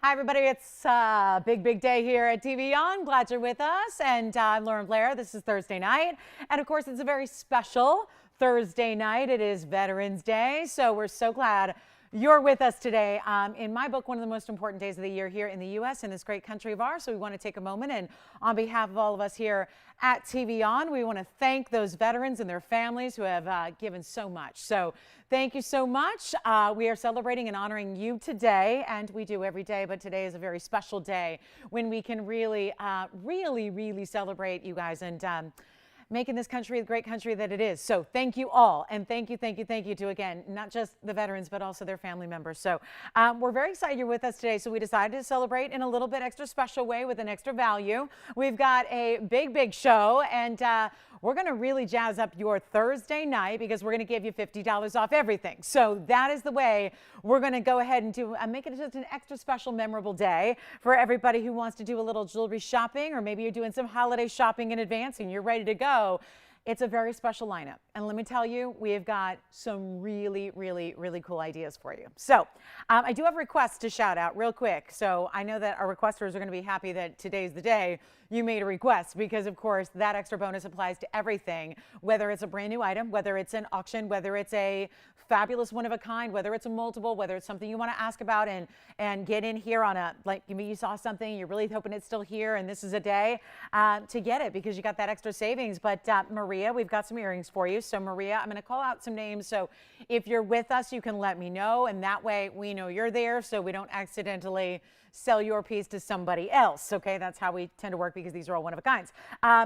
Hi, everybody. It's a big day here at TVON. Glad you're with us. And I'm Lauren Blair. This is Thursday night. And of course, it's a very special Thursday night. It is Veterans Day. So we're so glad you're with us today. In my book, one of the most important days of the year here in the U.S. in this great country of ours. So we want to take a moment and on behalf of all of us here at TVON, we want to thank those veterans and their families who have given so much. So thank you so much. We are celebrating and honoring you today, and we do every day, but today is a very special day when we can really celebrate you guys and making this country the great country that it is. So thank you all. And thank you to, again, not just the veterans, but also their family members. So we're very excited you're with us today. So we decided to celebrate in a little bit extra special way with an extra value. We've got a big show, and we're going to really jazz up your Thursday night because we're going to give you $50 off everything. So that is the way we're going to go ahead and do make it just an extra special memorable day for everybody who wants to do a little jewelry shopping, or maybe you're doing some holiday shopping in advance and you're ready to go. It's a very special lineup. And let me tell you, we have got some really cool ideas for you. So I do have requests to shout out real quick. So I know that our requesters are going to be happy that today's the day you made a request, because of course that extra bonus applies to everything, whether it's a brand new item, whether it's an auction, whether it's a fabulous one of a kind, whether it's a multiple, whether it's something you want to ask about and get in here on a, like maybe you saw something, you're really hoping it's still here and this is a day to get it because you got that extra savings. But Maria, we've got some earrings for you. So Maria, I'm going to call out some names. So if you're with us, you can let me know, and that way we know you're there so we don't accidentally sell your piece to somebody else. Okay, that's how we tend to work because these are all one of a kinds.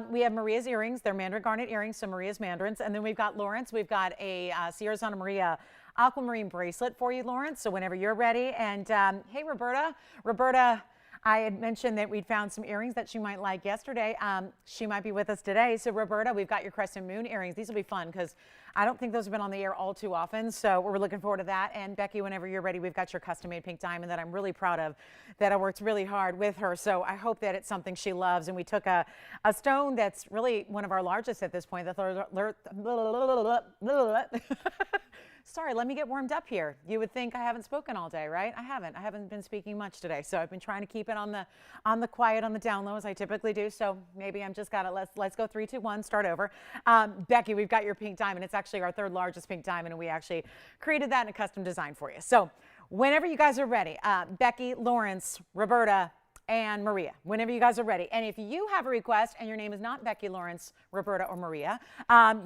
We have Maria's earrings. They're mandarin garnet earrings, so Maria's mandarins. And then we've got Lawrence. We've got a Sierra Santa Maria Aquamarine bracelet for you, Lawrence. So whenever you're ready. And hey, Roberta, I had mentioned that we'd found some earrings that she might like yesterday. She might be with us today. So Roberta, we've got your Crescent moon earrings. These will be fun because I don't think those have been on the air all too often. So we're looking forward to that. And Becky, whenever you're ready, we've got your custom made pink diamond that I'm really proud of, that I worked really hard with her. So I hope that it's something she loves. And we took a stone that's really one of our largest at this point. Sorry, let me get warmed up here. You would think I haven't spoken all day, right? I haven't been speaking much today. So I've been trying to keep it on the quiet, on the down low, as I typically do. So maybe I'm just got it. Let's go 3, 2, 1, start over. Becky, we've got your pink diamond. It's actually our third largest pink diamond, and we actually created that in a custom design for you. So whenever you guys are ready, Becky, Lawrence, Roberta, and Maria, whenever you guys are ready. And if you have a request and your name is not Becky, Lawrence, Roberta, or Maria,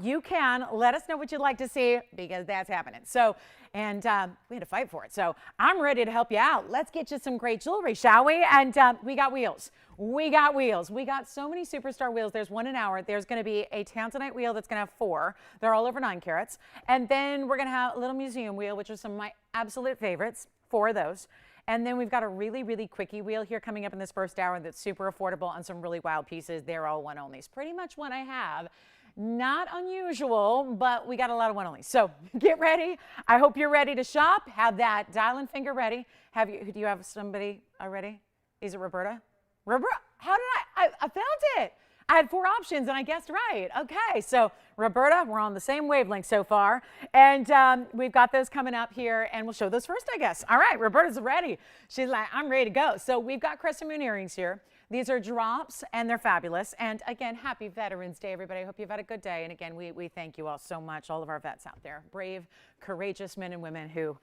you can let us know what you'd like to see, because that's happening. So, and we had to fight for it. So I'm ready to help you out. Let's get you some great jewelry, shall we? And we got wheels. We got wheels. We got so many superstar wheels. There's one an hour. There's going to be a tanzanite wheel that's going to have 4. They're all over 9 carats. And then we're going to have a little museum wheel, which are some of my absolute favorites, 4 of those. And then we've got a really quickie wheel here coming up in this first hour that's super affordable on some really wild pieces. They're all one onlys. Pretty much what I have. Not unusual, but we got a lot of one onlys. So get ready. I hope you're ready to shop. Have that dial-in finger ready. Do you have somebody already? Is it Roberta? Roberta, how did I found it. I had 4 options and I guessed right. Okay, so Roberta, we're on the same wavelength so far. And we've got those coming up here, and we'll show those first, I guess. All right, Roberta's ready. She's like, I'm ready to go. So we've got Crescent moon earrings here. These are drops, and they're fabulous. And again, happy Veterans Day, everybody. I hope you've had a good day. And again, we thank you all so much, all of our vets out there. Brave, courageous men and women who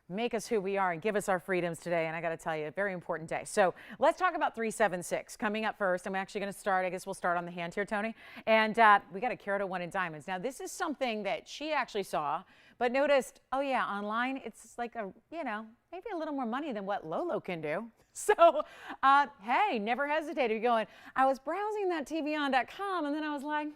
make us who we are and give us our freedoms today. And I got to tell you, a very important day. So let's talk about 376 coming up first. I'm actually going to start, I guess we'll start on the hand here, Tony. And we got a carat of 1 in diamonds. Now, this is something that she actually saw, but noticed, oh yeah, online, it's like maybe a little more money than what Lolo can do. So, hey, never hesitated. You're going, I was browsing that TVON.com, and then I was like,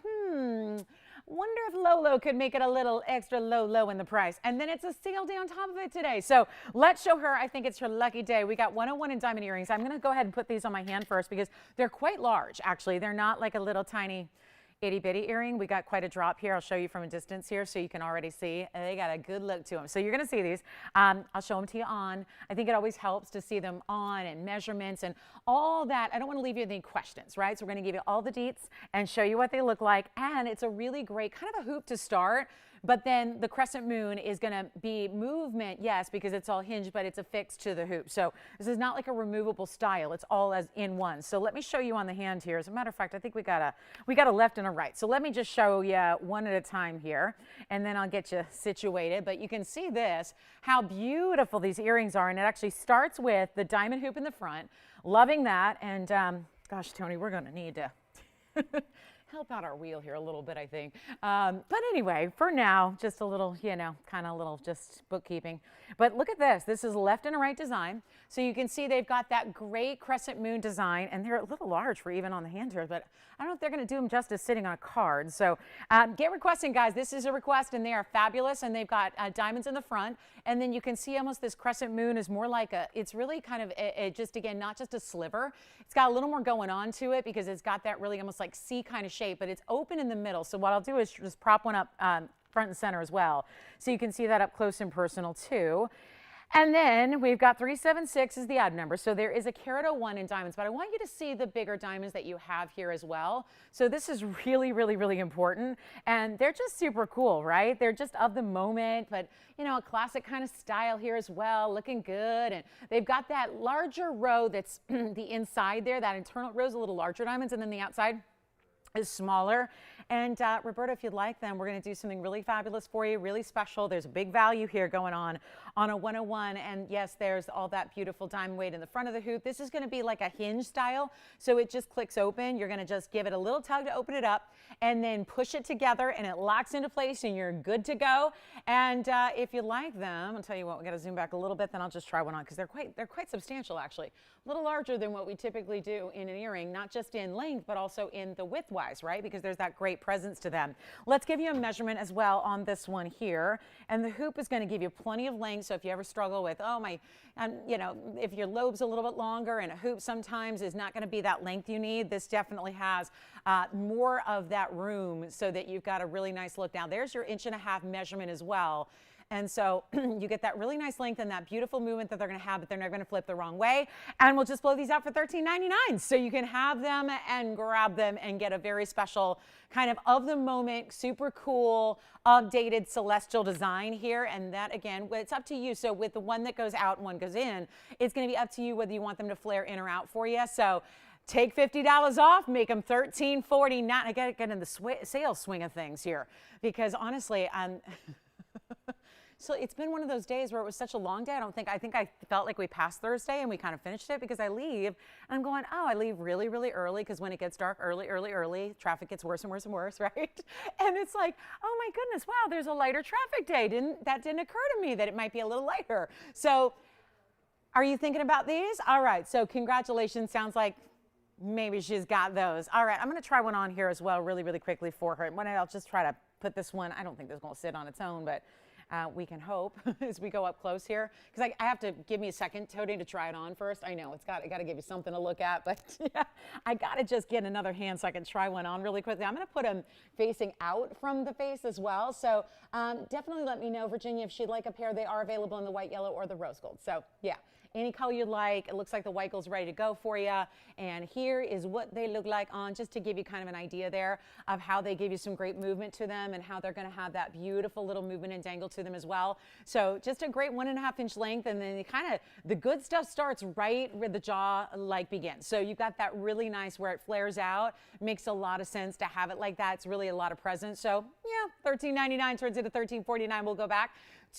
wonder if Lolo could make it a little extra low in the price. And then it's a sale day on top of it today. So let's show her. I think it's her lucky day. We got 101 in diamond earrings. I'm going to go ahead and put these on my hand first because they're quite large, actually. They're not like a little tiny itty bitty earring. We got quite a drop here. I'll show you from a distance here so you can already see. And they got a good look to them. So you're going to see these. I'll show them to you on. I think it always helps to see them on and measurements and all that. I don't want to leave you with any questions, right? So we're going to give you all the deets and show you what they look like. And it's a really great kind of a hoop to start But then the crescent moon is going to be movement, yes, because it's all hinged, but it's affixed to the hoop. So this is not like a removable style. It's all as in one. So let me show you on the hand here. As a matter of fact, I think we got a left and a right. So let me just show you one at a time here, and then I'll get you situated. But you can see this, how beautiful these earrings are. And it actually starts with the diamond hoop in the front. Loving that. And gosh, Tony, we're going to need to help out our wheel here a little bit, I think. But anyway, for now, just a little, you know, kind of little just bookkeeping. But look at this. This is left and a right design. So you can see they've got that great crescent moon design, and they're a little large for even on the hand here, but I don't know if they're going to do them justice sitting on a card. So get requesting, guys. This is a request, and they are fabulous, and they've got diamonds in the front. And then you can see almost this crescent moon is more like it's really kind of just, again, not just a sliver. It's got a little more going on to it because it's got that really almost like C kind of shape, but it's open in the middle. So what I'll do is just prop one up front and center as well. So you can see that up close and personal too. And then we've got 376 is the odd number. So there is a carat 01 in diamonds, but I want you to see the bigger diamonds that you have here as well. So this is really, really, really important. And they're just super cool, right? They're just of the moment, but you know, a classic kind of style here as well, looking good. And they've got that larger row that's the inside there, that internal row is a little larger diamonds, and then the outside is smaller. And Roberta, if you'd like them, we're going to do something really fabulous for you, really special. There's a big value here going on a 101. And yes, there's all that beautiful diamond weight in the front of the hoop. This is going to be like a hinge style. So it just clicks open. You're going to just give it a little tug to open it up and then push it together, and it locks into place and you're good to go. And if you like them, I'll tell you what, we got to zoom back a little bit, then I'll just try one on because they're quite substantial actually. A little larger than what we typically do in an earring, not just in length, but also in the width-wise, right? Because there's that great presence to them. Let's give you a measurement as well on this one here. And the hoop is going to give you plenty of length. So if you ever struggle with, oh my, you know, if your lobe's a little bit longer and a hoop sometimes is not going to be that length you need, this definitely has more of that room so that you've got a really nice look. Now there's your 1.5 inch measurement as well. And so you get that really nice length and that beautiful movement that they're going to have, but they're never going to flip the wrong way. And we'll just blow these out for $13.99. So you can have them and grab them and get a very special kind of the moment, super cool, updated celestial design here. And that, again, it's up to you. So with the one that goes out and one goes in, it's going to be up to you whether you want them to flare in or out for you. So take $50 off, make them $13.49. I got to get in the sales swing of things here because honestly, so it's been one of those days where it was such a long day. I think I felt like we passed Thursday and we kind of finished it because I leave and I'm going, oh, I leave really, really early because when it gets dark early, traffic gets worse and worse and worse, right? And it's like, oh my goodness, wow, there's a lighter traffic day. That didn't occur to me that it might be a little lighter. So are you thinking about these? All right, so congratulations. Sounds like maybe she's got those. All right, I'm going to try one on here as well really, really quickly for her. And I'll just try to put this one, I don't think this is going to sit on its own, but we can hope as we go up close here, because I have to give me a second, Tony, to try it on first. I know I got to give you something to look at, but yeah, I got to just get another hand so I can try one on really quickly. I'm going to put them facing out from the face as well. So definitely let me know, Virginia, if she'd like a pair. They are available in the white, yellow, or the rose gold. So yeah. Any color you'd like. It looks like the white gold's ready to go for you. And here is what they look like on, just to give you kind of an idea there of how they give you some great movement to them and how they're going to have that beautiful little movement and dangle to them as well. So just a great 1.5 inch length. And then the good stuff starts right where the jaw begins. So you've got that really nice where it flares out. Makes a lot of sense to have it like that. It's really a lot of presence. So yeah, $13.99 turns into $13.49. We'll go back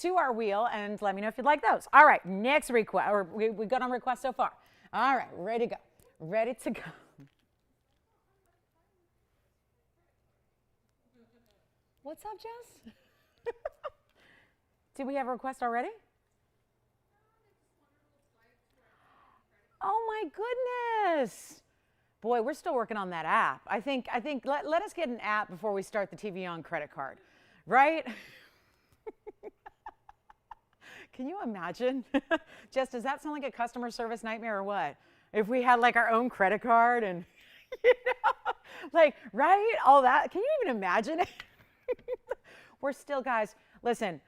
to our wheel and let me know if you'd like those. All right, next request, or we got on request so far. All right, ready to go. Ready to go. What's up, Jess? Did we have a request already? Oh my goodness. Boy, we're still working on that app. I think let us get an app before we start the TVON credit card, right? Can you imagine? Jess, does that sound like a customer service nightmare or what? If we had like our own credit card and, you know, like, right? All that. Can you even imagine it? We're still, guys, listen,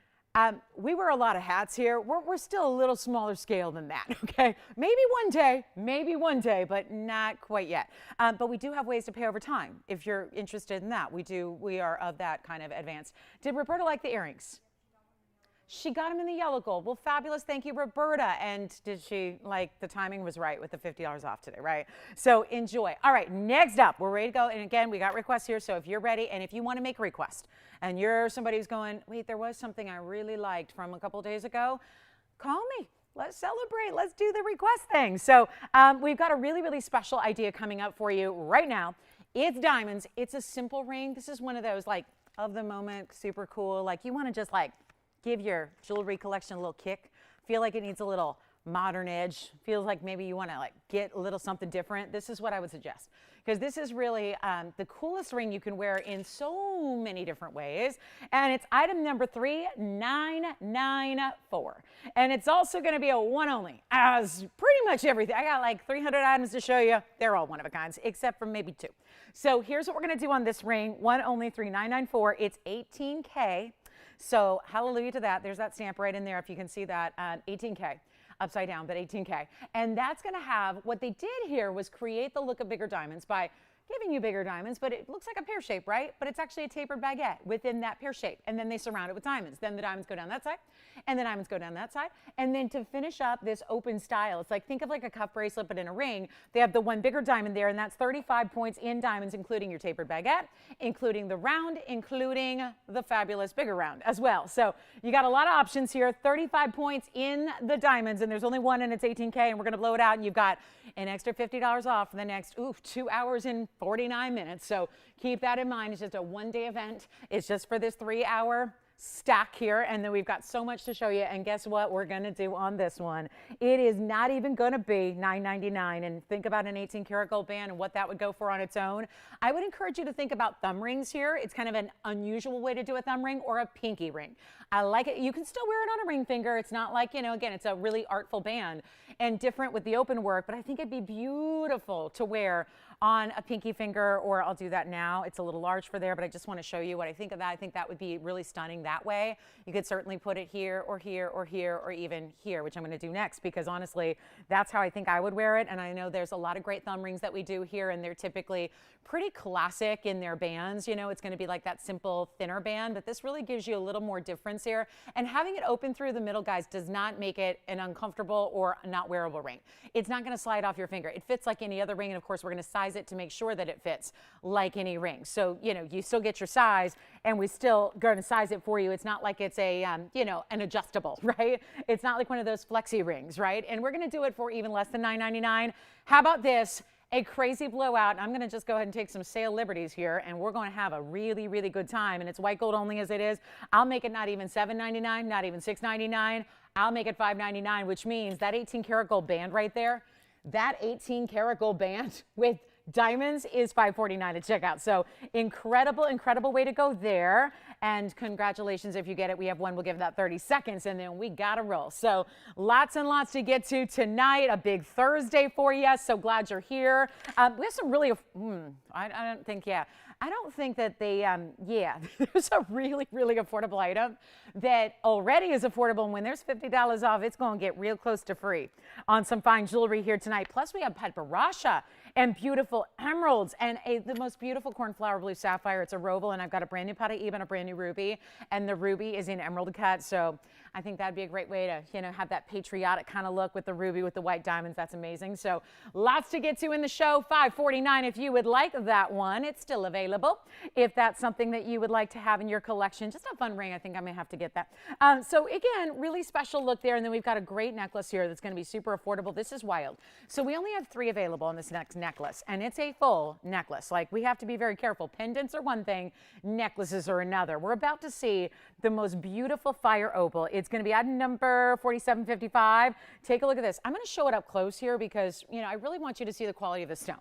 We wear a lot of hats here. We're still a little smaller scale than that, okay? Maybe one day, but not quite yet. But we do have ways to pay over time if you're interested in that. We are of that kind of advanced. Did Roberta like the earrings? She got them in the yellow gold. Well, fabulous. Thank you, Roberta. And did she, like, the timing was right with the $50 off today, right? So enjoy. All right, next up, we're ready to go. And again, we got requests here. So if you're ready and if you want to make a request and you're somebody who's going, wait, there was something I really liked from a couple days ago, call me. Let's celebrate. Let's do the request thing. So we've got a really, really special idea coming up for you right now. It's diamonds. It's a simple ring. This is one of those, like, of the moment, super cool. Like, you want to just, like, give your jewelry collection a little kick. Feel like it needs a little modern edge. Feels like maybe you want to like get a little something different. This is what I would suggest, because this is really the coolest ring you can wear in so many different ways. And it's item number 3994. And it's also going to be a one only, as pretty much everything. I got like 300 items to show you. They're all one of a kinds, except for maybe two. So here's what we're going to do on this ring. One only, 3994. It's 18K. So hallelujah to that. There's that stamp right in there if you can see that. 18K. Upside down, but 18K. And that's going to have, what they did here was create the look of bigger diamonds by giving you bigger diamonds, but it looks like a pear shape, right? But it's actually a tapered baguette within that pear shape. And then they surround it with diamonds. Then the diamonds go down that side, and the diamonds go down that side. And then to finish up this open style, it's like, think of like a cuff bracelet, but in a ring. They have the one bigger diamond there, and that's 35 points in diamonds, including your tapered baguette, including the round, including the fabulous bigger round as well. So you got a lot of options here. 35 points in the diamonds, and there's only one, and it's 18K, and we're going to blow it out, and you've got an extra $50 off for the next, 2 hours and 49 minutes. So keep that in mind. It's just a one-day event. It's just for this 3-hour stack here, and then we've got so much to show you. And guess what we're going to do on this one? It is not even going to be $9.99. And think about an 18-karat gold band and what that would go for on its own. I would encourage you to think about thumb rings here. It's kind of an unusual way to do a thumb ring, or a pinky ring. I like it. You can still wear it on a ring finger. It's not like, again, it's a really artful band and different with the open work, but I think it'd be beautiful to wear on a pinky finger, or I'll do that now. It's a little large for there, but I just want to show you what I think of that. I think that would be really stunning that way. You could certainly put it here or here or here or even here, which I'm going to do next, because honestly, that's how I think I would wear it. And I know there's a lot of great thumb rings that we do here, and they're typically pretty classic in their bands. It's going to be like that simple thinner band, but this really gives you a little more difference here. And having it open through the middle, guys, does not make it an uncomfortable or not wearable ring. It's not going to slide off your finger. It fits like any other ring, and of course, we're going to size it to make sure that it fits like any ring. So, you still get your size, and we still going to size it for you. It's not like it's a, an adjustable, right? It's not like one of those flexi rings, right? And we're going to do it for even less than $9.99. How about this? A crazy blowout. I'm going to just go ahead and take some sale liberties here, and we're going to have a really, really good time. And it's white gold only as it is. I'll make it not even $7.99, not even $6.99. I'll make it $5.99, which means that 18-karat gold band right there, that 18-karat gold band with diamonds is $5.49 at checkout. So incredible, incredible way to go there. And congratulations if you get it. We have one. We'll give that 30 seconds, and then we got to roll. So lots and lots to get to tonight. A big Thursday for you. So glad you're here. We have some really, I don't think that they, there's a really, really affordable item that already is affordable. And when there's $50 off, it's going to get real close to free on some fine jewelry here tonight. Plus, we have padparasha and beautiful emeralds and the most beautiful cornflower blue sapphire. It's a roval, and I've got a brand new Paraiba and a brand new ruby, and the ruby is in emerald cut. So I think that'd be a great way to, have that patriotic kind of look with the ruby with the white diamonds. That's amazing. So lots to get to in the show. $5.49 if you would like that one. It's still available if that's something that you would like to have in your collection. Just a fun ring. I think I may have to get that. So again, really special look there. And then we've got a great necklace here that's going to be super affordable. This is wild. So we only have 3 available on this next necklace, and it's a full necklace. Like, we have to be very careful. Pendants are one thing, necklaces are another. We're about to see the most beautiful fire opal. It's going to be item number 4755. Take a look at this. I'm going to show it up close here because, I really want you to see the quality of the stone.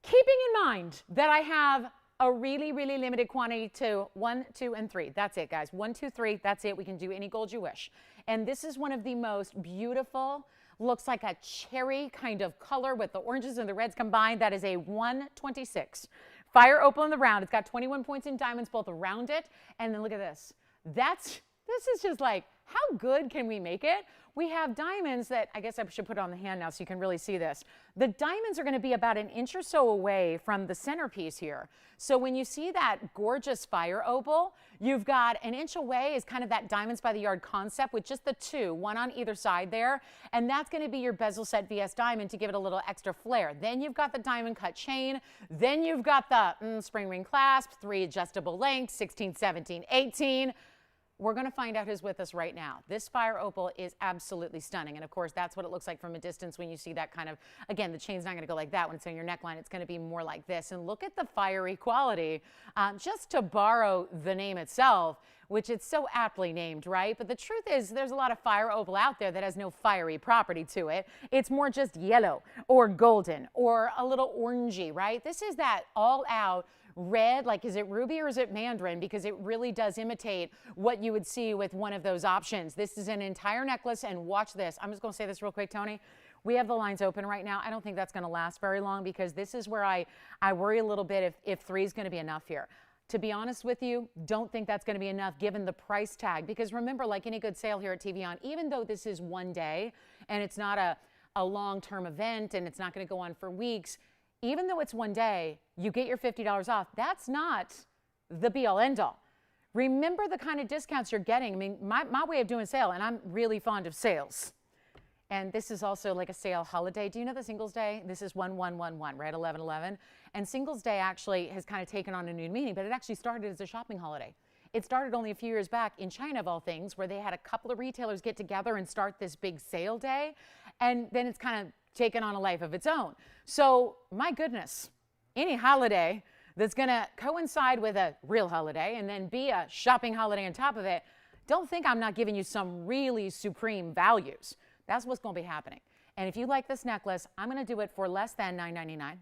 Keeping in mind that I have a really, really limited quantity to 1, 2, and 3. That's it, guys. 1, 2, 3. That's it. We can do any gold you wish. And this is one of the most beautiful, looks like a cherry kind of color with the oranges and the reds combined. That is a 126. Fire opal in the round. It's got 21 points in diamonds both around it. And then look at this. That's This is just like, how good can we make it? We have diamonds that, I guess I should put it on the hand now so you can really see this. The diamonds are going to be about an inch or so away from the centerpiece here. So when you see that gorgeous fire opal, you've got an inch away is kind of that diamonds by the yard concept with just the two, one on either side there. And that's going to be your bezel set VS diamond to give it a little extra flair. Then you've got the diamond cut chain. Then you've got the spring ring clasp, 3 adjustable lengths, 16, 17, 18. We're going to find out who's with us right now. This fire opal is absolutely stunning. And of course, that's what it looks like from a distance when you see that kind of, again, the chain's not going to go like that when it's on your neckline. It's going to be more like this. And look at the fiery quality, just to borrow the name itself, which it's so aptly named, right? But the truth is there's a lot of fire opal out there that has no fiery property to it. It's more just yellow or golden or a little orangey, right? This is that all out red, like is it ruby or is it mandarin? Because it really does imitate what you would see with one of those options. This is an entire necklace, and watch this. I'm just going to say this real quick, Tony. We have the lines open right now. I don't think that's going to last very long because this is where I worry a little bit if 3 is going to be enough here. To be honest with you, don't think that's going to be enough given the price tag. Because remember, like any good sale here at TVON, even though this is one day and it's not a long-term event and it's not going to go on for weeks, even though it's one day, you get your $50 off. That's not the be-all, end-all. Remember the kind of discounts you're getting. I mean, my way of doing sale, and I'm really fond of sales. And this is also like a sale holiday. Do you know the Singles Day? This is 1111, right? 1111. And Singles Day actually has kind of taken on a new meaning, but it actually started as a shopping holiday. It started only a few years back in China, of all things, where they had a couple of retailers get together and start this big sale day. And then it's kind of taken on a life of its own. So, my goodness, any holiday that's going to coincide with a real holiday and then be a shopping holiday on top of it, don't think I'm not giving you some really supreme values. That's what's going to be happening. And if you like this necklace, I'm going to do it for less than $9.99,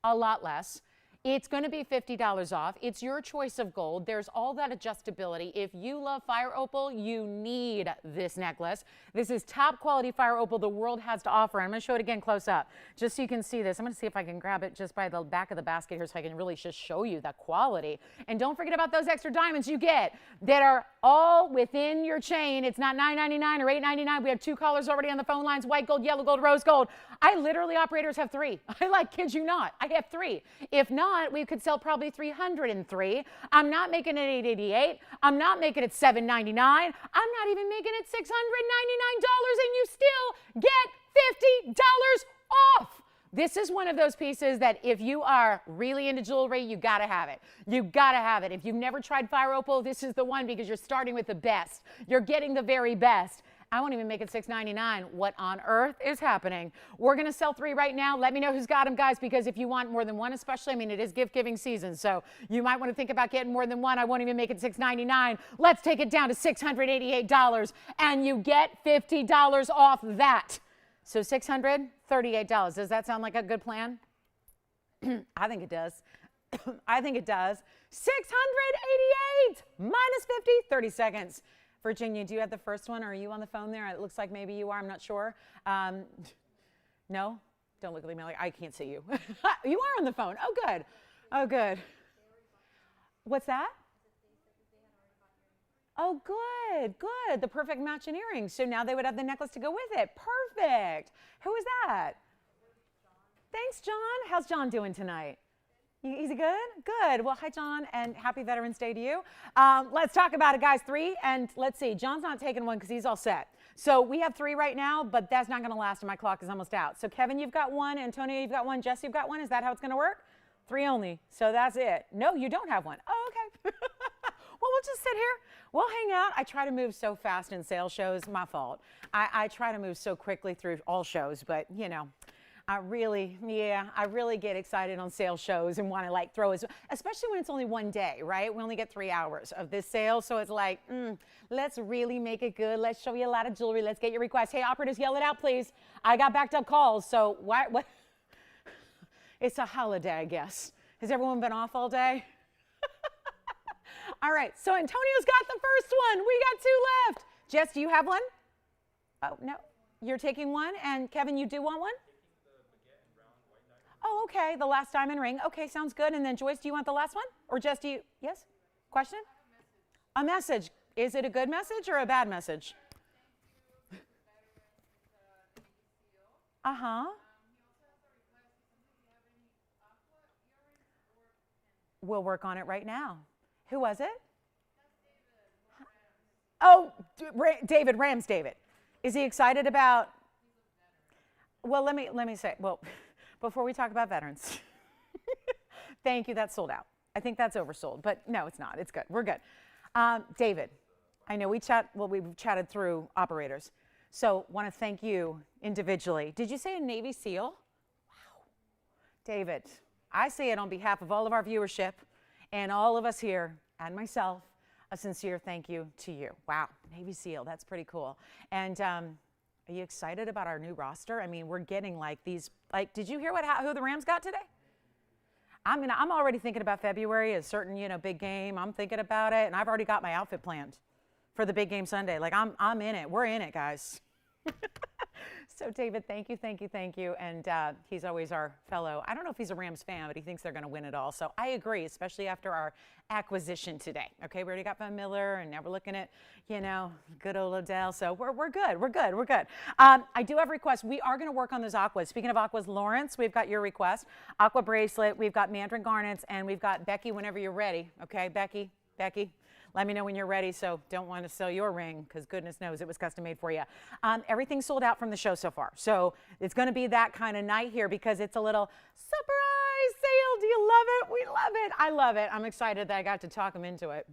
a lot less. It's going to be $50 off. It's your choice of gold. There's all that adjustability. If you love fire opal, you need this necklace. This is top quality fire opal the world has to offer. I'm going to show it again close up just so you can see this. I'm going to see if I can grab it just by the back of the basket here so I can really just show you the quality. And don't forget about those extra diamonds you get that are all within your chain. It's not $9.99 or $8.99. We have 2 callers already on the phone lines: white gold, yellow gold, rose gold. I literally, operators, have 3. I kid you not. I have 3. If not, we could sell probably 303. I'm not making it $888. I'm not making it $799. I'm not even making it $699, and you still get $50 off. This is one of those pieces that if you are really into jewelry, you gotta have it. You gotta have it. If you've never tried fire opal, this is the one because you're starting with the best. You're getting the very best. I won't even make it $6.99. What on earth is happening? We're going to sell 3 right now. Let me know who's got them, guys, because if you want more than one, especially, I mean, it is gift-giving season, so you might want to think about getting more than one. I won't even make it $6.99. Let's take it down to $688, and you get $50 off that. So $638. Does that sound like a good plan? I think it does. I think it does. $688 minus 50, 30 seconds. Virginia, do you have the first one, or are you on the phone there? It looks like maybe you are. I'm not sure. No? Don't look at me like I can't see you. You are on the phone. Oh, good. Oh, good. What's that? Oh, good, good. The perfect match in earrings. So now they would have the necklace to go with it. Perfect. Who is that? Thanks, John. How's John doing tonight? Is he good? Good. Well, hi, John, and happy Veterans Day to you. Let's talk about it, guys. 3, and let's see. John's not taking one because he's all set. So we have 3 right now, but that's not going to last, and my clock is almost out. So Kevin, you've got 1. Antonio, you've got 1. Jesse, you've got 1. Is that how it's going to work? 3 only. So that's it. No, you don't have 1. Oh, okay. Well, we'll just sit here. We'll hang out. I try to move so fast in sales shows. My fault. I try to move so quickly through all shows, but, you know. I really get excited on sales shows and want to like throw it, especially when it's only one day, right? We only get 3 hours of this sale. So it's like, let's really make it good. Let's show you a lot of jewelry. Let's get your requests. Hey, operators, yell it out, please. I got backed up calls. So what? It's a holiday, I guess. Has everyone been off all day? All right. So Antonio's got the first one. We got 2 left. Jess, do you have 1? Oh, no. You're taking 1. And Kevin, you do want 1? Oh, okay, the last diamond ring. Okay, sounds good. And then Joyce, do you want the last one? Or just do you, yes? Question? A message. Is it a good message or a bad message? Uh-huh. We'll work on it right now. Who was it? Oh, David, Rams David. Is he excited about? Well, let me say, well, before we talk about veterans, thank you, that's sold out. I think that's oversold, but no, it's not. It's good. We're good. David, I know we've chatted through operators. So want to thank you individually. Did you say a Navy SEAL? Wow. David, I say it on behalf of all of our viewership and all of us here and myself, a sincere thank you to you. Wow, Navy SEAL, that's pretty cool. And are you excited about our new roster? I mean, we're getting like these, like, did you hear who the Rams got today? I'm already thinking about February, a certain, big game. I'm thinking about it, and I've already got my outfit planned for the big game Sunday. Like, I'm in it. We're in it, guys. So, David, thank you. And he's always our fellow. I don't know if he's a Rams fan, but he thinks they're going to win it all. So I agree, especially after our acquisition today. Okay, we already got Von Miller, and now we're looking at, good old Odell. So we're good. I do have requests. We are going to work on those aquas. Speaking of aquas, Lawrence, we've got your request. Aqua bracelet, we've got mandarin garnets, and we've got Becky whenever you're ready. Okay, Becky. Let me know when you're ready, so don't want to sell your ring because goodness knows it was custom made for you. Everything's sold out from the show so far. So it's going to be that kind of night here because it's a little surprise sale. Do you love it? We love it. I love it. I'm excited that I got to talk them into it.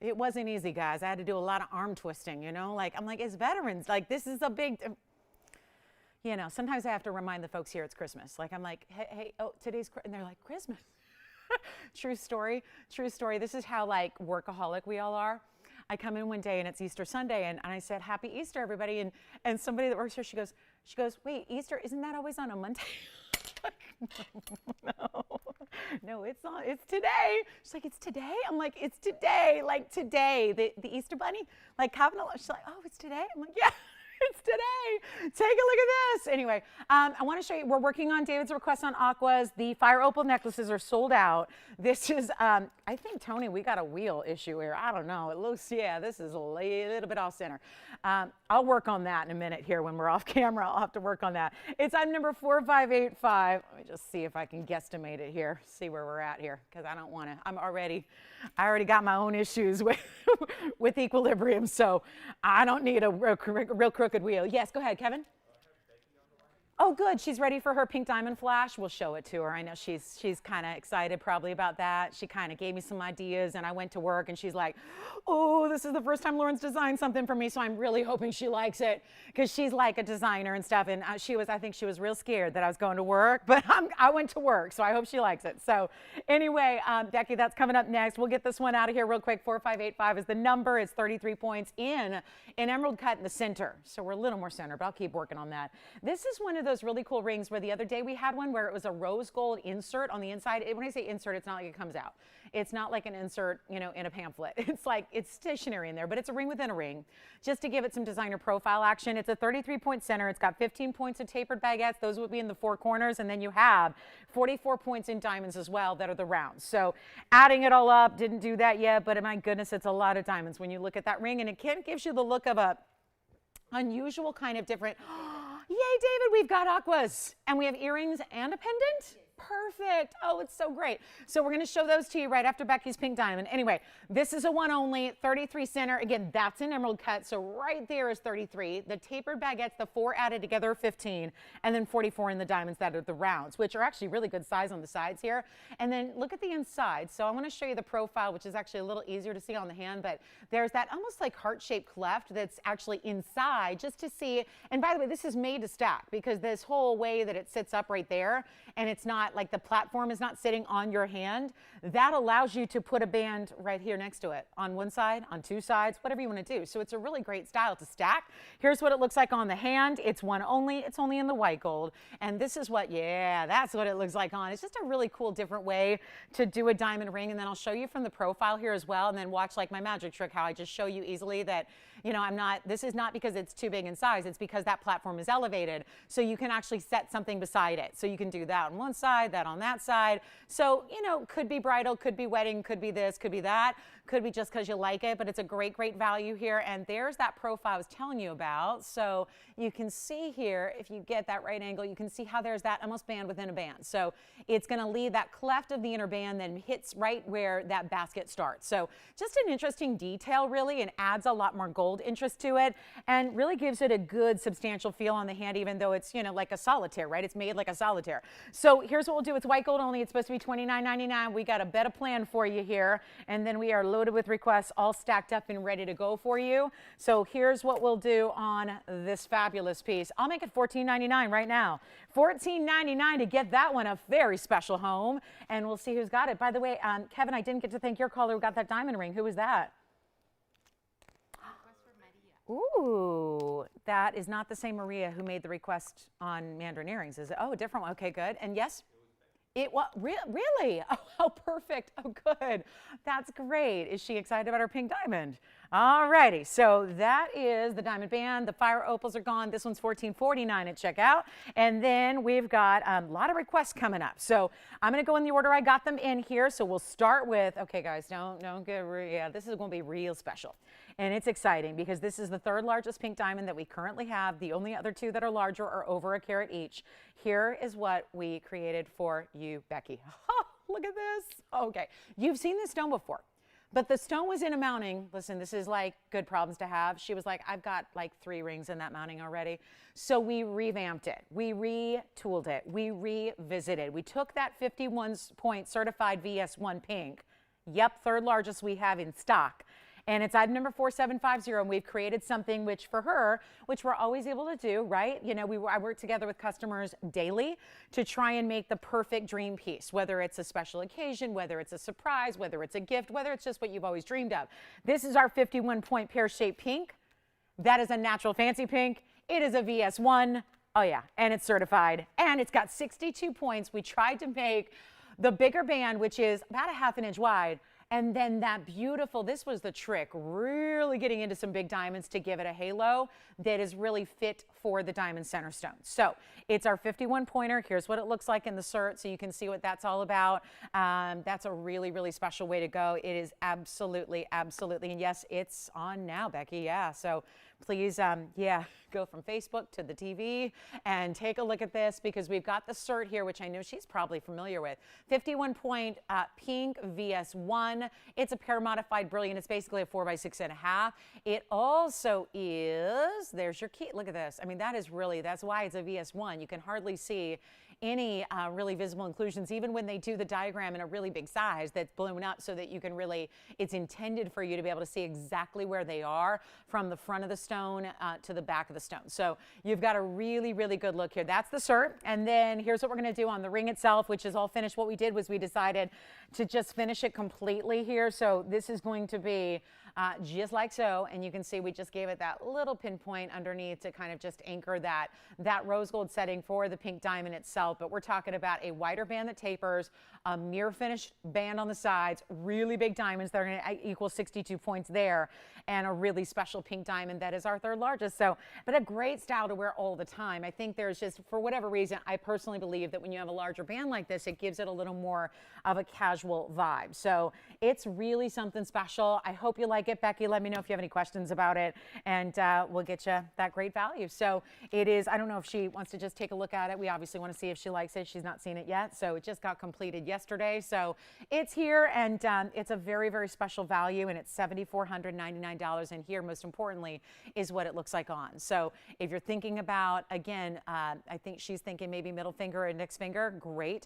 It wasn't easy, guys. I had to do a lot of arm twisting, Like, I'm like, it's veterans. Like, this is a big, sometimes I have to remind the folks here it's Christmas. Like, I'm like, hey, oh, and they're like, Christmas. True story. This is how like workaholic we all are. I come in one day and it's Easter Sunday and I said, Happy Easter, everybody. And somebody that works here, she goes, wait, Easter, isn't that always on a Monday? No, it's not. It's today. She's like, it's today? I'm like, it's today. Like today, the Easter bunny, like Kavanaugh. She's like, oh, it's today? I'm like, yeah. It's today. Take a look at this. Anyway, I want to show you, we're working on David's request on aquas. The fire opal necklaces are sold out. This is, I think, Tony, we got a wheel issue here. I don't know. It looks, this is a little bit off center. I'll work on that in a minute here when we're off camera. I'll have to work on that. It's item number 4585. Let me just see if I can guesstimate it here, see where we're at here, because I don't want to, I already got my own issues with equilibrium, so I don't need a real crooked wheel. Yes, go ahead, Kevin. Oh, good. She's ready for her pink diamond flash. We'll show it to her. I know she's kind of excited probably about that. She kind of gave me some ideas, and I went to work, and she's like, oh, this is the first time Lauren's designed something for me, so I'm really hoping she likes it because she's like a designer and stuff, and I think she was real scared that I was going to work, but I went to work, so I hope she likes it. So anyway, Becky, that's coming up next. We'll get this one out of here real quick. 4585 is the number. It's 33 points in emerald cut in the center, so we're a little more center, but I'll keep working on that. This is one of those really cool rings where the other day we had one where it was a rose gold insert on the inside. When I say insert, it's not like it comes out. It's not like an insert, in a pamphlet. It's like it's stationary in there, but it's a ring within a ring, just to give it some designer profile action. It's a 33-point center. It's got 15 points of tapered baguettes. Those would be in the four corners, and then you have 44 points in diamonds as well that are the rounds. So adding it all up, didn't do that yet, but my goodness, it's a lot of diamonds when you look at that ring, and it gives you the look of a unusual kind of different. Yay, David, we've got aquas, and we have earrings and a pendant. Perfect. Oh, it's so great. So we're going to show those to you right after Becky's pink diamond. Anyway, this is a one only, 33 center. Again, that's an emerald cut, so right there is 33. The tapered baguettes, the four added together are 15, and then 44 in the diamonds that are the rounds, which are actually really good size on the sides here. And then look at the inside. So I want to show you the profile, which is actually a little easier to see on the hand, but there's that almost like heart-shaped cleft that's actually inside just to see. And by the way, this is made to stack because this whole way that it sits up right there, and it's not like the platform is not sitting on your hand, that allows you to put a band right here next to it on one side, on two sides, whatever you want to do. So it's a really great style to stack. Here's what it looks like on the hand. It's one only. It's only in the white gold. And this is what, that's what it looks like on. It's just a really cool, different way to do a diamond ring. And then I'll show you from the profile here as well. And then watch like my magic trick, how I just show you easily that you know, this is not because it's too big in size, it's because that platform is elevated. So you can actually set something beside it. So you can do that on one side, that on that side. So, you know, could be bridal, could be wedding, could be this, could be that, could be just because you like it, but it's a great, great value here. And there's that profile I was telling you about. So you can see here, if you get that right angle, you can see how there's that almost band within a band. So it's going to leave that cleft of the inner band, then hits right where that basket starts. So just an interesting detail, really, and adds a lot more gold interest to it, and really gives it a good substantial feel on the hand, even though it's, you know, like a solitaire, right? It's made like a solitaire. So here's what we'll do. It's white gold only. It's supposed to be $29.99. We got a better plan for you here, and then we are loaded with requests all stacked up and ready to go for you. So here's what we'll do on this fabulous piece. I'll make it $14.99 right now. $14.99 to get that one a very special home, and we'll see who's got it. By the way, Kevin, I didn't get to thank your caller who got that diamond ring. Who was that? Ooh, that is not the same Maria who made the request on Mandarin earrings, is it? Oh, a different one. Okay, good. And yes? It was really? Oh, how perfect. Oh, good. That's great. Is she excited about her pink diamond? All righty. So that is the diamond band. The fire opals are gone. This one's $14.49 at checkout. And then we've got a lot of requests coming up. So I'm going to go in the order I got them in here. So we'll start with, okay, guys, don't get, yeah, this is going to be real special. And it's exciting because this is the third largest pink diamond that we currently have. The only other two that are larger are over a carat each. Here is what we created for you, Becky. Oh, look at this. Okay, you've seen this stone before, but the stone was in a mounting. Listen, this is like good problems to have. She was like, I've got like 3 rings in that mounting already. So we revamped it. We retooled it. We revisited. We took that 51-point certified VS1 pink. Yep, third largest we have in stock. And it's item number 4750, and we've created something which for her, which we're always able to do, right? You know, I work together with customers daily to try and make the perfect dream piece, whether it's a special occasion, whether it's a surprise, whether it's a gift, whether it's just what you've always dreamed of. This is our 51-point pear-shaped pink. That is a natural fancy pink. It is a VS1. Oh, yeah, and it's certified, and it's got 62 points. We tried to make the bigger band, which is about a ½ inch wide, and then that beautiful, this was the trick, really getting into some big diamonds to give it a halo that is really fit for the diamond center stone. So it's our 51 pointer. Here's what it looks like in the cert, so you can see what that's all about. That's a really, really special way to go. It is absolutely, absolutely, and yes, it's on now, Becky, yeah. So please, yeah, go from Facebook to the TV and take a look at this, because we've got the cert here, which I know she's probably familiar with. 51-point pink VS1. It's a pear-modified brilliant. It's basically a 4x6.5. It also is, there's your key. Look at this. I mean, that is really, that's why it's a VS1. You can hardly see any really visible inclusions, even when they do the diagram in a really big size that's blown up so that you can really, it's intended for you to be able to see exactly where they are from the front of the stone to the back of the stone. So you've got a really, really good look here. That's the cert. And then here's what we're going to do on the ring itself, which is all finished. What we did was we decided to just finish it completely here. So this is going to be just like so, and you can see we just gave it that little pinpoint underneath to kind of just anchor that rose gold setting for the pink diamond itself. But we're talking about a wider band that tapers, a mirror finished band on the sides, really big diamonds that are going to equal 62 points there, and a really special pink diamond that is our third largest. So, but a great style to wear all the time. I think there's just, for whatever reason, I personally believe that when you have a larger band like this, it gives it a little more of a casual vibe. So it's really something special. I hope you like it, Becky. Let me know if you have any questions about it, and we'll get you that great value. So it is, I don't know if she wants to just take a look at it. We obviously want to see if she likes it. She's not seen it yet. So it just got completed yesterday. So it's here, and it's a very, very special value, and it's $7,499. And here, most importantly, is what it looks like on. So if you're thinking about, again, I think she's thinking maybe middle finger or index finger, great.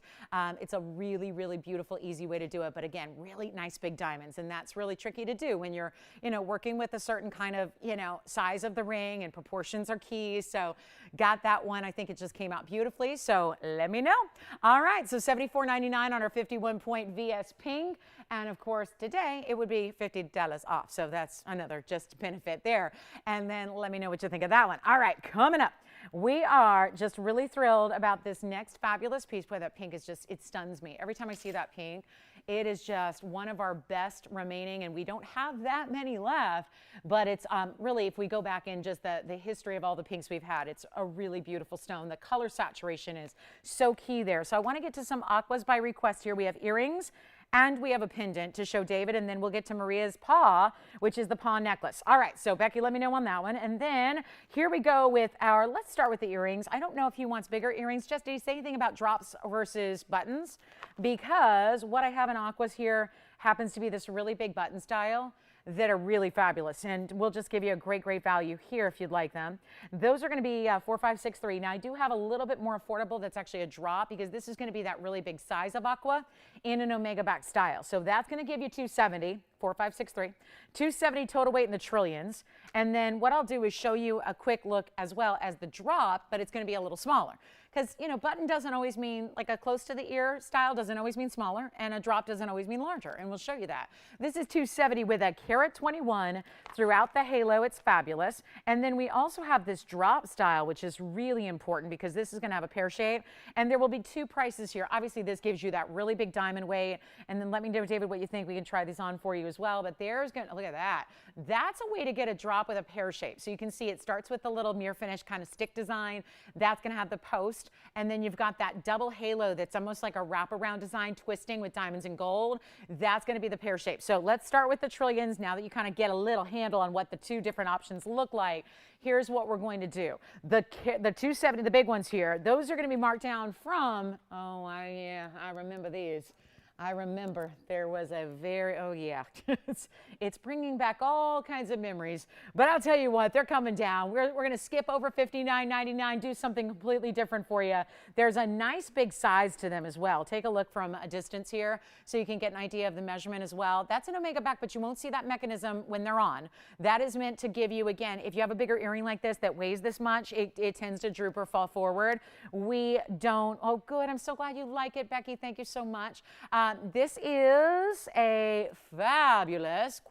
It's a really, really beautiful, easy way to do it. But again, really nice big diamonds, and that's really tricky to do when you're, you know, working with a certain kind of, you know, size of the ring, and proportions are key. So got that one. I think it just came out beautifully. So let me know. All right. So $74.99 on our 51-point VS pink. And of course, today it would be $50 off. So that's another just benefit there. And then let me know what you think of that one. All right. Coming up, we are just really thrilled about this next fabulous piece. Boy, that pink is just, it stuns me. Every time I see that pink, It is just one of our best remaining, and we don't have that many left, but it's really, if we go back in just the history of all the pinks we've had, it's a really beautiful stone. The color saturation is so key there. So I want to get to some aquas by request here. We have earrings and we have a pendant to show David, and then we'll get to Maria's paw, which is the paw necklace. All right, so Becky, let me know on that one. And then here we go with our, let's start with the earrings. I don't know if he wants bigger earrings. Just did he say anything about drops versus buttons? Because what I have in aquas here happens to be this really big button style that are really fabulous, and we'll just give you a great value here if you'd like them. Those are going to be 4563. Now I do have a little bit more affordable that's actually a drop, because this is going to be that really big size of aqua in an omega back style. So that's going to give you 270, 4563, 270 total weight in the trillions. And then what I'll do is show you a quick look as well as the drop, but it's going to be a little smaller. Because, you know, button doesn't always mean, like a close to the ear style doesn't always mean smaller, and a drop doesn't always mean larger, and we'll show you that. This is 270 with a carat 21 throughout the halo. It's fabulous. And then we also have this drop style, which is really important because this is going to have a pear shape, and there will be two prices here. Obviously, this gives you that really big diamond weight, and then let me know, David, what you think. We can try these on for you as well, but there's going to, look at that. That's a way to get a drop with a pear shape. So you can see it starts with the little mirror finish kind of stick design. That's going to have the post. And then you've got that double halo that's almost like a wraparound design twisting with diamonds and gold. That's going to be the pear shape. So let's start with the trillions now that you kind of get a little handle on what the two different options look like. Here's what we're going to do. The 270, the big ones here, those are going to be marked down from, yeah, I remember these. I remember there was a very, oh yeah, it's bringing back all kinds of memories. But I'll tell you what, they're coming down. We're going to skip over $59.99, do something completely different for you. There's a nice big size to them as well. Take a look from a distance here so you can get an idea of the measurement as well. That's an omega back, but you won't see that mechanism when they're on. That is meant to give you, again, if you have a bigger earring like this that weighs this much, it tends to droop or fall forward. We don't, oh good, I'm so glad you like it, Becky. Thank you so much. This is a fabulous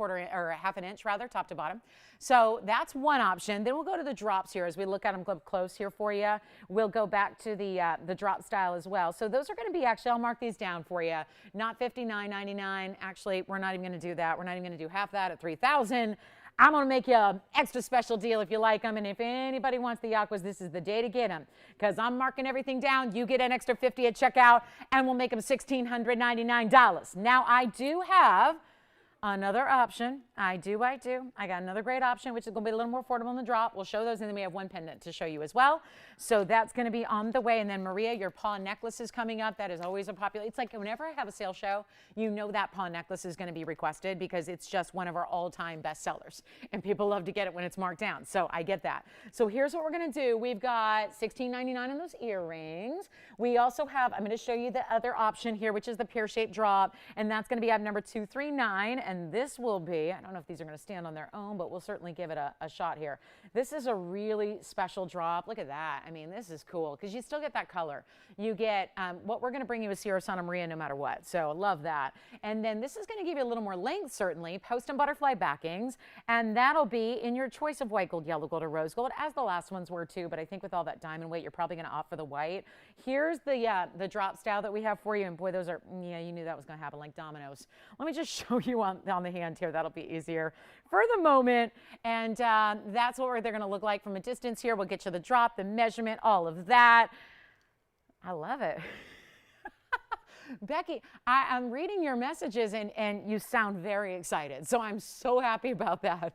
half an inch rather, top to bottom. So that's one option. Then we'll go to the drops here as we look at them up close here for you. We'll go back to the drop style as well. So those are going to be, actually, I'll mark these down for you. Not $59.99. Actually, we're not even going to do that. We're not even going to do half that at $3,000. I'm going to make you an extra special deal if you like them. And if anybody wants the aquas, this is the day to get them. Because I'm marking everything down. You get an extra $50 at checkout, and we'll make them $1,699. Now, I do have another option. I got another great option, which is going to be a little more affordable in the drop. We'll show those, and then we have one pendant to show you as well. So that's going to be on the way. And then Maria, your paw necklace is coming up. That is always a popular. It's like whenever I have a sale show, you know that paw necklace is going to be requested because it's just one of our all-time best sellers. And people love to get it when it's marked down. So I get that. So here's what we're going to do. We've got $16.99 in those earrings. We also have, I'm going to show you the other option here, which is the pear-shaped drop. And that's going to be item number 239. And this will be, I don't know if these are going to stand on their own, but we'll certainly give it a shot here. This is a really special drop. Look at that. I mean, this is cool because you still get that color. You get, what we're going to bring you is Sierra Santa Maria no matter what. So I love that. And then this is going to give you a little more length, certainly, post and butterfly backings. And that'll be in your choice of white gold, yellow gold, or rose gold, as the last ones were too. But I think with all that diamond weight, you're probably going to opt for the white. Here's the drop style that we have for you. And boy, those are, yeah, you knew that was going to happen like dominoes. Let me just show you on the hand here. That'll be easier for the moment. And that's what they're going to look like from a distance here. We'll get you the drop, the measurement, all of that. I love it. Becky, I'm reading your messages and you sound very excited. So I'm so happy about that.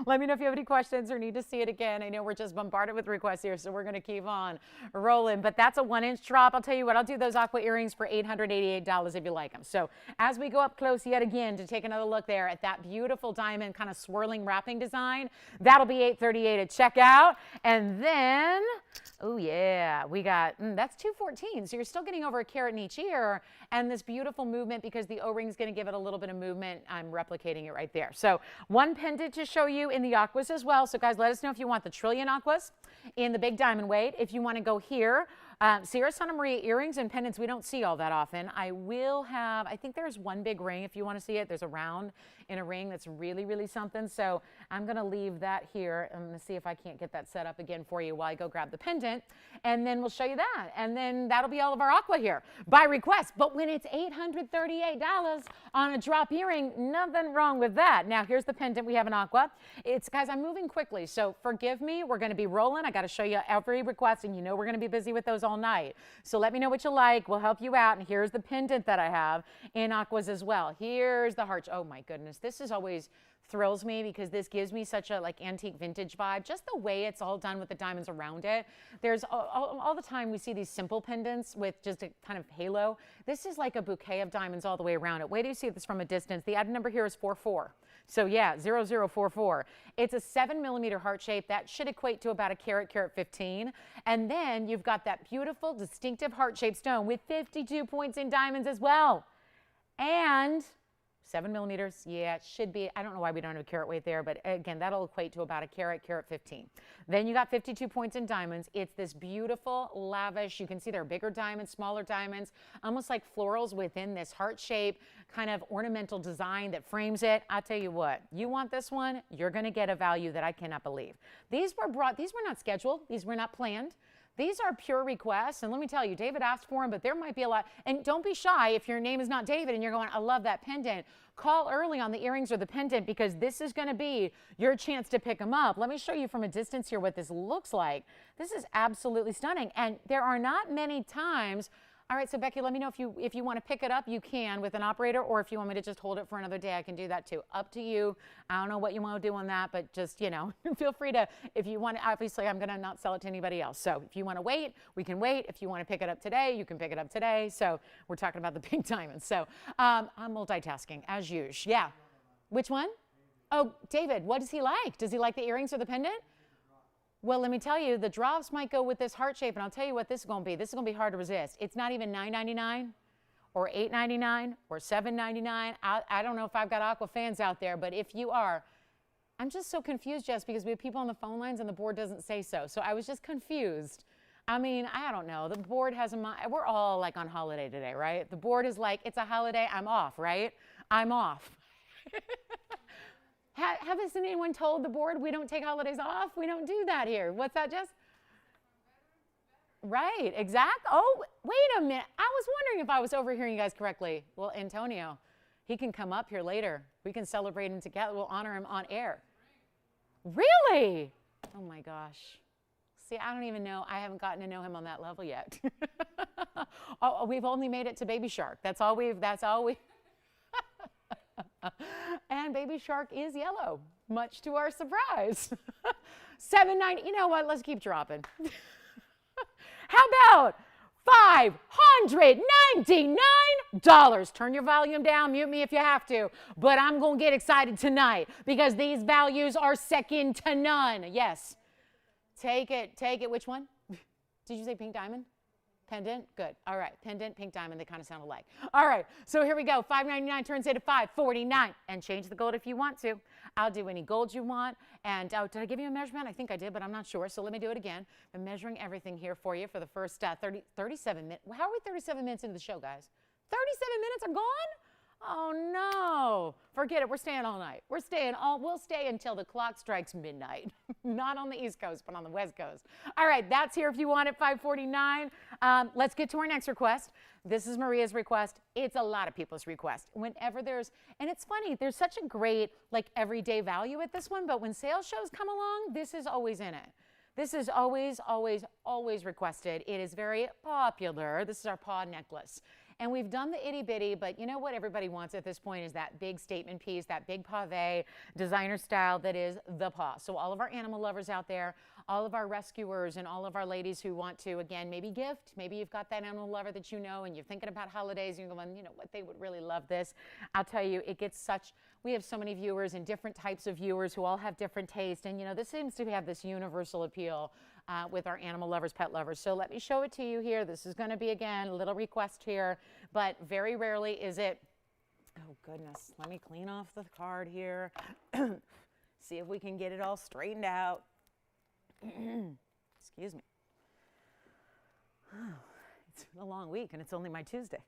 Let me know if you have any questions or need to see it again. I know we're just bombarded with requests here, so we're going to keep on rolling. But that's a 1-inch drop. I'll tell you what, I'll do those aqua earrings for $888 if you like them. So as we go up close yet again to take another look there at that beautiful diamond kind of swirling wrapping design, that'll be $838 at checkout. And then, oh yeah, we got, that's 214. So you're still getting over a carat in each ear and this beautiful movement because the O-ring is going to give it a little bit of movement. I'm replicating it right there. So one pendant to show you in the aquas as well. So guys, let us know if you want the trillion aquas in the big diamond weight. If you want to go here, Sierra Santa Maria earrings and pendants we don't see all that often. I will have, I think there's one big ring if you want to see it. There's a round in a ring that's really, really something. So I'm going to leave that here. I'm going to see if I can't get that set up again for you while I go grab the pendant. And then we'll show you that. And then that'll be all of our aqua here by request. But when it's $838 on a drop earring, nothing wrong with that. Now, here's the pendant we have in aqua. It's, guys, I'm moving quickly, so forgive me. We're going to be rolling. I got to show you every request, and you know we're going to be busy with those all night. So let me know what you like. We'll help you out. And here's the pendant that I have in aquas as well. Here's the heart. Oh, my goodness. This is always thrills me because this gives me such a like antique vintage vibe, just the way it's all done with the diamonds around it. There's all the time we see these simple pendants with just a kind of halo. This is like a bouquet of diamonds all the way around it. Wait till you see this from a distance. The item number here is 44. So yeah, 0044. It's a 7mm heart shape. That should equate to about a carat, carat 15. And then you've got that beautiful distinctive heart-shaped stone with 52 points in diamonds as well. And 7mm, yeah, it should be. I don't know why we don't have a carat weight there, but again, that'll equate to about a carat, carat 15. Then you got 52 points in diamonds. It's this beautiful, lavish, you can see there are bigger diamonds, smaller diamonds, almost like florals within this heart shape, kind of ornamental design that frames it. I'll tell you what, you want this one, you're going to get a value that I cannot believe. These were not scheduled. These were not planned. These are pure requests, and let me tell you, David asked for them, but there might be a lot. And don't be shy if your name is not David and you're going, I love that pendant. Call early on the earrings or the pendant because this is going to be your chance to pick them up. Let me show you from a distance here what this looks like. This is absolutely stunning, and there are not many times. All right, so Becky, let me know if you want to pick it up, you can with an operator, or if you want me to just hold it for another day, I can do that too. Up to you. I don't know what you want to do on that, but just, you know, feel free to, if you want, obviously I'm going to not sell it to anybody else. So if you want to wait, we can wait. If you want to pick it up today, you can pick it up today. So we're talking about the pink diamonds. So I'm multitasking as usual. Yeah. Which one? Oh, David, what does he like? Does he like the earrings or the pendant? Well, let me tell you, the drops might go with this heart shape, and I'll tell you what this is going to be. This is going to be hard to resist. It's not even $9.99 or $8.99 or $7.99. I don't know if I've got aqua fans out there, but if you are, I'm just so confused, Jess, because we have people on the phone lines and the board doesn't say so. So I was just confused. I mean, I don't know. The board has a mind. We're all like on holiday today, right? The board is like, it's a holiday. I'm off, right? I'm off. Haven't anyone told the board we don't take holidays off? We don't do that here. What's that, Jess? Right, exact. Oh, wait a minute. I was wondering if I was overhearing you guys correctly. Well, Antonio, he can come up here later. We can celebrate him together. We'll honor him on air. Really? Oh my gosh. See, I don't even know. I haven't gotten to know him on that level yet. Oh, we've only made it to Baby Shark. That's all we. And Baby Shark is yellow, much to our surprise. $7.90. You know what? Let's keep dropping. How about $599? Turn your volume down, mute me if you have to, but I'm going to get excited tonight because these values are second to none. Yes. Take it. Which one? Did you say pink diamond? Pendant? Good. All right. Pendant, pink diamond, they kind of sound alike. All right. So here we go. $5.99 turns into $5.49. And change the gold if you want to. I'll do any gold you want. And did I give you a measurement? I think I did, but I'm not sure. So let me do it again. I'm measuring everything here for you for the first 37 minutes. How are we 37 minutes into the show, guys? 37 minutes are gone? Oh, no. Forget it. We're staying all night. We'll stay until the clock strikes midnight. Not on the East Coast, but on the West Coast. All right, that's here if you want it, $5.49. Let's get to our next request. This is Maria's request. It's a lot of people's request. Whenever and it's funny, there's such a great, like, everyday value at this one, but when sales shows come along, this is always in it. This is always, always, always requested. It is very popular. This is our paw necklace. And we've done the itty bitty, but you know what everybody wants at this point is that big statement piece, that big pavé designer style that is the paw. So all of our animal lovers out there, all of our rescuers and all of our ladies who want to, again, maybe gift, maybe you've got that animal lover that you know and you're thinking about holidays and you're going, you know what, they would really love this. I'll tell you, we have so many viewers and different types of viewers who all have different tastes. And you know, this seems to have this universal appeal with our animal lovers, pet lovers. So let me show it to you here. This is going to be, again, a little request here, but very rarely is it. Oh, goodness. Let me clean off the card here. See if we can get it all straightened out. Excuse me. It's been a long week and it's only my Tuesday.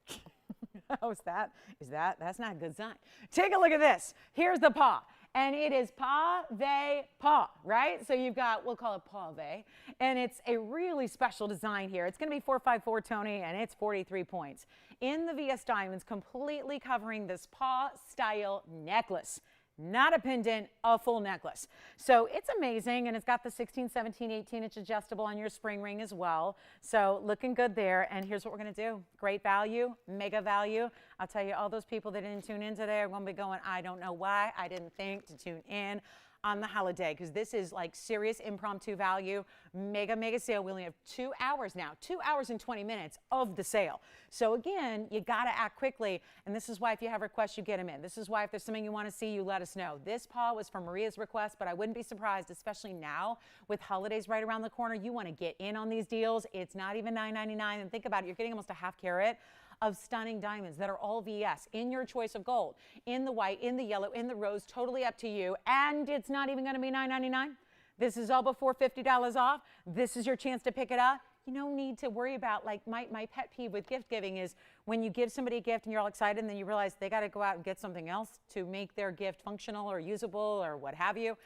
How is that? That's not a good sign. Take a look at this. Here's the paw. And it is pave paw, right? So you've got, we'll call it pave. And it's a really special design here. It's going to be 454 Tony, and it's 43 points. In the VS Diamonds, completely covering this paw style necklace. Not a pendant, a full necklace. So it's amazing, and it's got the 16, 17, 18-inch adjustable on your spring ring as well. So looking good there, and here's what we're going to do. Great value, mega value. I'll tell you, all those people that didn't tune in today are going to be going, I don't know why I didn't think to tune in on the holiday, because this is like serious impromptu value, mega sale. We only have 2 hours now, 2 hours and 20 minutes of the sale. So again, you got to act quickly, and this is why if you have requests, you get them in. This is why if there's something you want to see, you let us know. This paw was from Maria's request, but I wouldn't be surprised, especially now with holidays right around the corner, you want to get in on these deals. It's not even $9.99, and think about it, you're getting almost a half carat of stunning diamonds that are all VS in your choice of gold, in the white, in the yellow, in the rose, totally up to you. And it's not even going to be $9.99. This is all before $50 off. This is your chance to pick it up. You don't need to worry about, like, my pet peeve with gift giving is when you give somebody a gift and you're all excited and then you realize they got to go out and get something else to make their gift functional or usable or what have you.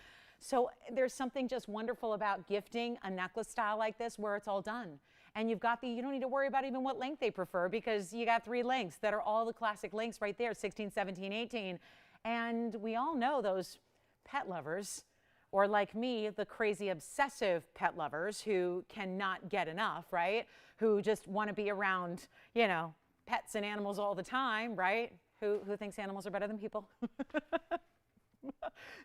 So there's something just wonderful about gifting a necklace style like this where it's all done. And you've got you don't need to worry about even what length they prefer, because you got 3 lengths that are all the classic lengths right there, 16, 17, 18. And we all know those pet lovers, or like me, the crazy obsessive pet lovers who cannot get enough, right? Who just want to be around, you know, pets and animals all the time, right? Who thinks animals are better than people?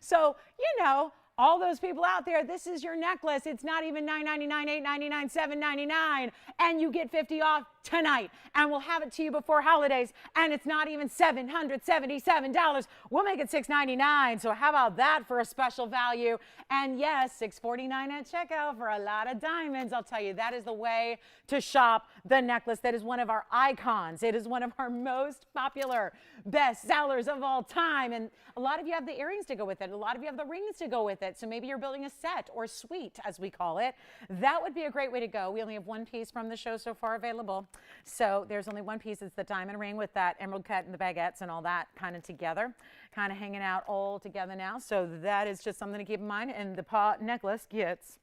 So, you know, all those people out there, this is your necklace. It's not even $9.99, $8.99, $7.99, and you get 50 off tonight, and we'll have it to you before holidays, and it's not even $777. We'll make it $6.99. So how about that for a special value? And yes, $6.49 at checkout for a lot of diamonds. I'll tell you, that is the way to shop the necklace. That is one of our icons. It is one of our most popular best sellers of all time, and a lot of you have the earrings to go with it. A lot of you have the rings to go with it. So maybe you're building a set or suite, as we call it. That would be a great way to go. We only have one piece from the show so far available. So there's only one piece. It's the diamond ring with that emerald cut and the baguettes and all that kind of together, kind of hanging out all together now. So that is just something to keep in mind. And the paw necklace gets,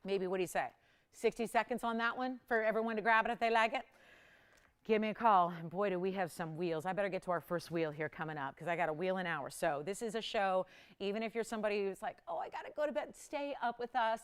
maybe, what do you say, 60 seconds on that one for everyone to grab it if they like it? Give me a call, and boy, do we have some wheels. I better get to our first wheel here coming up, because I got a wheel an hour. So this is a show, even if you're somebody who's like, oh, I got to go to bed, stay up with us.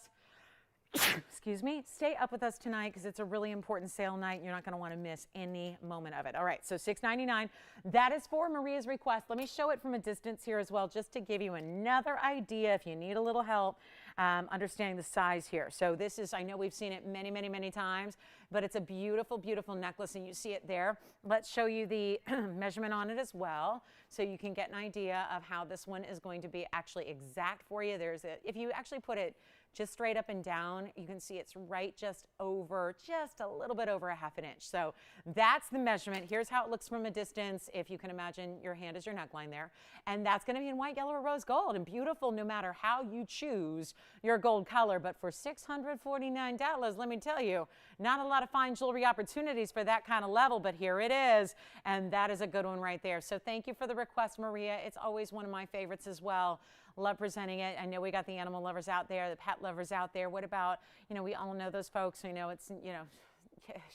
Excuse me, stay up with us tonight, because it's a really important sale night. You're not going to want to miss any moment of it. All right, so $6.99. That is for Maria's request. Let me show it from a distance here as well, just to give you another idea if you need a little help understanding the size here. So this is, I know we've seen it many times, but it's a beautiful, beautiful necklace, and you see it there. Let's show you the measurement on it as well, so you can get an idea of how this one is going to be actually exact for you. If you actually put it just straight up and down, you can see it's right just a little bit over a ½ inch. So that's the measurement. Here's how it looks from a distance, if you can imagine your hand is your neckline there. And that's going to be in white, yellow, or rose gold, and beautiful no matter how you choose your gold color. But for $649, let me tell you, not a lot of fine jewelry opportunities for that kind of level, but here it is. And that is a good one right there. So thank you for the request, Maria. It's always one of my favorites as well. Love presenting it. I know we got the animal lovers out there, the pet lovers out there. What about, you know, we all know those folks who know it's, you know,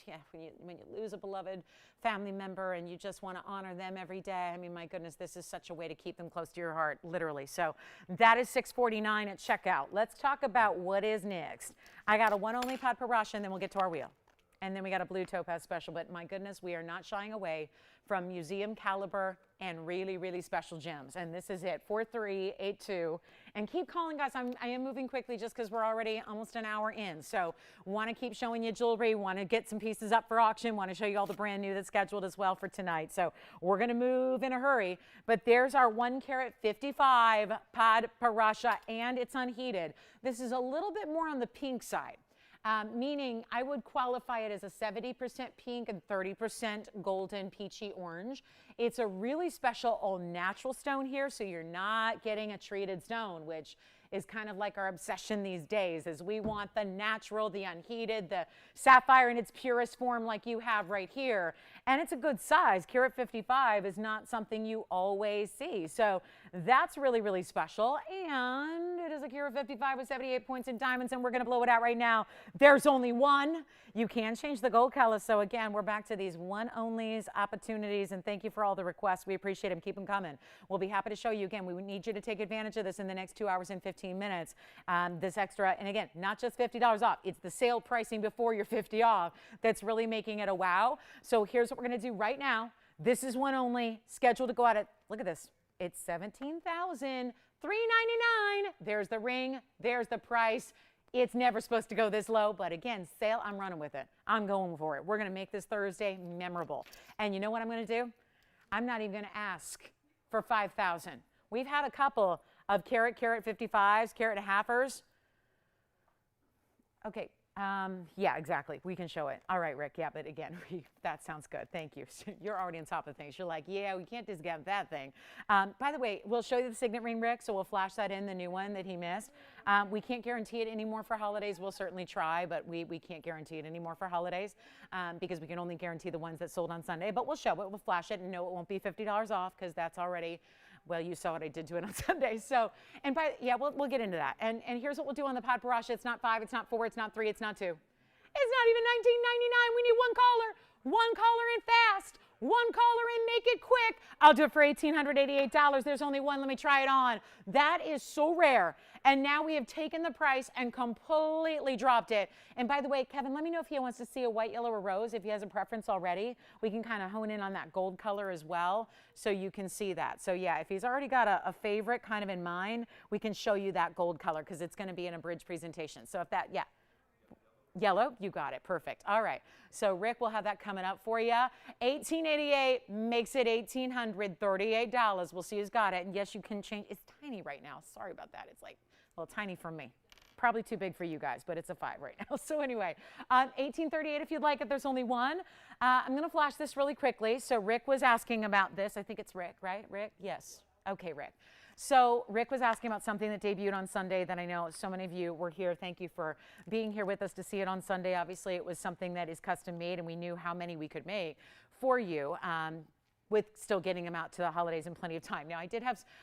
yeah, when you lose a beloved family member and you just want to honor them every day. I mean, my goodness, this is such a way to keep them close to your heart, literally. So that is $6.49 at checkout. Let's talk about what is next. I got a one-only padparasha, and then we'll get to our wheel. And then we got a blue topaz special, but my goodness, we are not shying away from museum caliber and really special gems. And this is it, 4382. And keep calling, guys. I am moving quickly just because we're already almost an hour in. So want to keep showing you jewelry, want to get some pieces up for auction, want to show you all the brand new that's scheduled as well for tonight. So we're going to move in a hurry. But there's our 1-carat 55 padparasha, and it's unheated. This is a little bit more on the pink side. Meaning I would qualify it as a 70% pink and 30% golden peachy orange. It's a really special all natural stone here, so you're not getting a treated stone, which is kind of like our obsession these days, is we want the natural, the unheated, the sapphire in its purest form like you have right here. And it's a good size. Carat 55 is not something you always see. So that's really, really special. And it is a carat 55 with 78 points in diamonds, and we're going to blow it out right now. There's only one. You can change the gold color. So again, we're back to these one-onlys opportunities, and thank you for all the requests. We appreciate them. Keep them coming. We'll be happy to show you again. We need you to take advantage of this in the next 2 hours and 15 minutes. This extra, and again, not just $50 off. It's the sale pricing before your 50 off that's really making it a wow. So here's what we're going to do right now. This is one only, scheduled to go out at, look at this. It's $17,399. There's the ring. There's the price. It's never supposed to go this low, but again, sale, I'm running with it. I'm going for it. We're going to make this Thursday memorable. And you know what I'm going to do? I'm not even going to ask for $5,000. We've had a couple of carat 55s, carat and a halfers. Okay. Yeah, exactly. We can show it. All right, Rick. Yeah, but again, that sounds good. Thank you. You're already on top of things. You're like, yeah, we can't just get that thing. By the way, we'll show you the signet ring, Rick, so we'll flash that in, the new one that he missed. We can't guarantee it anymore for holidays. We'll certainly try, but we can't guarantee it anymore for holidays because we can only guarantee the ones that sold on Sunday. But we'll show it. We'll flash it, and no, it won't be $50 off because that's already... Well, you saw what I did to it on Sunday. So, and yeah, we'll get into that. And here's what we'll do on the padparasha. It's not 5, it's not 4, it's not 3, it's not 2. It's not even $19.99. We need one caller in fast. One caller in, make it quick. I'll do it for $1,888. There's only one. Let me try it on. That is so rare. And now we have taken the price and completely dropped it. And by the way, Kevin, let me know if he wants to see a white, yellow, or rose. If he has a preference already, we can kind of hone in on that gold color as well so you can see that. So yeah, if he's already got a favorite kind of in mind, we can show you that gold color because it's going to be in a bridge presentation. So if that, yeah. Yellow, you got it. Perfect. All right. So Rick will have that coming up for you. $1,888 makes it $1,838. We'll see who's got it. And yes, you can change. It's tiny right now. Sorry about that. It's like a little tiny for me. Probably too big for you guys, but it's a 5 right now. So anyway, $1,838 if you'd like it. There's only one. I'm going to flash this really quickly. So Rick was asking about this. I think it's Rick, right? Rick? Yes. Okay, Rick. So Rick was asking about something that debuted on Sunday that I know so many of you were here. Thank you for being here with us to see it on Sunday. Obviously, it was something that is custom made, and we knew how many we could make for you with still getting them out to the holidays in plenty of time. Now,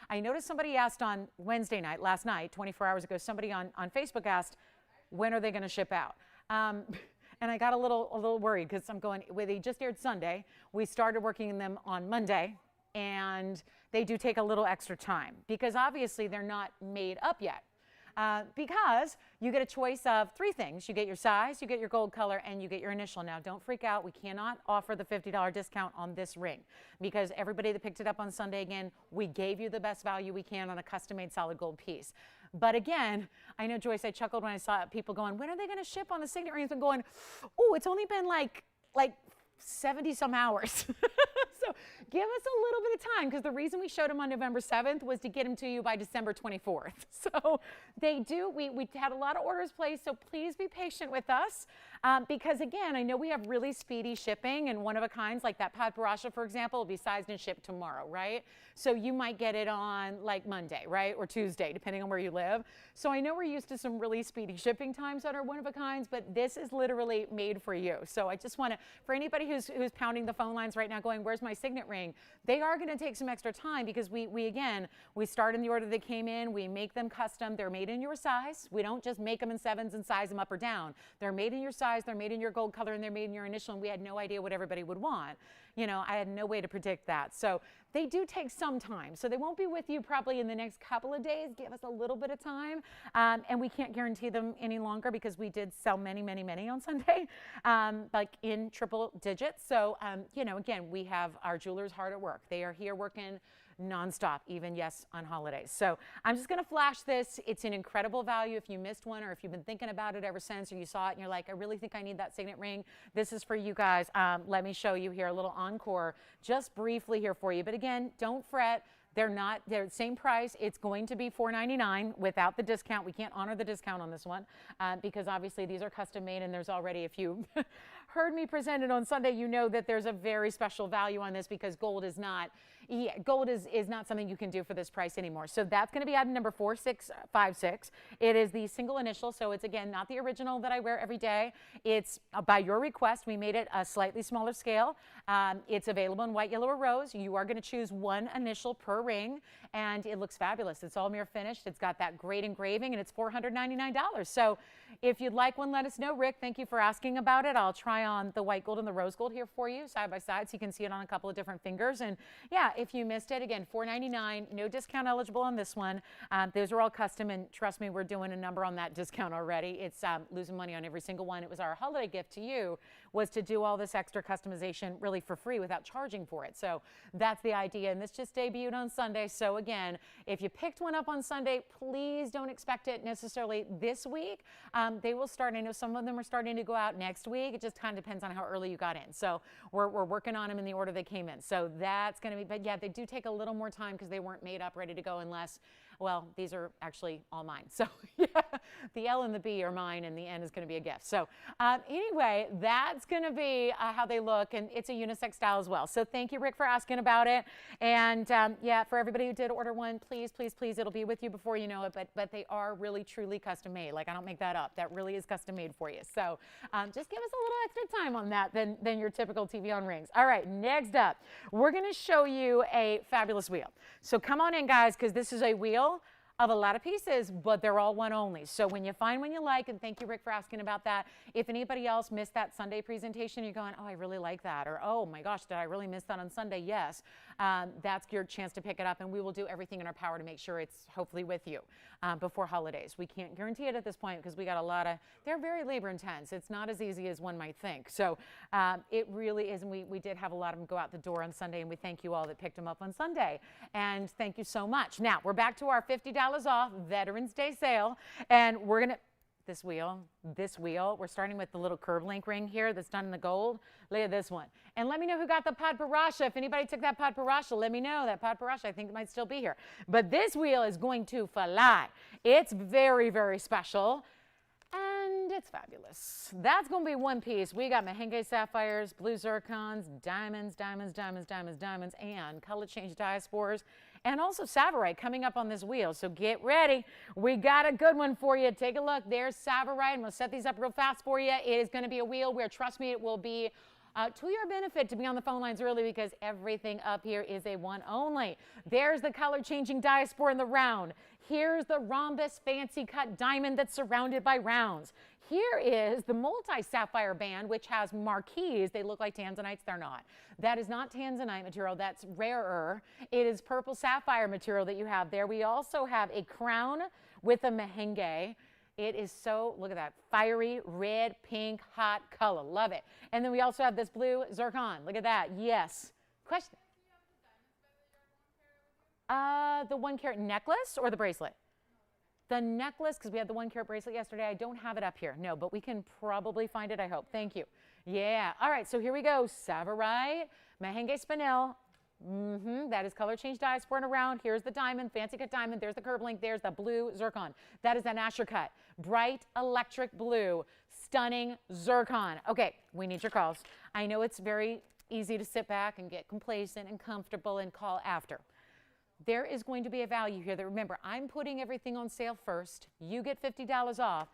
I noticed somebody asked on Wednesday night, last night, 24 hours ago, somebody on Facebook asked, when are they going to ship out? And I got a little worried because I'm going, well, they just aired Sunday. We started working them on Monday. And they do take a little extra time because obviously they're not made up yet. Because you get a choice of 3 things. You get your size, you get your gold color, and you get your initial. Now, don't freak out. We cannot offer the $50 discount on this ring because everybody that picked it up on Sunday, again, we gave you the best value we can on a custom-made solid gold piece. But again, I know, Joyce, I chuckled when I saw people going, when are they going to ship on the signet rings? And going, oh, it's only been like 70 some hours. So give us a little bit of time because the reason we showed them on November 7th was to get them to you by December 24th. So they do, we had a lot of orders placed, so please be patient with us because again, I know we have really speedy shipping and one of a kinds like that padparasha, for example, will be sized and shipped tomorrow, right? So you might get it on like Monday, right? Or Tuesday, depending on where you live. So I know we're used to some really speedy shipping times that are one of a kinds, but this is literally made for you. So I just want to, for anybody who's pounding the phone lines right now going, where's my signet ring? They are going to take some extra time because we start in the order they came in. We make them custom. They're made in your size. We don't just make them in 7s and size them up or down. They're made in your size. They're made in your gold color, and they're made in your initial, and we had no idea what everybody would want. You know, I had no way to predict that. So they do take some time. So they won't be with you probably in the next couple of days. Give us a little bit of time. And we can't guarantee them any longer because we did sell many, many, many on Sunday, like in triple digits. So, you know, again, we have our jewelers hard at work. They are here working nonstop, even, yes, on holidays. So I'm just going to flash this. It's an incredible value if you missed one or if you've been thinking about it ever since or you saw it and you're like, I really think I need that signet ring. This is for you guys. Let me show you here a little encore just briefly here for you. But again, don't fret. They're the same price. It's going to be $4.99 without the discount. We can't honor the discount on this one because obviously these are custom made and there's already, if you heard me present it on Sunday, you know that there's a very special value on this because gold is not, Yeah, gold is not something you can do for this price anymore. So that's going to be item number 4656. It is the single initial. So it's, again, not the original that I wear every day. It's by your request. We made it a slightly smaller scale. It's available in white, yellow, or rose. You are going to choose one initial per ring, and it looks fabulous. It's all mirror finished. It's got that great engraving, and it's $499. So if you'd like one, let us know. Rick, thank you for asking about it. I'll try on the white gold and the rose gold here for you side by side so you can see it on a couple of different fingers. And yeah, if you missed it, again, $499, no discount eligible on this one. Those are all custom, and trust me, we're doing a number on that discount already. It's losing money on every single one. It was our holiday gift to you, was to do all this extra customization really for free without charging for it. So that's the idea, and this just debuted on Sunday. So again, if you picked one up on Sunday, please don't expect it necessarily this week. They will start. I know some of them are starting to go out next week. It just kind of depends on how early you got in. So we're working on them in the order they came in. So that's going to be, but yeah, they do take a little more time because they weren't made up ready to go unless, well, these are actually all mine. So yeah, the L and the B are mine, and the N is going to be a gift. So anyway, that's going to be how they look, and it's a unisex style as well. So thank you, Rick, for asking about it. And yeah, for everybody who did order one, please, please, please, it'll be with you before you know it. But they are really, truly custom made. Like, I don't make that up. That really is custom made for you. So just give us a little extra time on that than your typical TVON rings. All right, next up, we're going to show you a fabulous wheel. So come on in, guys, because this is a wheel of a lot of pieces, but they're all one only. So when you find one you like, and thank you, Rick, for asking about that. If anybody else missed that Sunday presentation, you're going, oh, I really like that, or oh my gosh, did I really miss that on Sunday? Yes, that's your chance to pick it up, and we will do everything in our power to make sure it's hopefully with you before holidays. We can't guarantee it at this point because we got a lot of, they're very labor intense. It's not as easy as one might think. So it really is, and we did have a lot of them go out the door on Sunday, and we thank you all that picked them up on Sunday. And thank you so much. Now, we're back to our $50 off Veterans Day sale, and we're going to, this wheel, we're starting with the little curve link ring here that's done in the gold. Look at this one. And let me know who got the padparasha. If anybody took that padparasha, let me know. That padparasha, I think it might still be here. But this wheel is going to fly. It's very, very special. And it's fabulous. That's going to be one piece. We got Mahenge sapphires, blue zircons, diamonds, diamonds, diamonds, diamonds, diamonds, and color change diaspores, and also Savarite coming up on this wheel. So get ready. We got a good one for you. Take a look. There's Savarite, and we'll set these up real fast for you. It is going to be a wheel where, trust me, it will be to your benefit to be on the phone lines early because everything up here is a one only. There's the color changing diaspora in the round. Here's the rhombus fancy cut diamond that's surrounded by rounds. Here is the multi-sapphire band, which has marquees. They look like tanzanites. They're not. That is not tanzanite material. That's rarer. It is purple sapphire material that you have there. We also have a crown with a mahenge. It is so, look at that, fiery, red, pink, hot color. Love it. And then we also have this blue zircon. Look at that. Yes. Question? The 1-carat necklace or the bracelet? The necklace, because we had the 1-carat bracelet yesterday. I don't have it up here. No, but we can probably find it, I hope. Thank you. Yeah. All right, so here we go. Savarite, mahenge spinel. That is color change diaspora and around. Here's the diamond, fancy cut diamond. There's the curve link. There's the blue zircon. That is an Asher cut. Bright electric blue, stunning zircon. Okay, we need your calls. I know it's very easy to sit back and get complacent and comfortable and call after. There is going to be a value here that, remember, I'm putting everything on sale first. You get $50 off.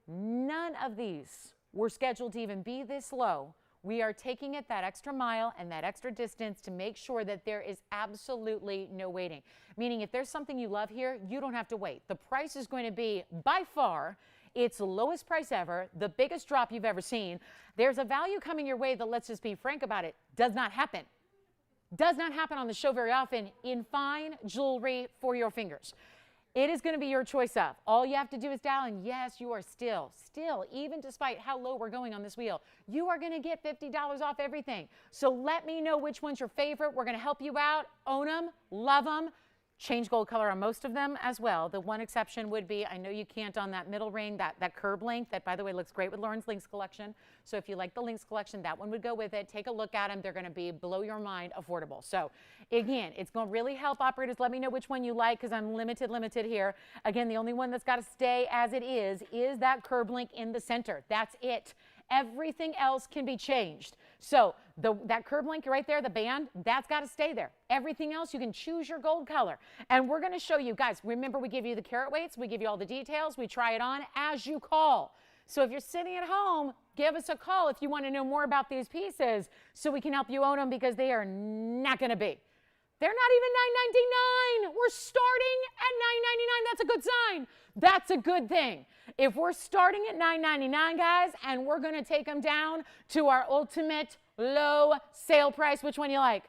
None of these were scheduled to even be this low. We are taking it that extra mile and that extra distance to make sure that there is absolutely no waiting. Meaning if there's something you love here, you don't have to wait. The price is going to be, by far, its lowest price ever, the biggest drop you've ever seen. There's a value coming your way that, let's just be frank about it, does not happen. Does not happen on the show very often in fine jewelry for your fingers. It is going to be your choice of. All you have to do is dial in. Yes, you are still, even despite how low we're going on this wheel, you are going to get $50 off everything. So let me know which one's your favorite. We're going to help you out. Own them, love them. Change gold color on most of them as well. The one exception would be, I know you can't on that middle ring, that curb link, that by the way looks great with Lauren's Links collection. So if you like the Links collection, that one would go with it. Take a look at them. They're going to be blow your mind affordable. So again, it's going to really help operators. Let me know which one you like because I'm limited here. Again, the only one that's got to stay as it is that curb link in the center. That's it. Everything else can be changed. So that curb link right there, the band, that's got to stay there. Everything else, you can choose your gold color. And we're going to show you, guys, remember we give you the carat weights, we give you all the details, we try it on as you call. So if you're sitting at home, give us a call if you want to know more about these pieces so we can help you own them, because they are not going to be. They're not even $9.99. We're starting at $9.99. That's a good sign. That's a good thing. If we're starting at $9.99, guys, and we're going to take them down to our ultimate low sale price, which one you like?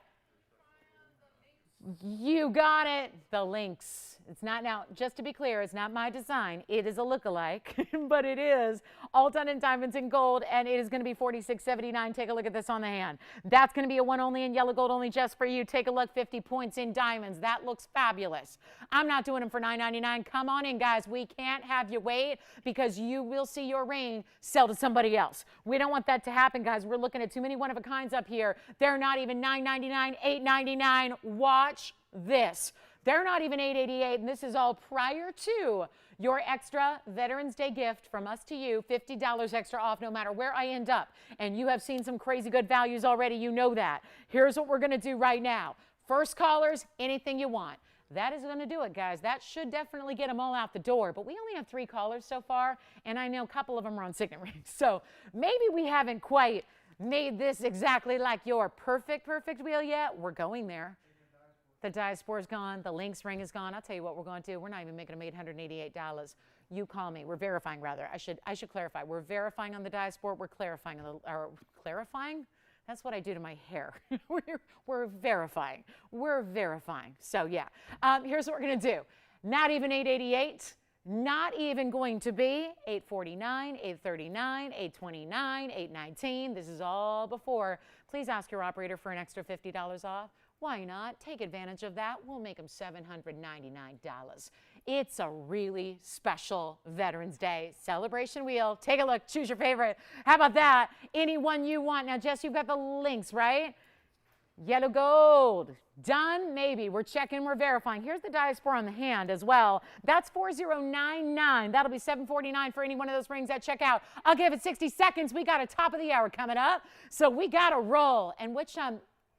You got it. The links. It's not, now, just to be clear, it's not my design. It is a look-alike, but it is all done in diamonds and gold, and it is going to be $46.79. Take a look at this on the hand. That's going to be a one only in yellow gold only just for you. Take a look, 50 points in diamonds. That looks fabulous. I'm not doing them for $9.99. Come on in, guys. We can't have you wait, because you will see your ring sell to somebody else. We don't want that to happen, guys. We're looking at too many one-of-a-kinds up here. They're not even $9.99, $8.99. Watch this. They're not even $8.88, and this is all prior to your extra Veterans Day gift from us to you, $50 extra off no matter where I end up. And you have seen some crazy good values already. You know that. Here's what we're going to do right now. First callers, anything you want. That is going to do it, guys. That should definitely get them all out the door. But we only have 3 callers so far, and I know a couple of them are on signet rings. So maybe we haven't quite made this exactly like your perfect wheel yet. We're going there. The diaspora's gone. The Lynx ring is gone. I'll tell you what we're going to do. We're not even making them $888. You call me. We're verifying, rather. I should clarify. We're verifying on the diaspora. We're clarifying. Clarifying? That's what I do to my hair. We're verifying. We're verifying. So, yeah. Here's what we're going to do. Not even $888. Not even going to be $849, $839, $829, $819. This is all before. Please ask your operator for an extra $50 off. Why not? Take advantage of that. We'll make them $799. It's a really special Veterans Day celebration wheel. Take a look. Choose your favorite. How about that? Any one you want. Now, Jess, you've got the links, right? Yellow gold. Done? Maybe. We're checking. We're verifying. Here's the diaspora on the hand as well. That's $4099. That'll be $749 for any one of those rings at checkout. I'll give it 60 seconds. We got a top of the hour coming up. So we got to roll. And which,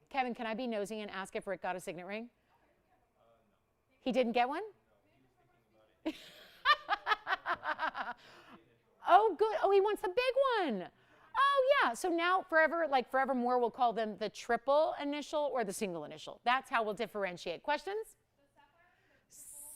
Kevin, can I be nosy and ask if Rick got a signet ring? He didn't get one? Oh, good. Oh, he wants the big one. Oh, yeah. So now forever, like forevermore, we'll call them the triple initial or the single initial. That's how we'll differentiate. Questions?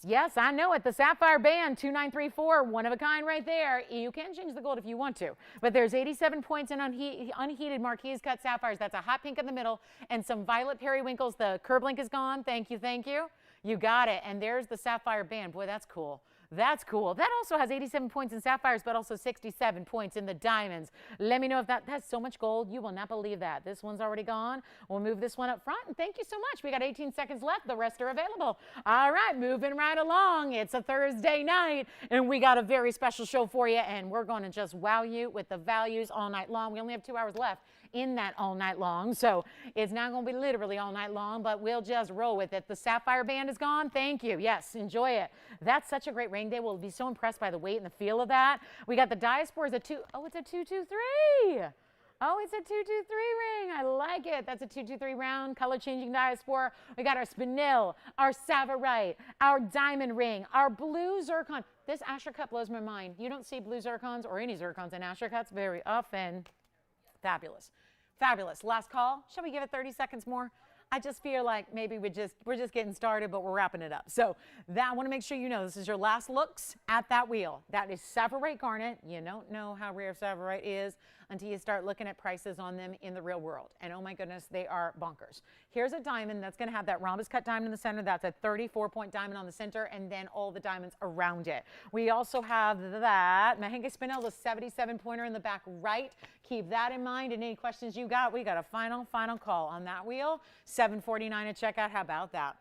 Yes, I know it. The sapphire band, 2934, one of a kind right there. You can change the gold if you want to. But there's 87 points in unheated Marquise cut sapphires. That's a hot pink in the middle and some violet periwinkles. The curb link is gone. Thank you, thank you. You got it. And there's the sapphire band. Boy, that's cool. That's cool. That also has 87 points in sapphires, but also 67 points in the diamonds. Let me know if that has so much gold. You will not believe that. This one's already gone. We'll move this one up front. And thank you so much. We got 18 seconds left. The rest are available. All right, moving right along. It's a Thursday night, and we got a very special show for you, and we're going to just wow you with the values all night long. We only have 2 hours left in that all night long, so it's not going to be literally all night long, but we'll just roll with it. The sapphire band is gone. Thank you. Yes, enjoy it. That's such a great ring day. We'll be so impressed by the weight and the feel of that. We got the diaspora. It's a 223. Oh, it's a 223 ring. I like it. That's a 223 round color changing diaspora. We got our spinel, our savarite, our diamond ring, our blue zircon. This Asher cut blows my mind. You don't see blue zircons or any zircons in Asher cuts very often. Fabulous. Fabulous. Last call. Shall we give it 30 seconds more? I just feel like maybe we're just getting started, but we're wrapping it up. So that, I want to make sure you know this is your last looks at that wheel. That is savarite garnet. You don't know how rare savarite is until you start looking at prices on them in the real world. And oh my goodness, they are bonkers. Here's a diamond that's going to have that rhombus cut diamond in the center. That's a 34-point diamond on the center, and then all the diamonds around it. We also have that Mahenge Spinel, the 77-pointer in the back right. Keep that in mind. And any questions you got, we got a final call on that wheel. $749 at checkout. How about that?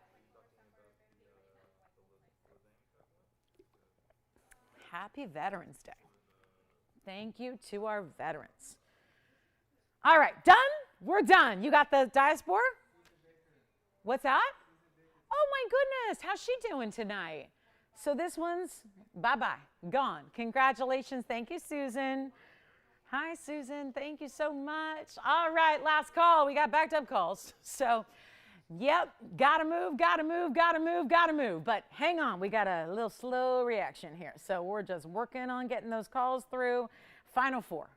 Happy Veterans Day. Thank you to our veterans. All right, done? We're done. You got the diaspora? What's that? Oh my goodness, how's she doing tonight? So this one's bye-bye, gone. Congratulations. Thank you, Susan. Hi, Susan. Thank you so much. All right, last call. We got backed up calls. So, yep, gotta move, gotta move, gotta move, gotta move. But hang on, we got a little slow reaction here. So we're just working on getting those calls through. Final four.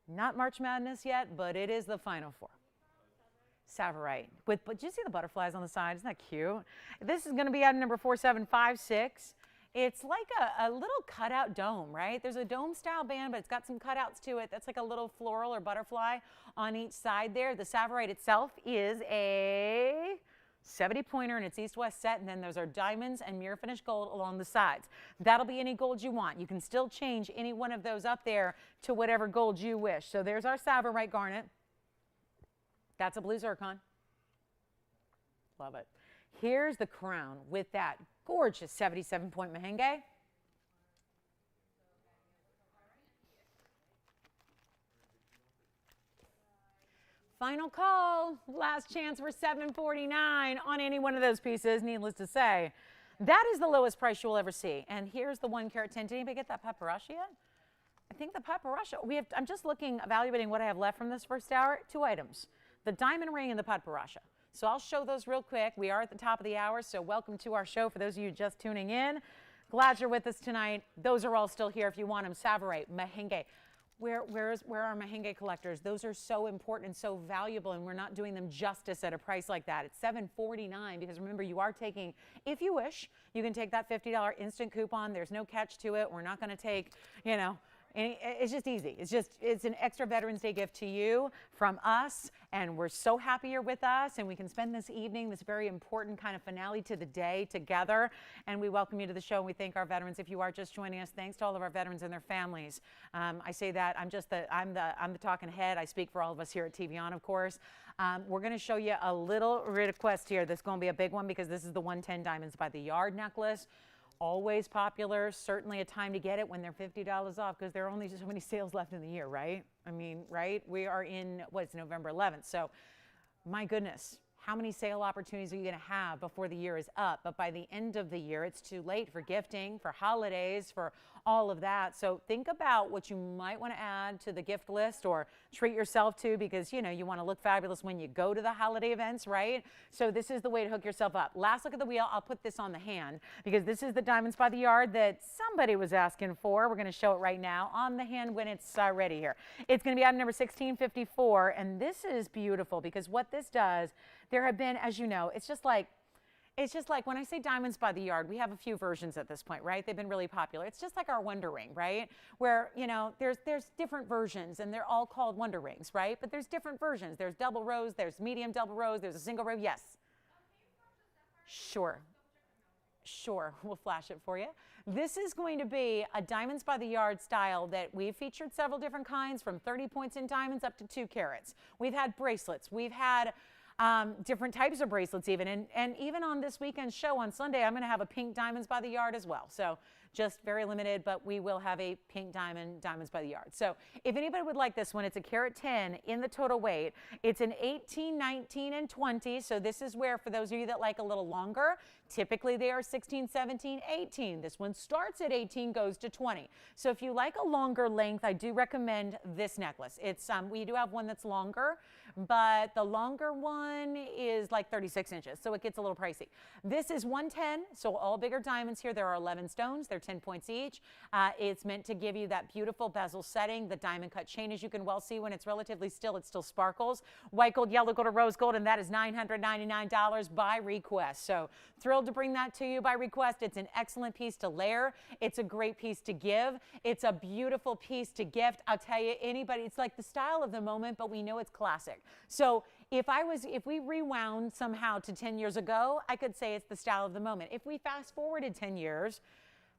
Not March Madness yet, but it is the final four. Savarite. But did you see the butterflies on the side? Isn't that cute? This is going to be item number 4756. It's like a little cutout dome, right? There's a dome style band, but it's got some cutouts to it. That's like a little floral or butterfly on each side there. The Savarite itself is a 70 pointer and it's east-west set, and then those are diamonds and mirror finish gold along the sides. That'll be any gold you want. You can still change any one of those up there to whatever gold you wish. So there's our Savarite garnet. That's a blue zircon. Love it. Here's the crown with that gorgeous 77-point merengue. Final call. Last chance for $749 on any one of those pieces, needless to say. That is the lowest price you will ever see. And here's the 1-carat tin. Did anybody get that padparasha yet? I think the padparasha. I'm just looking, evaluating what I have left from this first hour. 2 items. The diamond ring and the padparasha. So I'll show those real quick. We are at the top of the hour, so welcome to our show for those of you just tuning in. Glad you're with us tonight. Those are all still here if you want them. Savarite, merengue. Where are our merengue collectors? Those are so important and so valuable, and we're not doing them justice at a price like that. It's $749 because remember, you are taking, if you wish, you can take that $50 instant coupon. There's no catch to it. We're not going to take, you know, it's just easy. It's an extra Veterans Day gift to you from us, and we're so happy you're with us, and we can spend this evening, this very important kind of finale to the day together, and we welcome you to the show, and we thank our veterans. If you are just joining us, thanks to all of our veterans and their families. I say that I'm the talking head. I speak for all of us here at TVON, of course. We're going to show you a little request here. This is going to be a big one because this is the 110 diamonds by the yard necklace. Always popular, certainly a time to get it when they're $50 off because there are only so many sales left in the year, right? I mean, right? We are in, it's November 11th. So my goodness, how many sale opportunities are you going to have before the year is up? But by the end of the year, it's too late for gifting, for holidays, for all of that. So think about what you might want to add to the gift list or treat yourself to because, you know, you want to look fabulous when you go to the holiday events, right? So this is the way to hook yourself up. Last look at the wheel. I'll put this on the hand because this is the diamonds by the yard that somebody was asking for. We're going to show it right now on the hand when it's ready here. It's going to be item number 1654, and this is beautiful because what this does, there have been, as you know, it's just like when I say diamonds by the yard, we have a few versions at this point, right? They've been really popular. It's just like our Wonder Ring, right? Where, you know, there's different versions and they're all called Wonder Rings, right? But there's different versions. There's double rows, there's medium double rows, there's a single row. Yes. Sure. Sure, we'll flash it for you. This is going to be a diamonds by the yard style that we've featured several different kinds from 30 points in diamonds up to 2 carats. We've had bracelets. We've had different types of bracelets even. And even on this weekend show on Sunday, I'm going to have a pink diamonds by the yard as well. So just very limited, but we will have a pink diamonds by the yard. So if anybody would like this one, it's a carat 10 in the total weight. It's an 18, 19, and 20. So this is where, for those of you that like a little longer, typically they are 16, 17, 18. This one starts at 18, goes to 20. So if you like a longer length, I do recommend this necklace. It's we do have one that's longer, but the longer one is like 36 inches, so it gets a little pricey. This is 110, so all bigger diamonds here. There are 11 stones. They're 10 points each. It's meant to give you that beautiful bezel setting. The diamond cut chain, as you can well see, when it's relatively still, it still sparkles. White gold, yellow gold, or rose gold, and that is $999 by request. So thrilled to bring that to you by request. It's an excellent piece to layer. It's a great piece to give. It's a beautiful piece to gift. I'll tell you, anybody, it's like the style of the moment, but we know it's classic. So if we rewound somehow to 10 years ago, I could say it's the style of the moment. If we fast forwarded 10 years,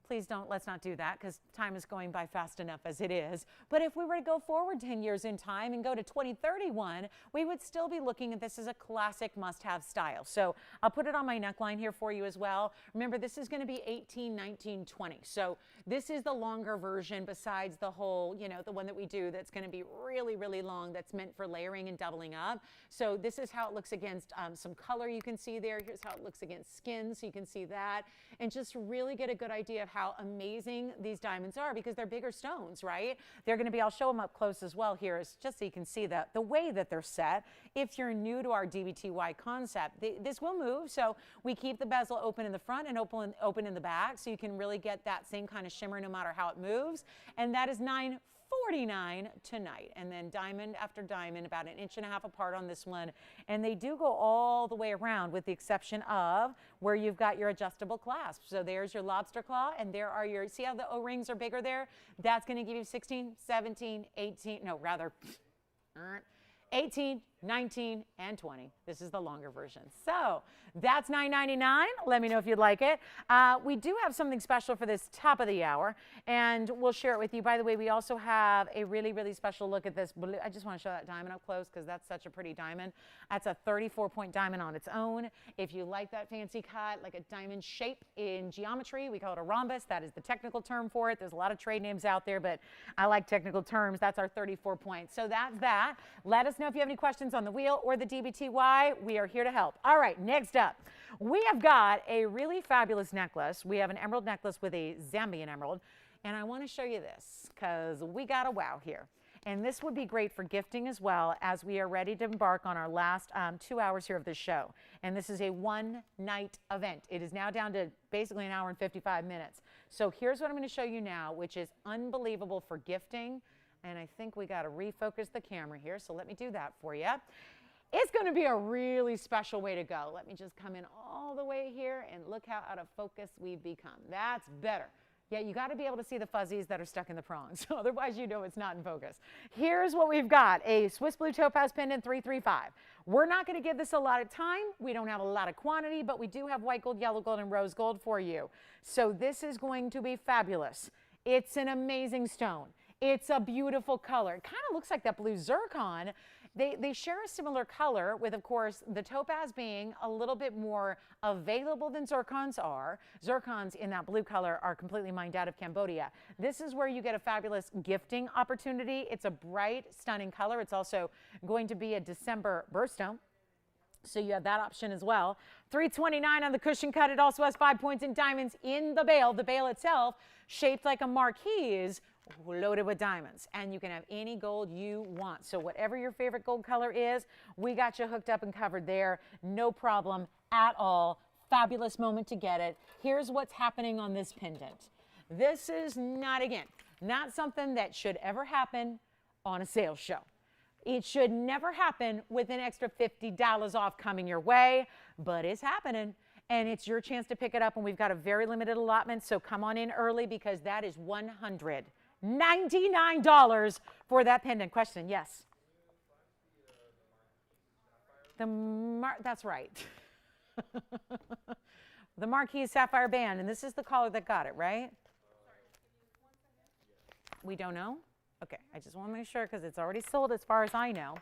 let's not do that because time is going by fast enough as it is. But if we were to go forward 10 years in time and go to 2031, we would still be looking at this as a classic must-have style. So I'll put it on my neckline here for you as well. Remember, this is going to be 18, 19, 20. So This is the longer version besides the whole, you know, the one that we do that's going to be really, really long, that's meant for layering and doubling up. So this is how it looks against some color you can see there. Here's how it looks against skin, so you can see that. And just really get a good idea of how amazing these diamonds are, because they're bigger stones, right? They're going to be, I'll show them up close as well here, is just so you can see that the way that they're set. If you're new to our DBTY concept, this will move. So we keep the bezel open in the front and open in the back, so you can really get that same kind of shimmer no matter how it moves. And that is $9.49 tonight. And then diamond after diamond, about 1.5 inches apart on this one. And they do go all the way around, with the exception of where you've got your adjustable clasp. So there's your lobster claw, and there are your, see how the O-rings are bigger there? That's going to give you 16, 17, 18, no, rather 18, 19, and 20. This is the longer version. So that's $9.99. Let me know if you'd like it. We do have something special for this top of the hour, and we'll share it with you. By the way, we also have a really, really special look at this blue. I just want to show that diamond up close because that's such a pretty diamond. That's a 34-point diamond on its own. If you like that fancy cut, like a diamond shape in geometry, we call it a rhombus. That is the technical term for it. There's a lot of trade names out there, but I like technical terms. That's our 34 points. So that's that. Let us know if you have any questions on the wheel or the DBTY. We are here to help. All right, next up, we have got a really fabulous necklace. We have an emerald necklace with a Zambian emerald, and I want to show you this because we got a wow here. And this would be great for gifting as well, as we are ready to embark on our last 2 hours here of the show. And this is a one-night event. It is now down to basically 1 hour and 55 minutes. So here's what I'm going to show you now, which is unbelievable for gifting. And I think we got to refocus the camera here, so let me do that for you. It's going to be a really special way to go. Let me just come in all the way here, and look how out of focus we've become. That's better. Yeah, you got to be able to see the fuzzies that are stuck in the prongs. Otherwise, you know it's not in focus. Here's what we've got. A Swiss Blue Topaz Pendant 335. We're not going to give this a lot of time. We don't have a lot of quantity, but we do have white gold, yellow gold, and rose gold for you. So this is going to be fabulous. It's an amazing stone. It's a beautiful color. It kind of looks like that blue zircon. They share a similar color, with, of course, the topaz being a little bit more available than zircons are. Zircons in that blue color are completely mined out of Cambodia. This is where you get a fabulous gifting opportunity. It's a bright, stunning color. It's also going to be a December birthstone, so you have that option as well. $329 on the cushion cut. It also has 5 points in diamonds in the bail. The bail itself, shaped like a marquise, loaded with diamonds, and you can have any gold you want. So whatever your favorite gold color is, we got you hooked up and covered there. No problem at all. Fabulous moment to get it. Here's what's happening on this pendant. This is not, again, not something that should ever happen on a sales show. It should never happen with an extra $50 off coming your way, but it's happening. And it's your chance to pick it up, and we've got a very limited allotment, so come on in early, because that is $199 for that pendant. Question, yes? That's right. The Marquise Sapphire Band, and this is the caller that got it, right? We don't know? Okay, I just want to make sure, because it's already sold as far as I know.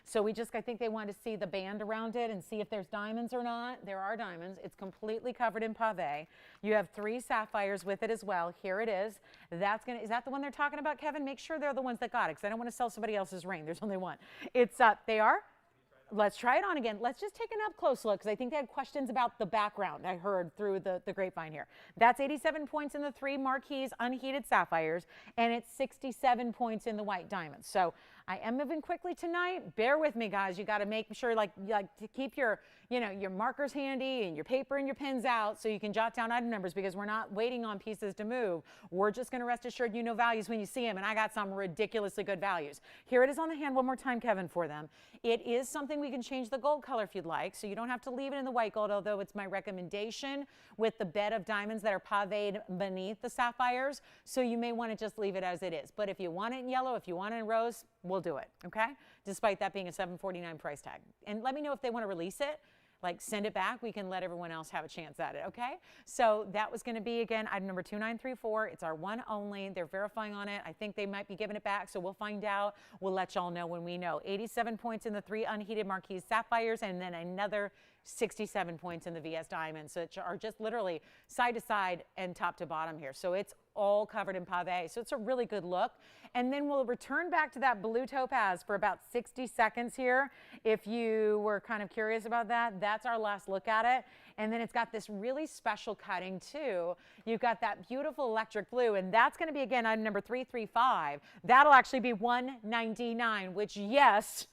So I think they wanted to see the band around it and see if there's diamonds or not. There are diamonds. It's completely covered in pave. You have 3 sapphires with it as well. Here it is. Is that the one they're talking about, Kevin? Make sure they're the ones that got it, because I don't want to sell somebody else's ring. There's only one. They are? Let's try it on again. Let's just take an up close look, because I think they had questions about the background I heard through the grapevine here. That's 87 points in the 3 marquise unheated sapphires, and it's 67 points in the white diamonds. So I am moving quickly tonight. Bear with me, guys. You got to make sure, like to keep your markers handy and your paper and your pens out, so you can jot down item numbers, because we're not waiting on pieces to move. We're just going to rest assured you know values when you see them, and I got some ridiculously good values. Here it is on the hand one more time, Kevin, for them. It is something we can change the gold color if you'd like, so you don't have to leave it in the white gold, although it's my recommendation with the bed of diamonds that are paved beneath the sapphires, so you may want to just leave it as it is. But if you want it in yellow, if you want it in rose, we'll do it, okay? Despite that being a $749 price tag. And let me know if they want to release it. Like, send it back. We can let everyone else have a chance at it, okay? So that was going to be, again, item number 2934. It's our one only. They're verifying on it. I think they might be giving it back, so we'll find out. We'll let y'all know when we know. 87 points in the 3 unheated marquise sapphires, and then another 67 points in the VS diamonds, which are just literally side to side and top to bottom here. So it's all covered in pave. So it's a really good look. And then we'll return back to that blue topaz for about 60 seconds here. If you were kind of curious about that, that's our last look at it. And then it's got this really special cutting too. You've got that beautiful electric blue, and that's going to be, again, item number 335. That'll actually be $199, which, yes,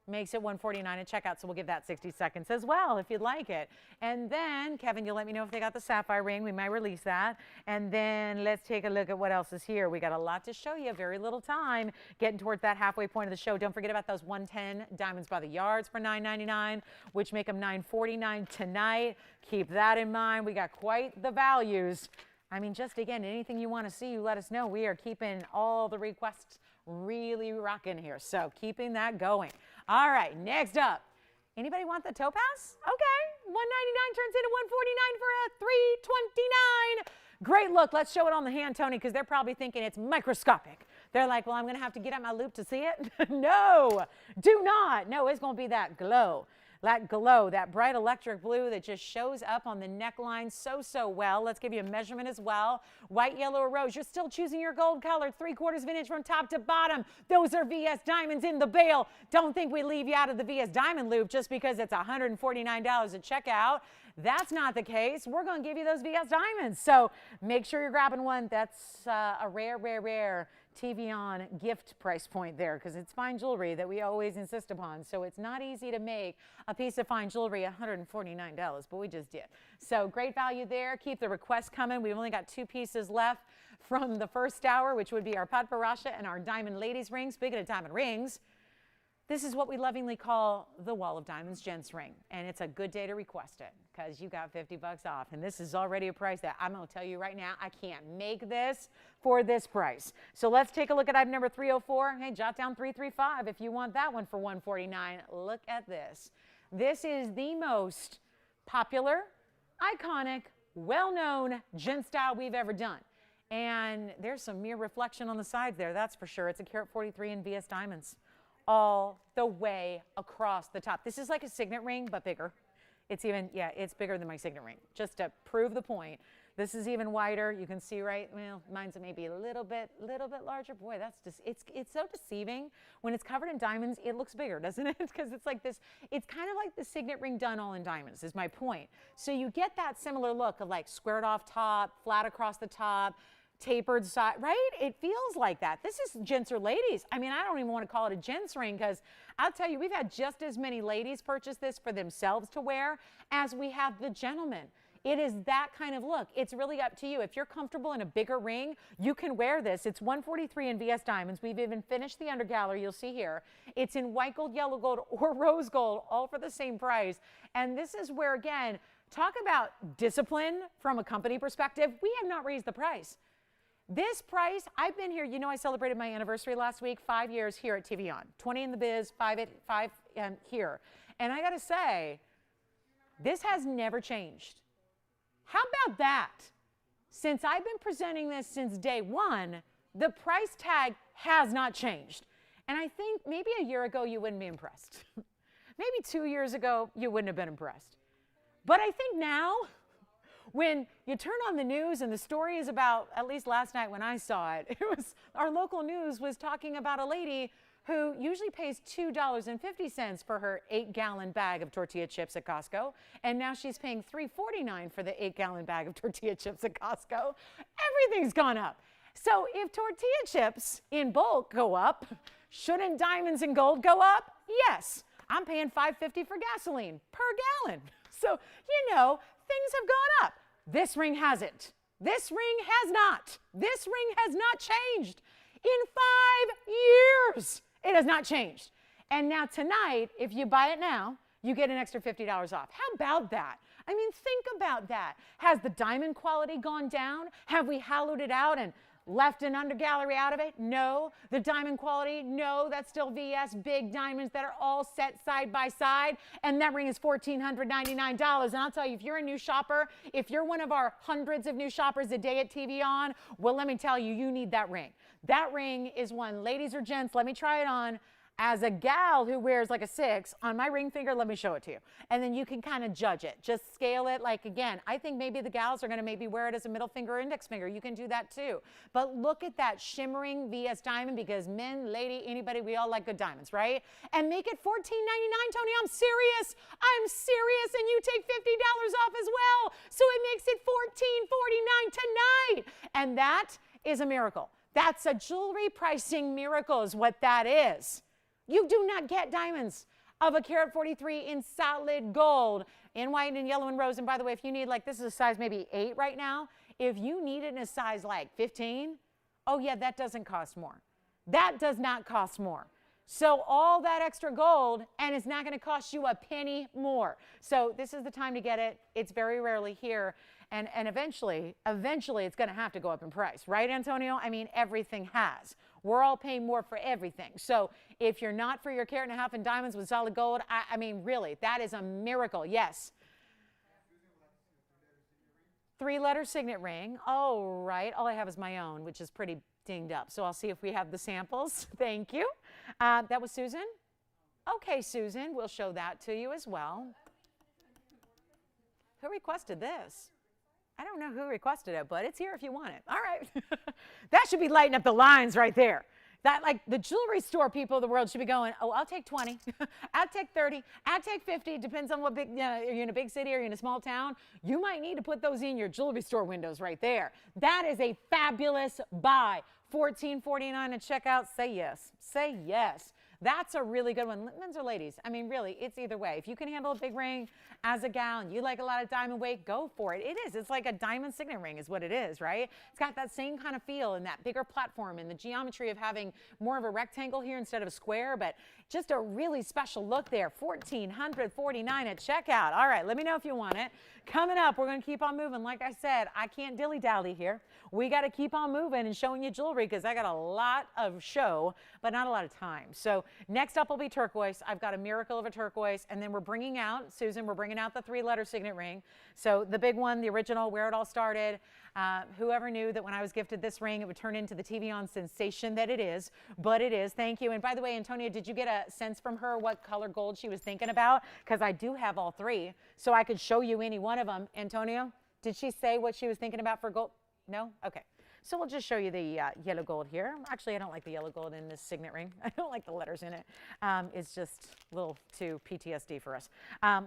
makes it $149 at checkout, so we'll give that 60 seconds as well if you'd like it. And then, Kevin, you'll let me know if they got the sapphire ring. We might release that. And then let's take a look at what else is here. We got a lot to show you, very little time, getting towards that halfway point of the show. Don't forget about those 110 diamonds by the yards for $9.99, which make them $9.49 tonight. Keep that in mind. We got quite the values. I mean, just again, anything you want to see, you let us know. We are keeping all the requests really rocking here, so keeping that going. All right, next up, anybody want the topaz? Okay, $199 turns into $149 for a $329. Great look. Let's show it on the hand, Tony, because they're probably thinking it's microscopic. They're like, well, I'm going to have to get out my loop to see it. No, do not. No, it's going to be that glow. That glow, that bright electric blue that just shows up on the neckline so well. Let's give you a measurement as well. White, yellow, or rose. You're still choosing your gold color, 3/4 of an inch from top to bottom. Those are VS diamonds in the bale. Don't think we leave you out of the VS diamond loop just because it's $149 at checkout. That's not the case. We're going to give you those VS diamonds. So make sure you're grabbing one. That's a rare TVON gift price point there, because it's fine jewelry that we always insist upon. So it's not easy to make a piece of fine jewelry $149, but we just did. So great value there. Keep the requests coming. We've only got 2 pieces left from the first hour, which would be our padparasha and our diamond ladies ring. Speaking of diamond rings, this is what we lovingly call the Wall of Diamonds gents ring, and it's a good day to request it because you got 50 bucks off, and this is already a price that I'm going to tell you right now, I can't make this for this price. So let's take a look at item number 304. Hey, jot down 335 if you want that one for $149. Look at this. This is the most popular, iconic, well-known gent style we've ever done. And there's some mirror reflection on the sides there, that's for sure. It's a carat 43 in VS diamonds all the way across the top. This is like a signet ring, but bigger. It's even, yeah, it's bigger than my signet ring, just to prove the point. This is even wider. You can see, right? Well, mine's maybe a little bit larger. Boy, that's just, it's so deceiving. When it's covered in diamonds, it looks bigger, doesn't it? Because it's like this, it's kind of like the signet ring done all in diamonds, is my point. So you get that similar look of like squared off top, flat across the top, tapered side, right? It feels like that. This is gents or ladies. I mean, I don't even want to call it a gents ring, because I'll tell you, we've had just as many ladies purchase this for themselves to wear as we have the gentlemen. It is that kind of look. It's really up to you. If you're comfortable in a bigger ring, you can wear this. It's $143 in VS diamonds. We've even finished the undergallery, you'll see here. It's in white gold, yellow gold, or rose gold, all for the same price. And this is where, again, talk about discipline from a company perspective. We have not raised the price. This price, I've been here, you know, I celebrated my anniversary last week, 5 years here at TVON, 20 in the biz, 5 here. And I got to say, this has never changed. How about that? Since I've been presenting this since day one, the price tag has not changed. And I think maybe a year ago you wouldn't be impressed. Maybe 2 years ago you wouldn't have been impressed. But I think now, when you turn on the news and the story is about, at least last night when I saw it, it was our local news was talking about a lady who usually pays $2.50 for her 8-gallon bag of tortilla chips at Costco, and now she's paying $3.49 for the 8-gallon bag of tortilla chips at Costco. Everything's gone up. So if tortilla chips in bulk go up, shouldn't diamonds and gold go up? Yes. I'm paying $5.50 for gasoline per gallon. So, you know, things have gone up. This ring hasn't. This ring has not. This ring has not changed. In 5 years, it has not changed. And now tonight, if you buy it now, you get an extra $50 off. How about that? I mean, think about that. Has the diamond quality gone down? Have we hollowed it out and left an undergallery out of it? No. The diamond quality? No. That's still VS big diamonds that are all set side by side. And that ring is $1,499. And I'll tell you, if you're a new shopper, if you're one of our hundreds of new shoppers a day at TVON, well, let me tell you, you need that ring. That ring is one, ladies or gents, let me try it on. As a gal who wears like a 6 on my ring finger, let me show it to you. And then you can kind of judge it. Just scale it. Like, again, I think maybe the gals are going to maybe wear it as a middle finger or index finger. You can do that too. But look at that shimmering VS diamond, because men, lady, anybody, we all like good diamonds, right? And make it $14.99, Tony. I'm serious. I'm serious. And you take $50 off as well. So it makes it $14.49 tonight. And that is a miracle. That's a jewelry pricing miracle is what that is. You do not get diamonds of a carat 43 in solid gold, in white and yellow and rose. And by the way, if you need, like, this is a size maybe 8 right now. If you need it in a size like 15, oh yeah, that doesn't cost more. That does not cost more. So all that extra gold, and it's not going to cost you a penny more. So this is the time to get it. It's very rarely here. And eventually it's going to have to go up in price. Right, Antonio? I mean, everything has. We're all paying more for everything. So if you're not for your carat and a half in diamonds with solid gold, I mean, really, that is a miracle. Yes. 3-letter signet ring. Oh, right. All I have is my own, which is pretty dinged up. So I'll see if we have the samples. Thank you. That was Susan. Okay, Susan, we'll show that to you as well. Who requested this? I don't know who requested it, but it's here if you want it. All right. That should be lighting up the lines right there. That, like, the jewelry store people of the world should be going, oh, I'll take 20. I'll take 30. I'll take 50. Depends on what big, are you in a big city or you're in a small town? You might need to put those in your jewelry store windows right there. That is a fabulous buy. $14.49 at checkout. Say yes. Say yes. That's a really good one. Men's or ladies? I mean, really, it's either way. If you can handle a big ring as a gal and you like a lot of diamond weight, go for it. It is. It's like a diamond signet ring is what it is, right? It's got that same kind of feel and that bigger platform and the geometry of having more of a rectangle here instead of a square, but just a really special look there. $1,449 at checkout. All right, let me know if you want it. Coming up, we're going to keep on moving. Like I said, I can't dilly-dally here. We got to keep on moving and showing you jewelry because I got a lot of show, but not a lot of time. So next up will be turquoise. I've got a miracle of a turquoise, and then we're bringing out, Susan, we're bringing out the 3-letter signet ring. So the big one, the original, where it all started. Whoever knew that when I was gifted this ring, it would turn into the TVON sensation that it is, but it is. Thank you. And by the way, Antonia, did you get a sense from her what color gold she was thinking about? Because I do have all 3, so I could show you any one of them. Antonio, did she say what she was thinking about for gold? No? Okay. So we'll just show you the yellow gold here. Actually, I don't like the yellow gold in this signet ring. I don't like the letters in it. It's just a little too PTSD for us.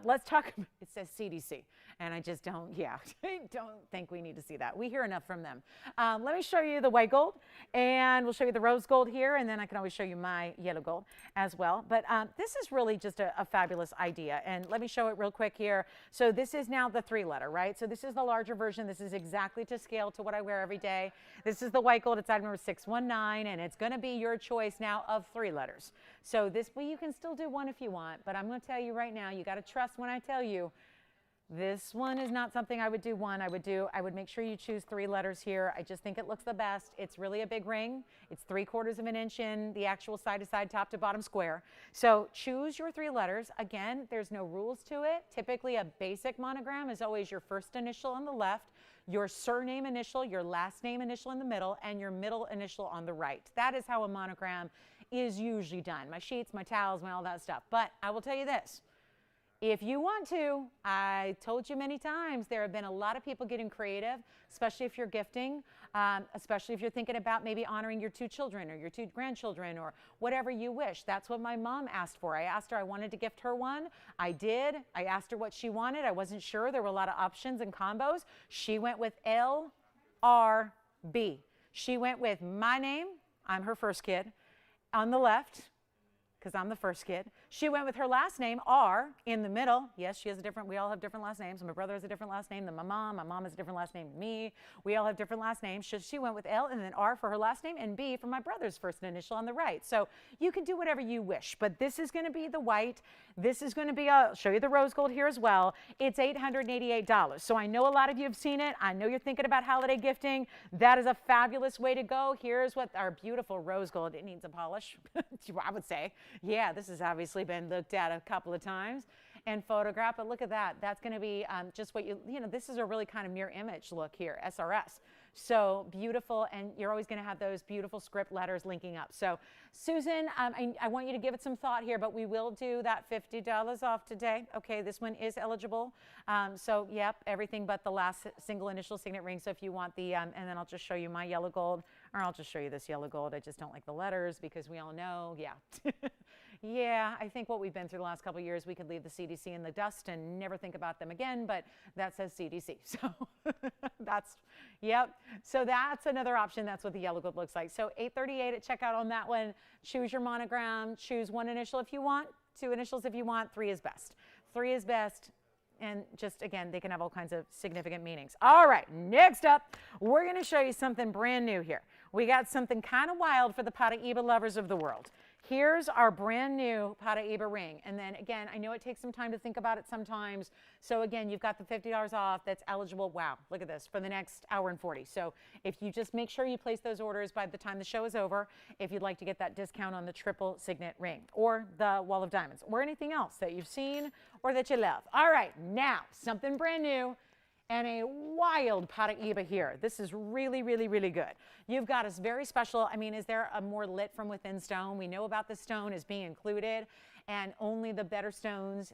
Let's talk, it says CDC, and I just don't, I don't think we need to see that. We hear enough from them. Let me show you the white gold, and we'll show you the rose gold here, and then I can always show you my yellow gold as well. But this is really just a fabulous idea, and let me show it real quick here. So this is now the 3-letter, right? So this is the larger version. This is exactly to scale to what I wear every day. This is the white gold. It's item number 619, and it's going to be your choice now of 3 letters. So this, well, you can still do 1 if you want, but I'm going to tell you right now, you got to trust when I tell you this one is not something I would do 1. I would make sure you choose 3 letters here. I just think it looks the best. It's really a big ring. It's 3/4 of an inch in the actual side-to-side, top-to-bottom square. So choose your 3 letters. Again, there's no rules to it. Typically, a basic monogram is always your first initial on the left, your surname initial, your last name initial in the middle, and your middle initial on the right. That is how a monogram is usually done. My sheets, my towels, all that stuff. But I will tell you this. If you want to, I told you many times, there have been a lot of people getting creative, especially if you're gifting, especially if you're thinking about maybe honoring your 2 children or your 2 grandchildren or whatever you wish. That's what my mom asked for. I asked her, I wanted to gift her one. I did. I asked her what she wanted. I wasn't sure. There were a lot of options and combos. She went with LRB. She went with my name. I'm her first kid. On the left, because I'm the first kid. She went with her last name, R, in the middle. Yes, she has a different, we all have different last names. My brother has a different last name than my mom. My mom has a different last name than me. We all have different last names. She went with L and then R for her last name and B for my brother's first initial on the right. So you can do whatever you wish, but this is going to be the white. This is going to be, I'll show you the rose gold here as well. It's $888. So I know a lot of you have seen it. I know you're thinking about holiday gifting. That is a fabulous way to go. Here's what our beautiful rose gold, it needs a polish, I would say. Yeah, this has obviously been looked at a couple of times and photographed, but look at that. That's going to be just what you know, this is a really kind of mirror image look here, SRS. So beautiful, and you're always going to have those beautiful script letters linking up. So Susan, I want you to give it some thought here, but we will do that $50 off today. Okay, this one is eligible. So yep, everything but the last single initial signet ring. So if you want the, and then I'll just show you my yellow gold, or I'll just show you this yellow gold. I just don't like the letters because we all know, yeah. Yeah, I think what we've been through the last couple of years, we could leave the CDC in the dust and never think about them again, but that says CDC. So that's, yep. So that's another option. That's what the yellow gold looks like. So $838 at checkout on that one. Choose your monogram. Choose one initial if you want, two initials if you want. 3 is best. 3 is best. And just, again, they can have all kinds of significant meanings. All right, next up, we're going to show you something brand new here. We got something kind of wild for the Paraiba lovers of the world. Here's our brand new Paraiba ring. And then again, I know it takes some time to think about it sometimes. So again, you've got the $50 off that's eligible. Wow, look at this, for the next hour and 40. So if you just make sure you place those orders by the time the show is over, if you'd like to get that discount on the triple signet ring or the wall of diamonds or anything else that you've seen or that you love. All right, now something brand new. And a wild Paraiba here. This is really, really, really good. You've got a very special, I mean, is there a more lit from within stone? We know about the stone as being included, and only the better stones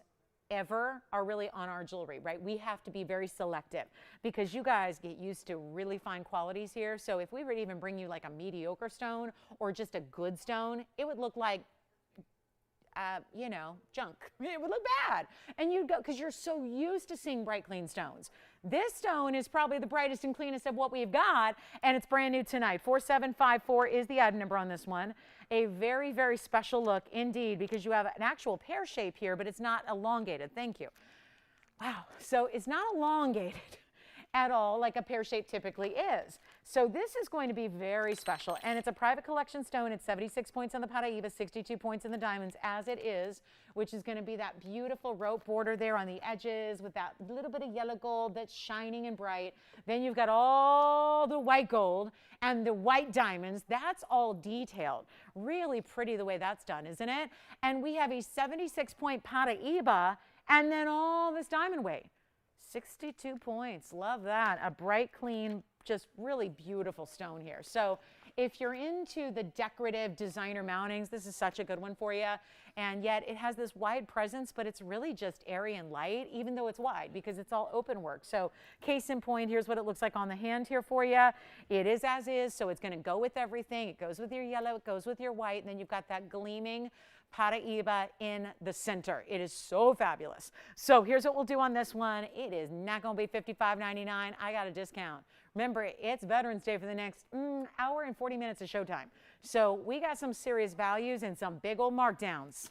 ever are really on our jewelry, right? We have to be very selective because you guys get used to really fine qualities here. So if we were to even bring you like a mediocre stone or just a good stone, it would look like you know, junk. It would look bad. And you'd go, because you're so used to seeing bright, clean stones. This stone is probably the brightest and cleanest of what we've got, and it's brand new tonight. 4754 is the item number on this one. A very, very special look indeed, because you have an actual pear shape here, but it's not elongated. Thank you. Wow. So it's not elongated at all like a pear shape typically is. So this is going to be very special, and it's a private collection stone. It's 76 points on the Paraiba, 62 points in the diamonds as it is, which is going to be that beautiful rope border there on the edges with that little bit of yellow gold that's shining and bright. Then you've got all the white gold and the white diamonds. That's all detailed. Really pretty the way that's done, isn't it? And we have a 76-point Paraiba and then all this diamond weight. 62 points. Love that. A bright, clean, just really beautiful stone here. So if you're into the decorative designer mountings, this is such a good one for you. And yet it has this wide presence, but it's really just airy and light, even though it's wide because it's all open work. So case in point, here's what it looks like on the hand here for you. It is as is, so it's going to go with everything. It goes with your yellow, it goes with your white, and then you've got that gleaming Paraiba in the center. It is so fabulous. So here's what we'll do on this one. It is not going to be $55.99. I got a discount. Remember, it's Veterans Day for the next hour and 40 minutes of showtime. So we got some serious values and some big old markdowns.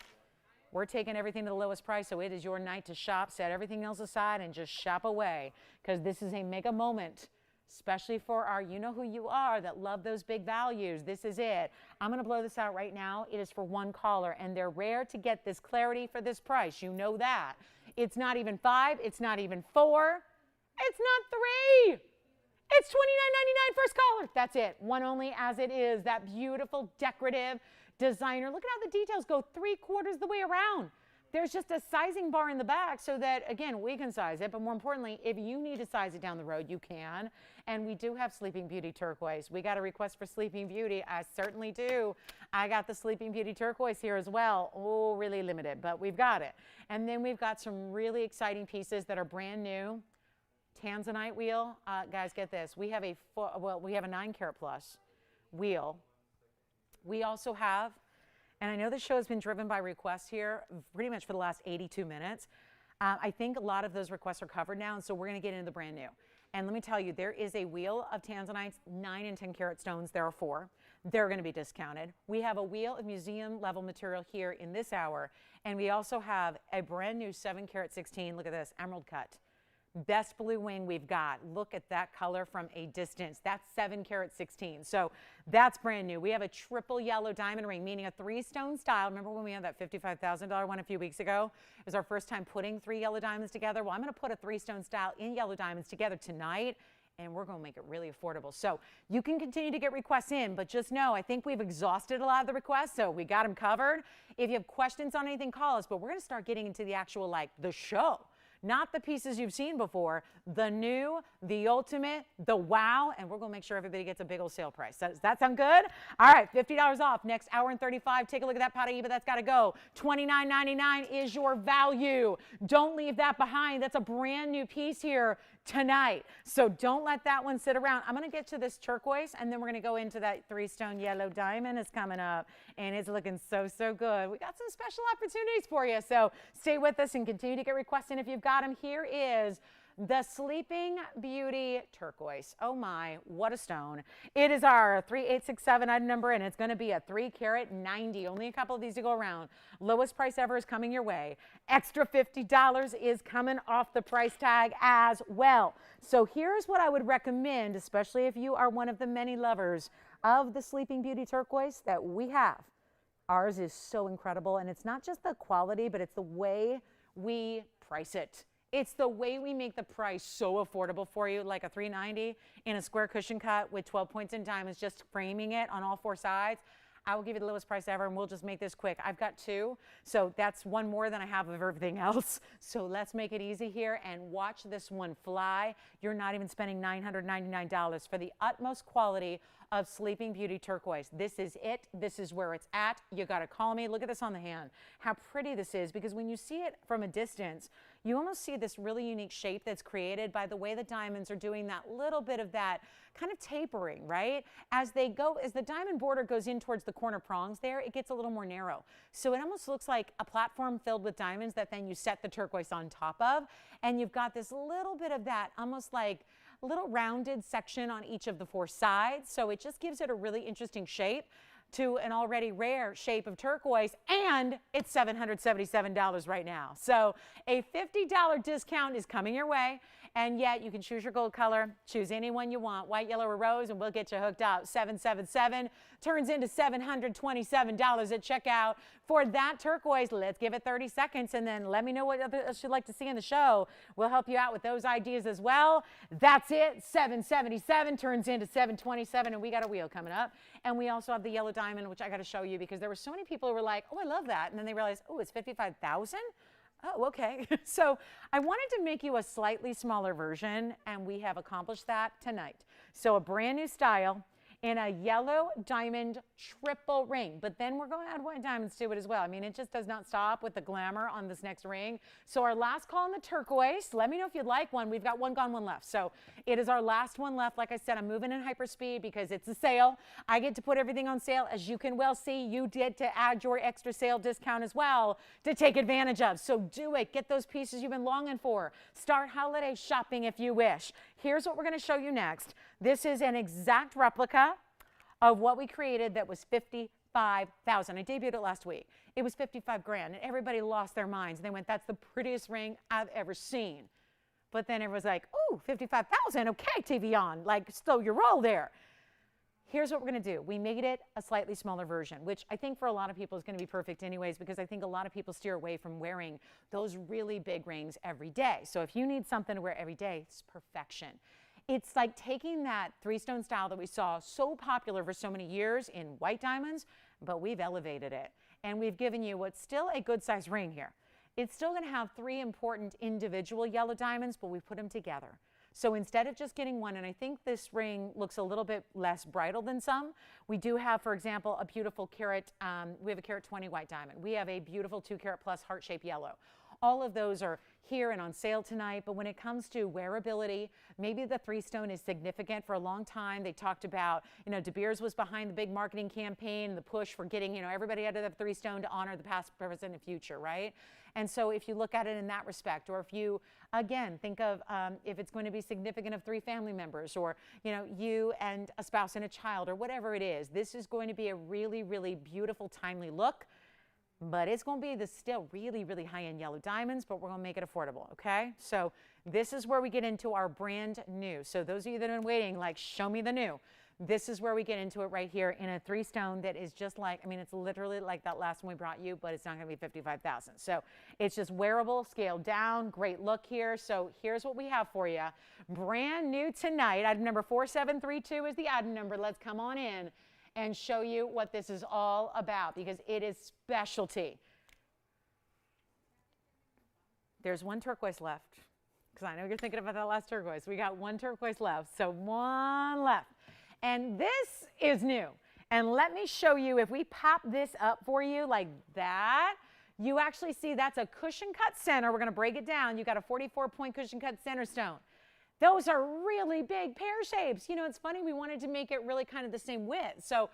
We're taking everything to the lowest price, so it is your night to shop. Set everything else aside and just shop away, because this is a mega moment, especially for our you know who you are that love those big values. This is it. I'm going to blow this out right now. It is for one caller, and they're rare to get this clarity for this price. You know that. It's not even 5. It's not even 4. It's not 3. It's $29.99 first caller. That's it. One only as it is. That beautiful decorative designer. Look at how the details go 3/4 the way around. There's just a sizing bar in the back so that, again, we can size it. But more importantly, if you need to size it down the road, you can. And we do have Sleeping Beauty turquoise. We got a request for Sleeping Beauty. I certainly do. I got the Sleeping Beauty turquoise here as well. Oh, really limited, but we've got it. And then we've got some really exciting pieces that are brand new. Tanzanite wheel. Guys, get this. We have a 9-carat plus wheel. We also have, and I know the show has been driven by requests here pretty much for the last 82 minutes. I think a lot of those requests are covered now, and so we're going to get into the brand new. And let me tell you, there is a wheel of Tanzanites, 9 and 10-carat stones. There are 4. They're going to be discounted. We have a wheel of museum-level material here in this hour, and we also have a brand new 7-carat 16. Look at this, emerald cut. Best blue wing we've got. Look at that color from a distance. That's 7-carat 16. So that's brand new. We have a triple yellow diamond ring, meaning a 3-stone style. Remember when we had that $55,000 one a few weeks ago? It was our first time putting 3 yellow diamonds together. Well, I'm going to put a 3-stone style in yellow diamonds together tonight, and we're going to make it really affordable. So you can continue to get requests in, but just know, I think we've exhausted a lot of the requests, so we got them covered. If you have questions on anything, call us, but we're going to start getting into the actual, like, the show. Not the pieces you've seen before, the new, the ultimate, the wow, and we're going to make sure everybody gets a big old sale price. Does that sound good? All right, $50 off. Next hour and 35. Take a look at that Paraiba. That's got to go. $29.99 is your value. Don't leave that behind. That's a brand new piece here tonight. So don't let that one sit around. I'm going to get to this turquoise, and then we're going to go into that 3-stone yellow diamond is coming up, and it's looking so, so good. We got some special opportunities for you, so stay with us and continue to get requests in if you've got them. Here is the Sleeping Beauty turquoise. Oh my, what a stone. It is our 3867 item number, and it's going to be a 3-carat 90. Only a couple of these to go around. Lowest price ever is coming your way. Extra $50 is coming off the price tag as well. So here's what I would recommend, especially if you are one of the many lovers of the Sleeping Beauty turquoise that we have. Ours is so incredible, and it's not just the quality, but it's the way we price it. It's the way we make the price so affordable for you, like a $390 in a square cushion cut with 12 points in diamonds, just framing it on all 4 sides. I will give you the lowest price ever, and we'll just make this quick. I've got 2, so that's 1 more than I have of everything else. So let's make it easy here and watch this one fly. You're not even spending $999 for the utmost quality of Sleeping Beauty turquoise. This is it. This is where it's at. You got to call me. Look at this on the hand. How pretty this is, because when you see it from a distance, you almost see this really unique shape that's created by the way the diamonds are doing that little bit of that kind of tapering, right? As the diamond border goes in towards the corner prongs there, it gets a little more narrow. So it almost looks like a platform filled with diamonds that then you set the turquoise on top of. And you've got this little bit of that, almost like a little rounded section on each of the 4 sides. So it just gives it a really interesting shape to an already rare shape of turquoise, and it's $777 right now. So a $50 discount is coming your way, and yet you can choose your gold color, choose any one you want, white, yellow, or rose, and we'll get you hooked up. 777 turns into $727 at checkout for that turquoise. Let's give it 30 seconds, and then let me know what else you'd like to see in the show. We'll help you out with those ideas as well. That's it. 777 turns into 727, and we got a wheel coming up. And we also have the yellow diamond, which I got to show you because there were so many people who were like, oh, I love that. And then they realized, oh, it's $55,000? Oh, okay. So I wanted to make you a slightly smaller version, and we have accomplished that tonight. So a brand new style in a yellow diamond triple ring. But then we're going to add white diamonds to it as well. I mean, it just does not stop with the glamour on this next ring. So our last call on the turquoise, let me know if you'd like one. We've got 1 gone, 1 left. So it is our last one left. Like I said, I'm moving in hyper speed because it's a sale. I get to put everything on sale. As you can well see, you did to add your extra sale discount as well to take advantage of. So do it. Get those pieces you've been longing for. Start holiday shopping if you wish. Here's what we're going to show you next. This is an exact replica of what we created that was $55,000. I debuted it last week. It was 55 grand, and everybody lost their minds. And they went, that's the prettiest ring I've ever seen. But then everyone's like, ooh, 55,000, okay, TVON, like, slow your roll there. Here's what we're going to do. We made it a slightly smaller version, which I think for a lot of people is going to be perfect anyways, because I think a lot of people steer away from wearing those really big rings every day. So if you need something to wear every day, it's perfection. It's like taking that 3-stone style that we saw so popular for so many years in white diamonds, but we've elevated it. And we've given you what's still a good size ring here. It's still going to have 3 important individual yellow diamonds, but we put them together. So instead of just getting one, and I think this ring looks a little bit less bridal than some, we do have, for example, a beautiful carat, we have a carat 20 white diamond. We have a beautiful 2-carat plus heart-shaped yellow. All of those are here and on sale tonight, but when it comes to wearability, maybe the 3-stone is significant. For a long time, they talked about, De Beers was behind the big marketing campaign and the push for getting, everybody out of the 3-stone to honor the past, present, and future, right? And so if you look at it in that respect, or if you, again, think of if it's going to be significant of 3 family members, or, you and a spouse and a child, or whatever it is, this is going to be a really, really beautiful, timely look. But it's going to be the still really, really high-end yellow diamonds, but we're going to make it affordable, okay? So this is where we get into our brand new. So those of you that have been waiting, like, show me the new. This is where we get into it right here in a 3-stone that is just like, it's literally like that last one we brought you, but it's not going to be 55,000. So it's just wearable, scaled down, great look here. So here's what we have for you. Brand new tonight. Item number 4732 is the item number. Let's come on in and show you what this is all about, because it is specialty. There's one turquoise left, because I know you're thinking about that last turquoise. We got one turquoise left, so one left. And this is new. And let me show you, if we pop this up for you like that, you actually see that's a cushion cut center. We're going to break it down. You got a 44-point cushion cut center stone. Those are really big pear shapes. You know, it's funny, we wanted to make it really kind of the same width. So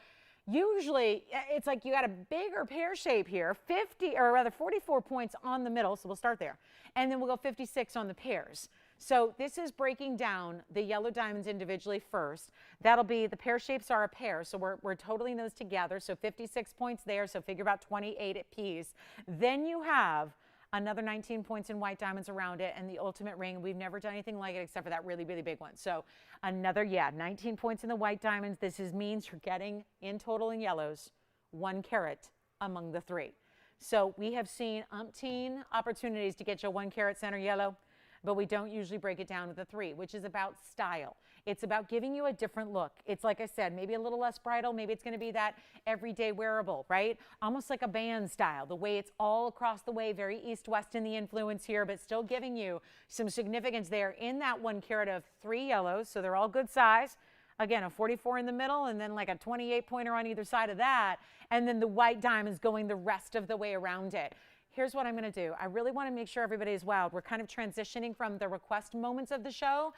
usually it's like you got a bigger pear shape here, 44 points on the middle. So we'll start there. And then we'll go 56 on the pairs. So this is breaking down the yellow diamonds individually first. That'll be, the pear shapes are a pair, so we're totaling those together. So 56 points there, so figure about 28 at piece. Then you have another 19 points in white diamonds around it, and the ultimate ring. We've never done anything like it except for that really, really big one. So another, 19 points in the white diamonds. This means you're getting, in total in yellows, 1 carat among the 3. So we have seen umpteen opportunities to get you a 1 carat center yellow, but we don't usually break it down with a 3, which is about style. It's about giving you a different look. It's like I said, maybe a little less bridal. Maybe it's going to be that everyday wearable, right? Almost like a band style, the way it's all across the way, very east-west in the influence here, but still giving you some significance there in that 1 carat of 3 yellows. So they're all good size. Again, a 44 in the middle, and then like a 28 pointer on either side of that. And then the white diamonds going the rest of the way around it. Here's what I'm going to do. I really want to make sure everybody is wowed. We're kind of transitioning from the request moments of the show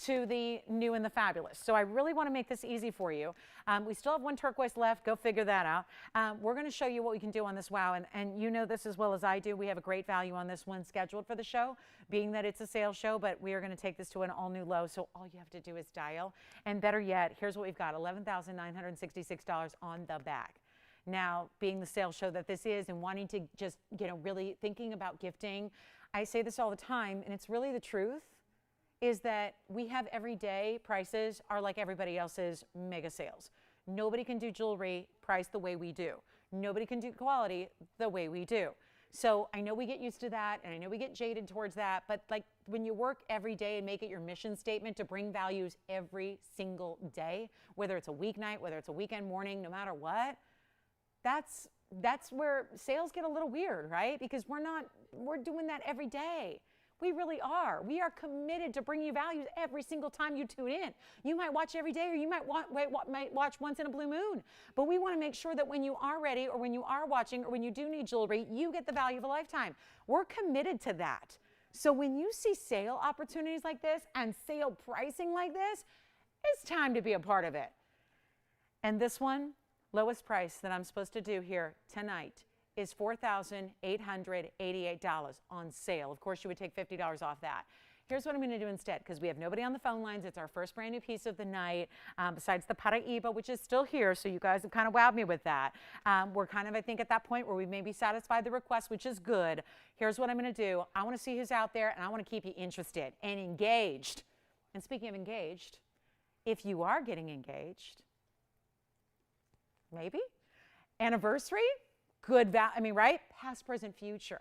to the new and the fabulous. So I really want to make this easy for you. We still have 1 turquoise left. Go figure that out. We're going to show you what we can do on this wow. And you know this as well as I do. We have a great value on this one scheduled for the show, being that it's a sales show, but we are going to take this to an all-new low. So all you have to do is dial. And better yet, here's what we've got, $11,966 on the back. Now, being the sales show that this is and wanting to just, really thinking about gifting, I say this all the time, and it's really the truth, is that we have everyday prices are like everybody else's mega sales. Nobody can do jewelry priced the way we do. Nobody can do quality the way we do. So I know we get used to that, and I know we get jaded towards that, but like when you work every day and make it your mission statement to bring values every single day, whether it's a weeknight, whether it's a weekend morning, no matter what, that's where sales get a little weird, right? Because we're doing that every day. We really are. We are committed to bringing you values every single time you tune in. You might watch every day, or you might watch once in a blue moon. But we want to make sure that when you are ready, or when you are watching, or when you do need jewelry, you get the value of a lifetime. We're committed to that. So when you see sale opportunities like this and sale pricing like this, it's time to be a part of it. And this one, lowest price that I'm supposed to do here tonight is $4,888 on sale. Of course, you would take $50 off that. Here's what I'm going to do instead, because we have nobody on the phone lines. It's our first brand new piece of the night, besides the Paraiba, which is still here. So you guys have kind of wowed me with that. We're kind of, I think, at that point where we've maybe satisfied the request, which is good. Here's what I'm going to do. I want to see who's out there, and I want to keep you interested and engaged. And speaking of engaged, if you are getting engaged, maybe anniversary, good right? Past, present, future,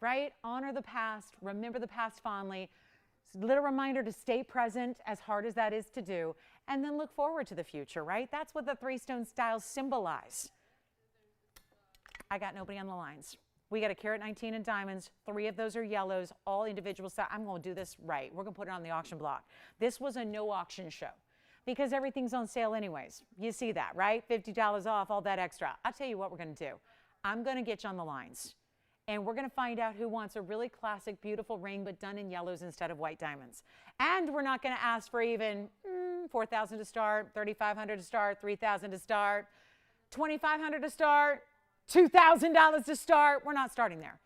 right? Honor the past, remember the past fondly. It's a little reminder to stay present, as hard as that is to do, and then look forward to the future, right? That's what the 3 stone styles symbolize. I got nobody on the lines. We got a carat 19 in diamonds. 3 of those are yellows, all individual style. I'm going to do this right. We're going to put it on the auction block. This was a no auction show, because everything's on sale anyways. You see that, right? $50 off, all that extra. I'll tell you what we're going to do. I'm going to get you on the lines, and we're going to find out who wants a really classic, beautiful ring, but done in yellows instead of white diamonds. And we're not going to ask for even $4,000 to start, $3,500 to start, $3,000 to start, $2,500 to start, $2,000 to start. We're not starting there.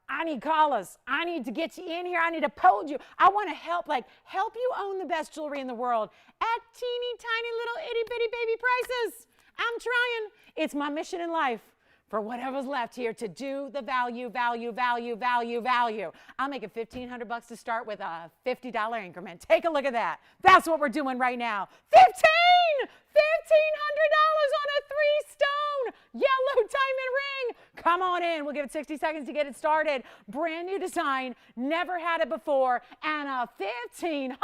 I need callers. I need to get you in here. I need to hold you. I want to help you own the best jewelry in the world at teeny tiny little itty bitty baby prices. I'm trying. It's my mission in life, for whatever's left here, to do the value. I'll make it $1,500 to start with a $50 increment. Take a look at that. That's what we're doing right now. $1,500 on a 3-stone yellow diamond ring. Come on in. We'll give it 60 seconds to get it started. Brand new design, never had it before, and a $1,500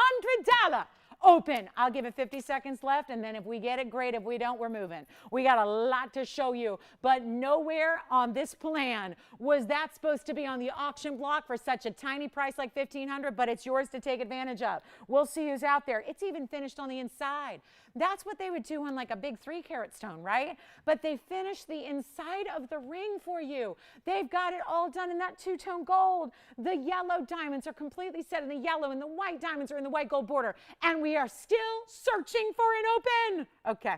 open. I'll give it 50 seconds left, and then if we get it, great. If we don't, we're moving. We got a lot to show you, but nowhere on this plan was that supposed to be on the auction block for such a tiny price like $1,500, but it's yours to take advantage of. We'll see who's out there. It's even finished on the inside. That's what they would do on like a big 3-carat stone, right? But they finished the inside of the ring for you. They've got it all done in that two-tone gold. The yellow diamonds are completely set in the yellow, and the white diamonds are in the white gold border. And we are still searching for an open. Okay.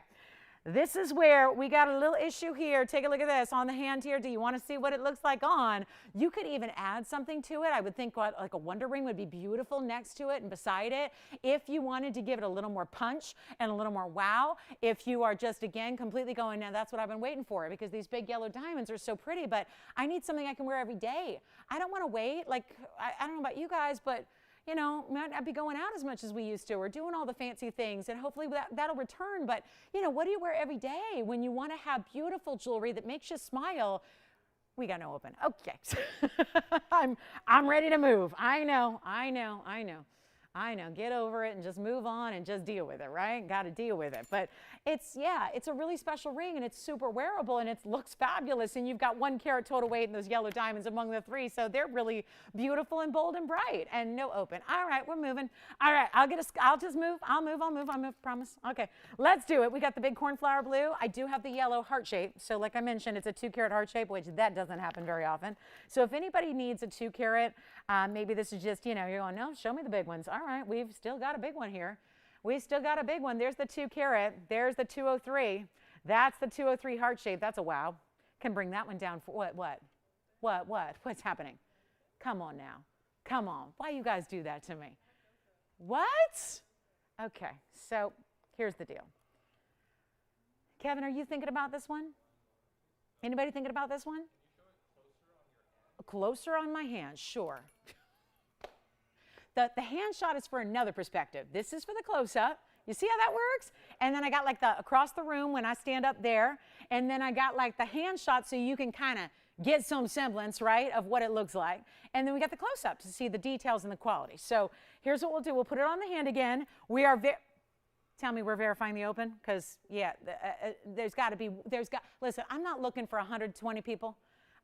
This is where we got a little issue here. Take a look at this on the hand here. Do you want to see what it looks like on? You could even add something to it. I would think like a wonder ring would be beautiful next to it and beside it. If you wanted to give it a little more punch and a little more wow. If you are just, again, completely going, now that's what I've been waiting for, because these big yellow diamonds are so pretty, but I need something I can wear every day. I don't want to wait. Like, I don't know about you guys, but you know, might not be going out as much as we used to, or doing all the fancy things, and hopefully that'll return. But, you know, what do you wear every day when you want to have beautiful jewelry that makes you smile? We got no open. Okay. I'm ready to move. I know. Get over it and just move on and just deal with it, right? Got to deal with it. But it's a really special ring, and it's super wearable, and it looks fabulous. And you've got 1 carat total weight in those yellow diamonds among the 3. So they're really beautiful and bold and bright, and no open. All right, we're moving. All right, I'll just move. I'll move, promise. Okay, let's do it. We got the big cornflower blue. I do have the yellow heart shape. So like I mentioned, it's a 2-carat heart shape, which that doesn't happen very often. So if anybody needs a 2-carat, maybe this is just, you know, you're going, no, show me the big ones. All right, we've still got a big one here. We've still got a big one. There's the 2-carat. There's the 203. That's the 203 heart shape. That's a wow. Can bring that one down for what? What's happening? Come on now. Come on. Why you guys do that to me? What? Okay, so here's the deal. Kevin, are you thinking about this one? Anybody thinking about this one? Closer on my hand, sure. The hand shot is for another perspective. This is for the close-up. You see how that works? And then I got like the across the room when I stand up there. And then I got like the hand shot so you can kind of get some semblance, right, of what it looks like. And then we got the close-up to see the details and the quality. So here's what we'll do. We'll put it on the hand again. We are tell me we're verifying the open? Because, yeah, listen, I'm not looking for 120 people.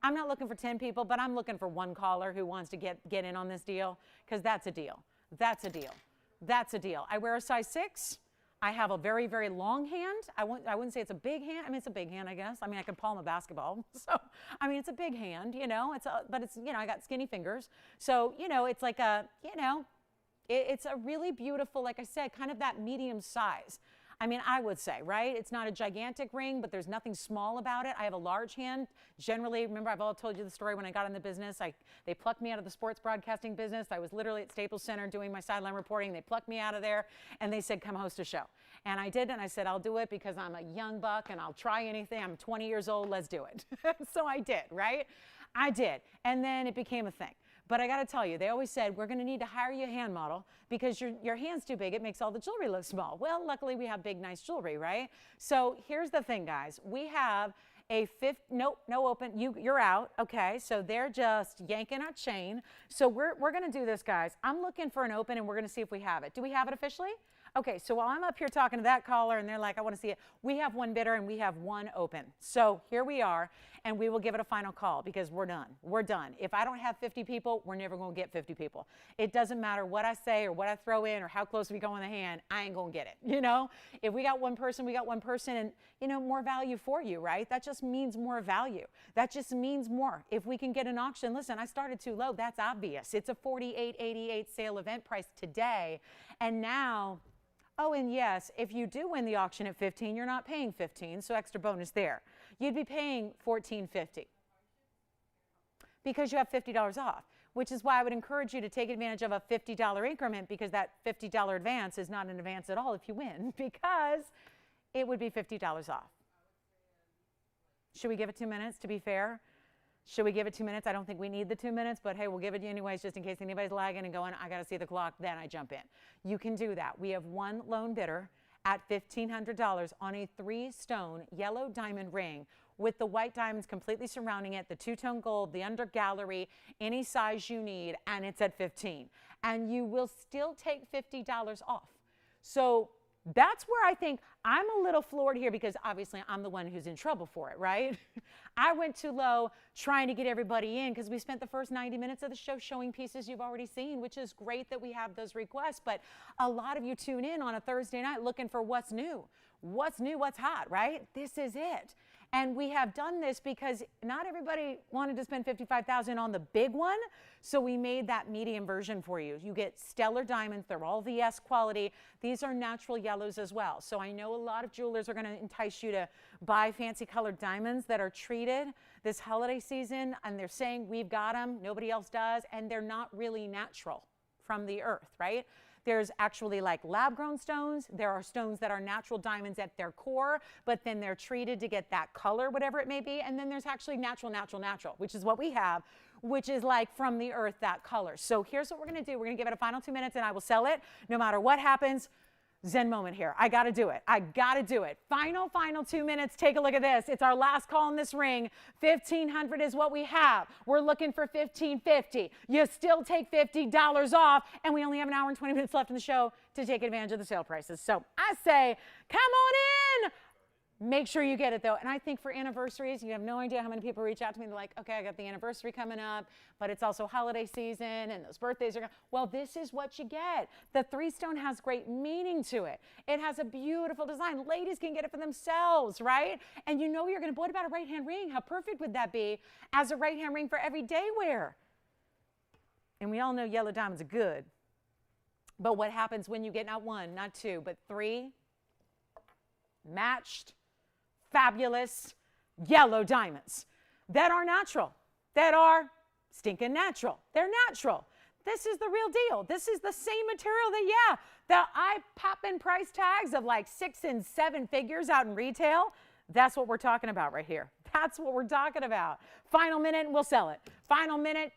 I'm not looking for 10 people, but I'm looking for 1 caller who wants to get in on this deal, because that's a deal. That's a deal. That's a deal. I wear a size 6. I have a very, very long hand. I wouldn't say it's a big hand. I mean, it's a big hand, I guess. I mean, I can palm a basketball. So, I mean, it's a big hand, you know. But it's, you know, I got skinny fingers. So, you know, it's like a, you know, it's a really beautiful, like I said, kind of that medium size. I mean, I would say, right? It's not a gigantic ring, but there's nothing small about it. I have a large hand. Generally, remember, I've all told you the story when I got in the business. They plucked me out of the sports broadcasting business. I was literally at Staples Center doing my sideline reporting. They plucked me out of there, and they said, come host a show. And I did, and I said, I'll do it because I'm a young buck, and I'll try anything. I'm 20 years old. Let's do it. So I did, right? I did. And then it became a thing. But I got to tell you, they always said, we're going to need to hire you a hand model because your hand's too big. It makes all the jewelry look small. Well, luckily, we have big, nice jewelry, right? So here's the thing, guys. We have a no open. You're out. Okay, so they're just yanking our chain. So we're going to do this, guys. I'm looking for an open, and we're going to see if we have it. Do we have it officially? Okay, so while I'm up here talking to that caller and they're like, I want to see it, we have 1 bidder and we have 1 open. So here we are, and we will give it a final call because we're done. We're done. If I don't have 50 people, we're never going to get 50 people. It doesn't matter what I say or what I throw in or how close we go in the hand, I ain't going to get it, you know? If we got 1 person, we got 1 person, and, you know, more value for you, right? That just means more value. That just means more. If we can get an auction, listen, I started too low. That's obvious. It's a $48.88 sale event price today, and now... Oh, and yes, if you do win the auction at $15, you're not paying $15, so extra bonus there. You'd be paying $14.50 because you have $50 off, which is why I would encourage you to take advantage of a $50 increment, because that $50 advance is not an advance at all if you win, because it would be $50 off. Should we give it 2 minutes to be fair? Should we give it 2 minutes? I don't think we need the 2 minutes, but hey, we'll give it anyways just in case anybody's lagging and going, I got to see the clock, then I jump in. You can do that. We have 1 lone bidder at $1,500 on a 3-stone yellow diamond ring with the white diamonds completely surrounding it, the 2-tone gold, the under gallery, any size you need, and it's at $15. And you will still take $50 off. So that's where I think I'm a little floored here, because obviously I'm the one who's in trouble for it, right? I went too low trying to get everybody in, because we spent the first 90 minutes of the show showing pieces you've already seen, which is great that we have those requests. But a lot of you tune in on a Thursday night looking for what's new, what's hot, right? This is it. And we have done this because not everybody wanted to spend $55,000 on the big one, so we made that medium version for you. You get stellar diamonds. They're all VS quality. These are natural yellows as well. So I know a lot of jewelers are going to entice you to buy fancy colored diamonds that are treated this holiday season, and they're saying we've got them, nobody else does, and they're not really natural from the earth, right? There's actually like lab-grown stones. There are stones that are natural diamonds at their core, but then they're treated to get that color, whatever it may be. And then there's actually natural, which is what we have, which is like from the earth, that color. So here's what we're going to do. We're going to give it a final 2 minutes, and I will sell it no matter what happens. Zen moment here. I got to do it. I got to do it. Final 2 minutes. Take a look at this. It's our last call in this ring. $1,500 is what we have. We're looking for $1,550. You still take $50 off, and we only have an hour and 20 minutes left in the show to take advantage of the sale prices. So I say, come on in. Make sure you get it, though. And I think for anniversaries, you have no idea how many people reach out to me. They're like, okay, I got the anniversary coming up, but it's also holiday season, and those birthdays are going. Well, this is what you get. The 3-stone has great meaning to it. It has a beautiful design. Ladies can get it for themselves, right? And you know you're going to, what about a right-hand ring? How perfect would that be as a right-hand ring for everyday wear? And we all know yellow diamonds are good. But what happens when you get not 1, not 2, but 3 matched, fabulous yellow diamonds that are natural, that are stinking natural? They're natural. This is the real deal. This is the same material that I pop in price tags of like 6 and 7 figures out in retail. That's what we're talking about right here. That's what we're talking about. Final minute and we'll sell it. Final minute.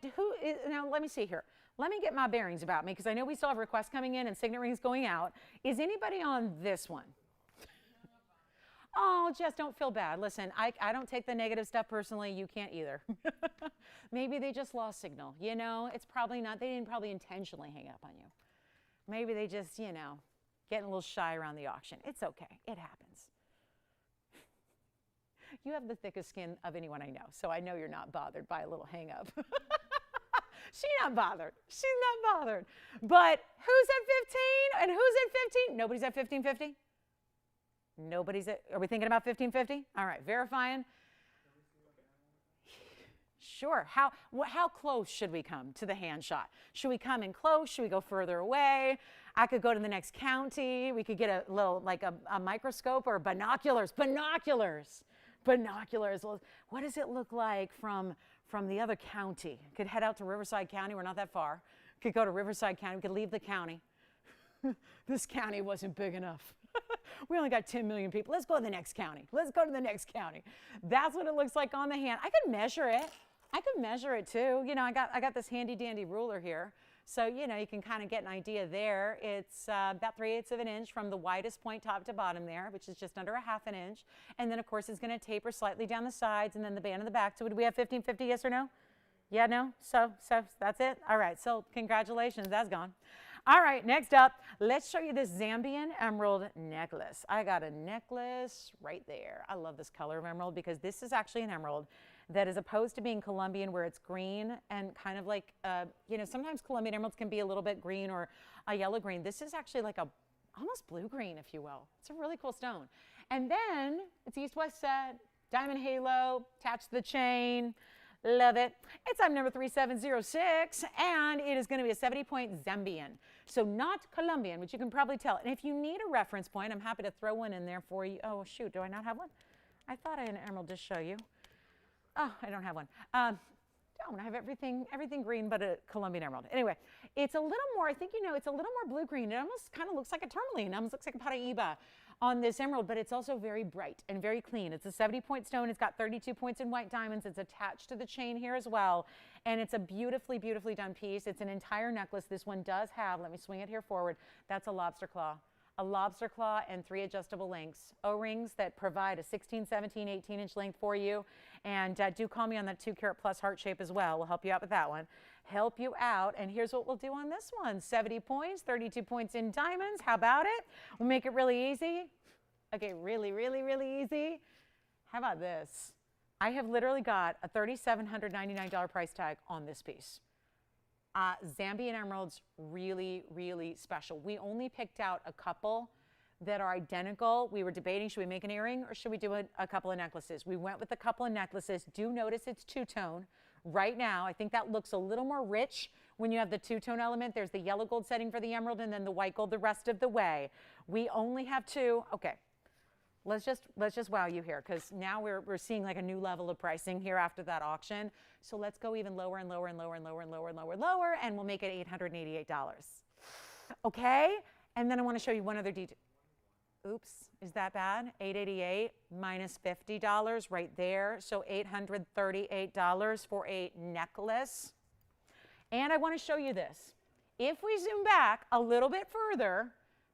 Now let me see here. Let me get my bearings about me, because I know we still have requests coming in and signet rings going out. Is anybody on this one? Oh, just don't feel bad. Listen, I don't take the negative stuff personally. You can't either. Maybe they just lost signal. You know, it's probably not, they didn't probably intentionally hang up on you. Maybe they just, you know, getting a little shy around the auction. It's okay. It happens. You have the thickest skin of anyone I know, so I know you're not bothered by a little hang up. She's not bothered. She's not bothered. But who's at 15 and who's at 15? Nobody's at 1550? Nobody's at, are we thinking about 1550? All right, verifying. Sure. How close should we come to the hand shot? Should we come in close? Should we go further away? I could go to the next county. We could get a little, like a microscope or binoculars. Binoculars. Well, what does it look like from the other county? Could head out to Riverside County. We're not that far. Could go to Riverside County. We could leave the county. This county wasn't big enough. We only got 10 million people. Let's go to the next county. Let's go to the next county. That's what it looks like on the hand. I could measure it. I could measure it too. You know, I got this handy dandy ruler here. So, you know, you can kind of get an idea there. It's about 3/8 of an inch from the widest point top to bottom there, which is just under 1/2 inch. And then, of course, it's going to taper slightly down the sides and then the band in the back. So, would we have 1550, yes or no? Yeah, no? So that's it? All right. So, congratulations. That's gone. All right, next up, let's show you this Zambian emerald necklace. I got a necklace right there. I love this color of emerald because this is actually an emerald that is opposed to being Colombian, where it's green and kind of like, you know, sometimes Colombian emeralds can be a little bit green or a yellow green. This is actually like a almost blue green, if you will. It's a really cool stone. And then it's east-west set, diamond halo, attached to the chain. Love it. It's item number 3706, and it is going to be a 70-point Zambian. So not Colombian, which you can probably tell. And if you need a reference point, I'm happy to throw one in there for you. Oh, shoot, do I not have one? I thought I had an emerald to show you. Oh, I don't have one. I have everything green but a Colombian emerald. Anyway, it's a little more, I think you know, it's a little more blue-green. It almost kind of looks like a tourmaline. It almost looks like a Paraiba on this emerald, but it's also very bright and very clean. It's a 70-point stone. It's got 32 points in white diamonds. It's attached to the chain here as well, and it's a beautifully, beautifully done piece. It's an entire necklace. This one does have, let me swing it here forward, that's a lobster claw. a lobster claw, and 3 adjustable links. O-rings that provide a 16, 17, 18-inch length for you. And do call me on that 2-carat plus heart shape as well. We'll help you out with that one. Help you out. And here's what we'll do on this one. 70 points, 32 points in diamonds. How about it? We'll make it really easy. Okay, really, really, really easy. How about this? I have literally got a $3,799 price tag on this piece. Zambian emeralds, really, really special. We only picked out a couple that are identical. We were debating, should we make an earring or should we do a couple of necklaces? We went with a couple of necklaces. Do notice it's two-tone right now. I think that looks a little more rich when you have the two-tone element. There's the yellow gold setting for the emerald and then the white gold the rest of the way. We only have 2. Okay. Let's just wow you here, because now we're seeing like a new level of pricing here after that auction. So let's go even lower and lower and lower and lower and lower and lower and lower, and we'll make it $888. Okay? And then I want to show you one other detail. Oops, is that bad? $888 minus $50 right there. So $838 for a necklace. And I want to show you this. If we zoom back a little bit further,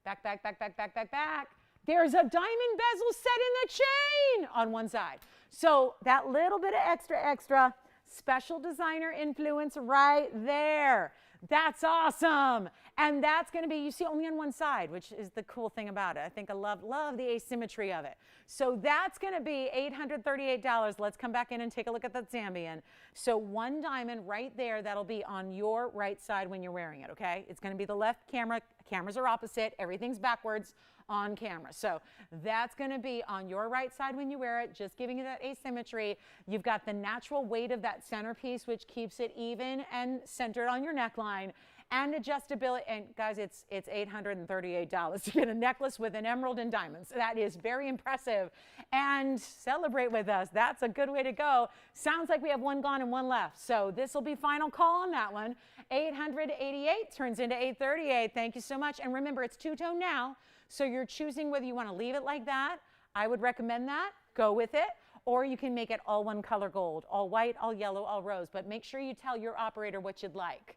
back, there's a diamond bezel set in the chain on one side. So that little bit of extra special designer influence right there. That's awesome. And that's going to be, you see, only on one side, which is the cool thing about it. I think I love the asymmetry of it. So that's going to be $838. Let's come back in and take a look at that Zambian. So one diamond right there, that'll be on your right side when you're wearing it, okay? It's going to be the left camera. Cameras are opposite. Everything's backwards on camera. So that's going to be on your right side when you wear it, just giving you that asymmetry. You've got the natural weight of that centerpiece, which keeps it even and centered on your neckline. And adjustability, and guys, it's $838 to get a necklace with an emerald and diamonds. That is very impressive. And celebrate with us. That's a good way to go. Sounds like we have one gone and one left. So this will be final call on that one. 888 turns into 838. Thank you so much. And remember, it's two-tone now. So you're choosing whether you want to leave it like that. I would recommend that. Go with it. Or you can make it all one color gold, all white, all yellow, all rose. But make sure you tell your operator what you'd like.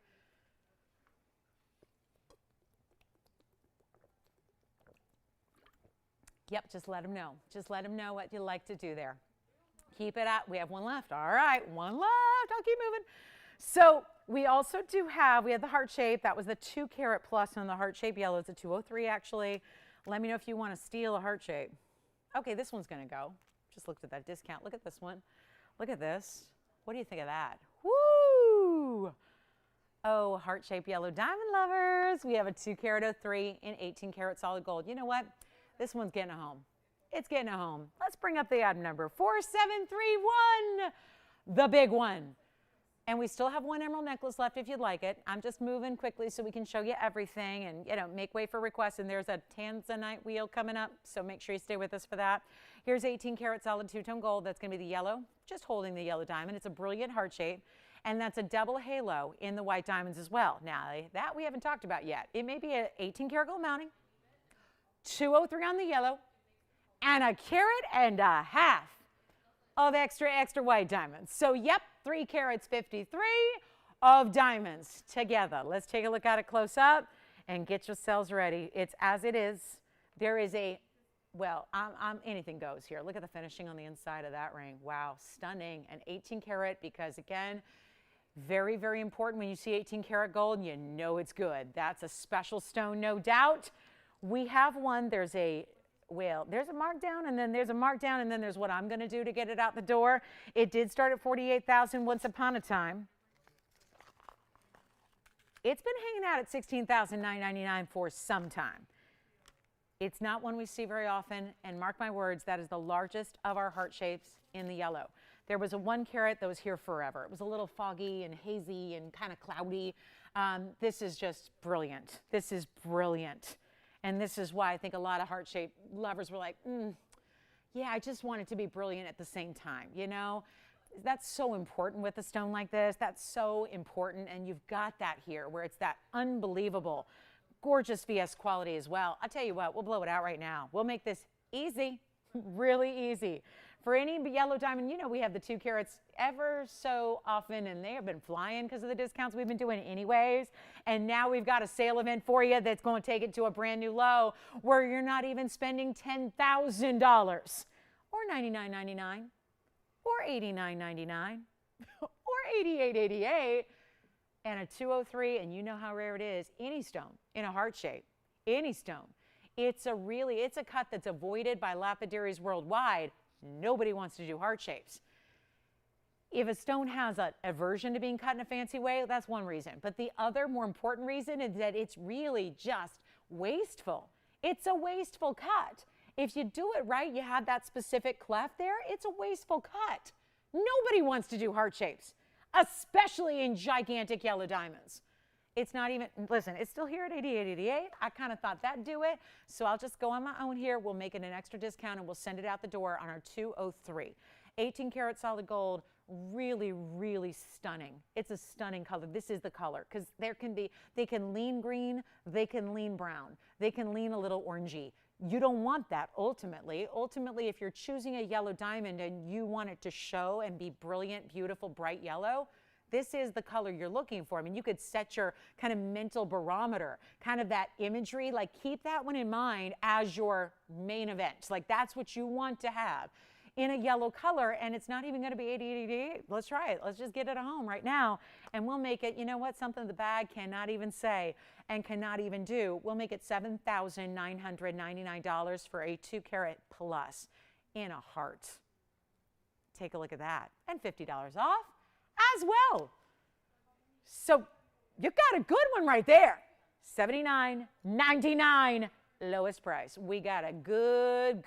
Yep, just let them know. Just let them know what you like to do there. Keep it at, we have one left. All right, one left. I'll keep moving. So we also do have, we have the heart shape. That was the 2-carat plus on the heart shape yellow. It's a 203 actually. Let me know if you want to steal a heart shape. Okay, this one's going to go. Just looked at that discount. Look at this one. Look at this. What do you think of that? Woo! Oh, heart shape yellow diamond lovers. We have a 2-carat 03 in 18-carat solid gold. You know what? This one's getting a home. It's getting a home. Let's bring up the item number 4731, the big one. And we still have one emerald necklace left if you'd like it. I'm just moving quickly so we can show you everything and, you know, make way for requests. And there's a tanzanite wheel coming up, so make sure you stay with us for that. Here's 18-carat solid two-tone gold. That's going to be the yellow, just holding the yellow diamond. It's a brilliant heart shape. And that's a double halo in the white diamonds as well. Now, that we haven't talked about yet. It may be an 18-carat gold mounting, 203 on the yellow, and a carat and a half of extra white diamonds. So, yep, 3 carats 53 of diamonds together. Let's take a look at it close up and get yourselves ready. It's as it is. There is a, well, anything goes here. Look at the finishing on the inside of that ring. Wow, stunning. An 18-carat because, again, very, very important when you see 18-carat gold, you know it's good. That's a special stone, no doubt. We have one, there's a markdown, and then there's a markdown, and then there's what I'm going to do to get it out the door. It did start at $48,000 once upon a time. It's been hanging out at $16,999 for some time. It's not one we see very often, and mark my words, that is the largest of our heart shapes in the yellow. There was a 1-carat that was here forever. It was a little foggy and hazy and kind of cloudy. This is just brilliant. This is brilliant. And this is why I think a lot of heart-shaped lovers were like, yeah, I just want it to be brilliant at the same time, you know? That's so important with a stone like this. That's so important, and you've got that here where it's that unbelievable, gorgeous VS quality as well. I'll tell you what, we'll blow it out right now. We'll make this easy, really easy. For any yellow diamond, you know, we have the 2 carats ever so often, and they have been flying because of the discounts we've been doing anyways. And now we've got a sale event for you that's going to take it to a brand new low where you're not even spending $10,000 or $99.99 or $89.99 or $88.88 and a 203, and you know how rare it is, any stone in a heart shape, any stone. It's a cut that's avoided by lapidaries worldwide. Nobody wants to do heart shapes. If a stone has an aversion to being cut in a fancy way, that's one reason. But the other more important reason is that it's really just wasteful. It's a wasteful cut. If you do it right, you have that specific cleft there, it's a wasteful cut. Nobody wants to do heart shapes, especially in gigantic yellow diamonds. It's not even, listen, it's still here at $88.88. I kind of thought that'd do it, so I'll just go on my own here. We'll make it an extra discount, and we'll send it out the door on our 203. 18 karat solid gold, really, really stunning. It's a stunning color. This is the color, because they can lean green, they can lean brown, they can lean a little orangey. You don't want that ultimately. Ultimately, if you're choosing a yellow diamond and you want it to show and be brilliant, beautiful, bright yellow, this is the color you're looking for. I mean, you could set your kind of mental barometer, kind of that imagery, like keep that one in mind as your main event. Like that's what you want to have in a yellow color, and it's not even going to be $88.88. Let's try it. Let's just get it at home right now, and we'll make it, you know what, something the bag cannot even say and cannot even do. We'll make it $7,999 for a 2 carat plus in a heart. Take a look at that. And $50 off as well. So you got a good one right there. $79.99 lowest price. We got a good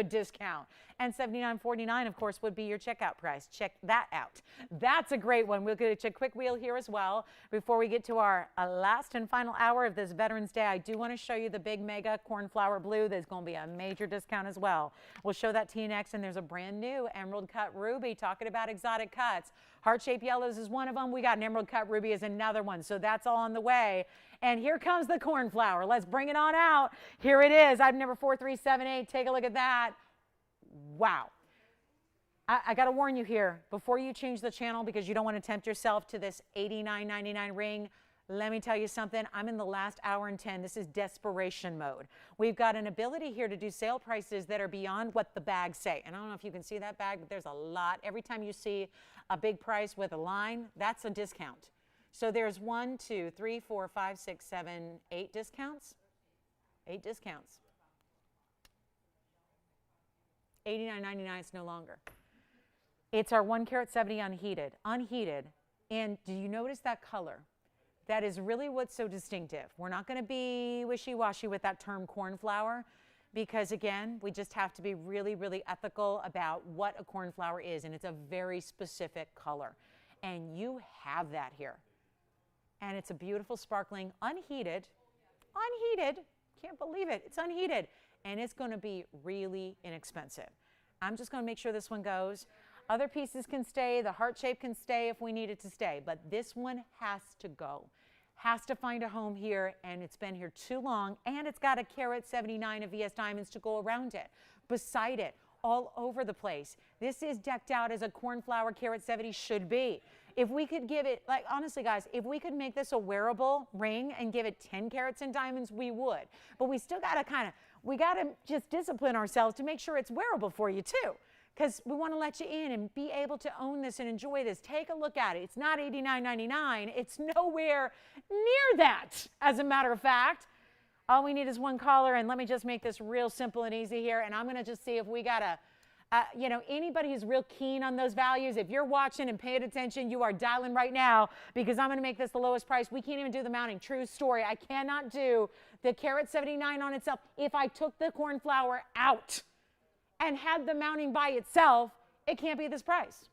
discount. And $79.49, of course, would be your checkout price. Check that out. That's a great one. We'll get a quick wheel here as well. Before we get to our last and final hour of this Veterans Day, I do want to show you the big mega cornflower blue. There's going to be a major discount as well. We'll show that to you next. And there's a brand new emerald cut ruby, talking about exotic cuts. Heart-shaped yellows is one of them. We got an emerald cut ruby is another one. So that's all on the way. And here comes the cornflower. Let's bring it on out. Here it is. Item number 4378. Take a look at that. Wow. I got to warn you here, before you change the channel, because you don't want to tempt yourself to this $89.99 ring, let me tell you something. I'm in the last hour and 10. This is desperation mode. We've got an ability here to do sale prices that are beyond what the bags say. And I don't know if you can see that bag, but there's a lot. Every time you see a big price with a line, that's a discount. So there's 1, 2, 3, 4, 5, 6, 7, 8 discounts. 8 discounts. $89.99 is no longer. It's our 1 carat 70 unheated. Unheated. And do you notice that color? That is really what's so distinctive. We're not going to be wishy-washy with that term cornflower, because again, we just have to be really, really ethical about what a cornflower is, and it's a very specific color. And you have that here. And it's a beautiful, sparkling, unheated, can't believe it, it's unheated. And it's going to be really inexpensive. I'm just going to make sure this one goes. Other pieces can stay. The heart shape can stay if we need it to stay. But this one has to go. Has to find a home here, and it's been here too long. And it's got a carat 79 of VS diamonds to go around it, beside it, all over the place. This is decked out as a cornflower carat 70 should be. If we could give it, like honestly guys, if we could make this a wearable ring and give it 10 carats in diamonds, we would. But we still got to we got to just discipline ourselves to make sure it's wearable for you too, because we want to let you in and be able to own this and enjoy this. Take a look at it. It's not $89.99. It's nowhere near that, as a matter of fact. All we need is one caller, and let me just make this real simple and easy here, and I'm going to just see if we got a, anybody who's real keen on those values. If you're watching and paying attention, you are dialing right now, because I'm going to make this the lowest price. We can't even do the mounting. True story. I cannot do the carat 79 on itself. If I took the cornflower out and had the mounting by itself, it can't be this price.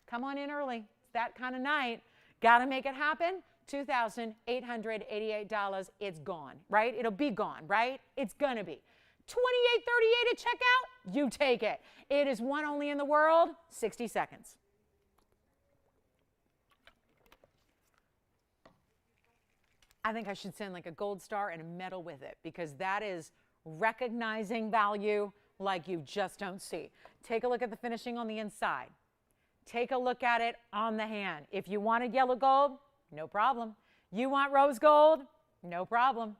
Come on in early. It's that kind of night. Got to make it happen. $2,888. It's gone, right? It'll be gone, right? It's going to be. $28.38 at checkout, you take it. It is one only in the world, 60 seconds. I think I should send like a gold star and a medal with it, because that is recognizing value like you just don't see. Take a look at the finishing on the inside. Take a look at it on the hand. If you wanted yellow gold, no problem. You want rose gold? No problem.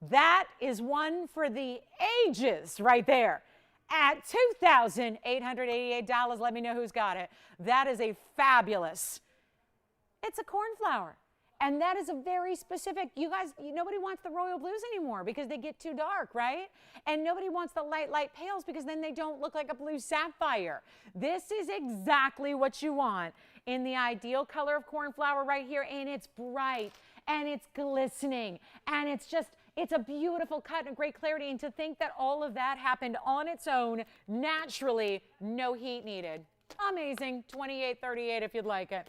That is one for the ages right there. At $2,888, let me know who's got it. That is a fabulous, it's a cornflower. And that is a very specific, you guys, nobody wants the royal blues anymore because they get too dark, right? And nobody wants the light pales because then they don't look like a blue sapphire. This is exactly what you want in the ideal color of cornflower right here. And it's bright and it's glistening and it's just, it's a beautiful cut and great clarity. And to think that all of that happened on its own, naturally, no heat needed. Amazing. $28.38 if you'd like it.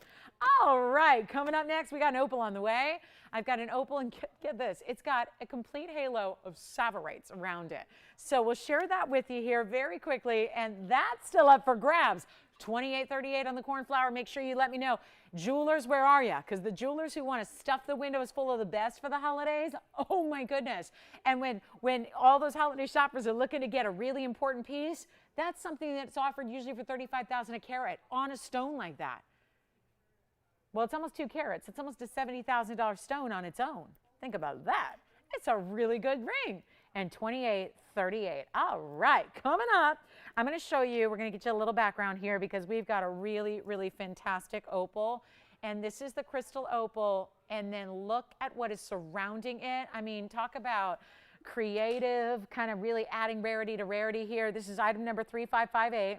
All right, coming up next, we got an opal on the way. I've got an opal, and get this, it's got a complete halo of savorites around it. So we'll share that with you here very quickly, and that's still up for grabs. $28.38 on the cornflower. Make sure you let me know. Jewelers, where are you? Because the jewelers who want to stuff the windows full of the best for the holidays, oh my goodness. And when all those holiday shoppers are looking to get a really important piece, that's something that's offered usually for $35,000 a carat on a stone like that. Well, it's almost 2 carats. It's almost a $70,000 stone on its own. Think about that. It's a really good ring. And $28.38. All right, coming up, I'm going to show you, we're going to get you a little background here because we've got a really, really fantastic opal. And this is the crystal opal. And then look at what is surrounding it. I mean, talk about creative, kind of really adding rarity to rarity here. This is item number 3558.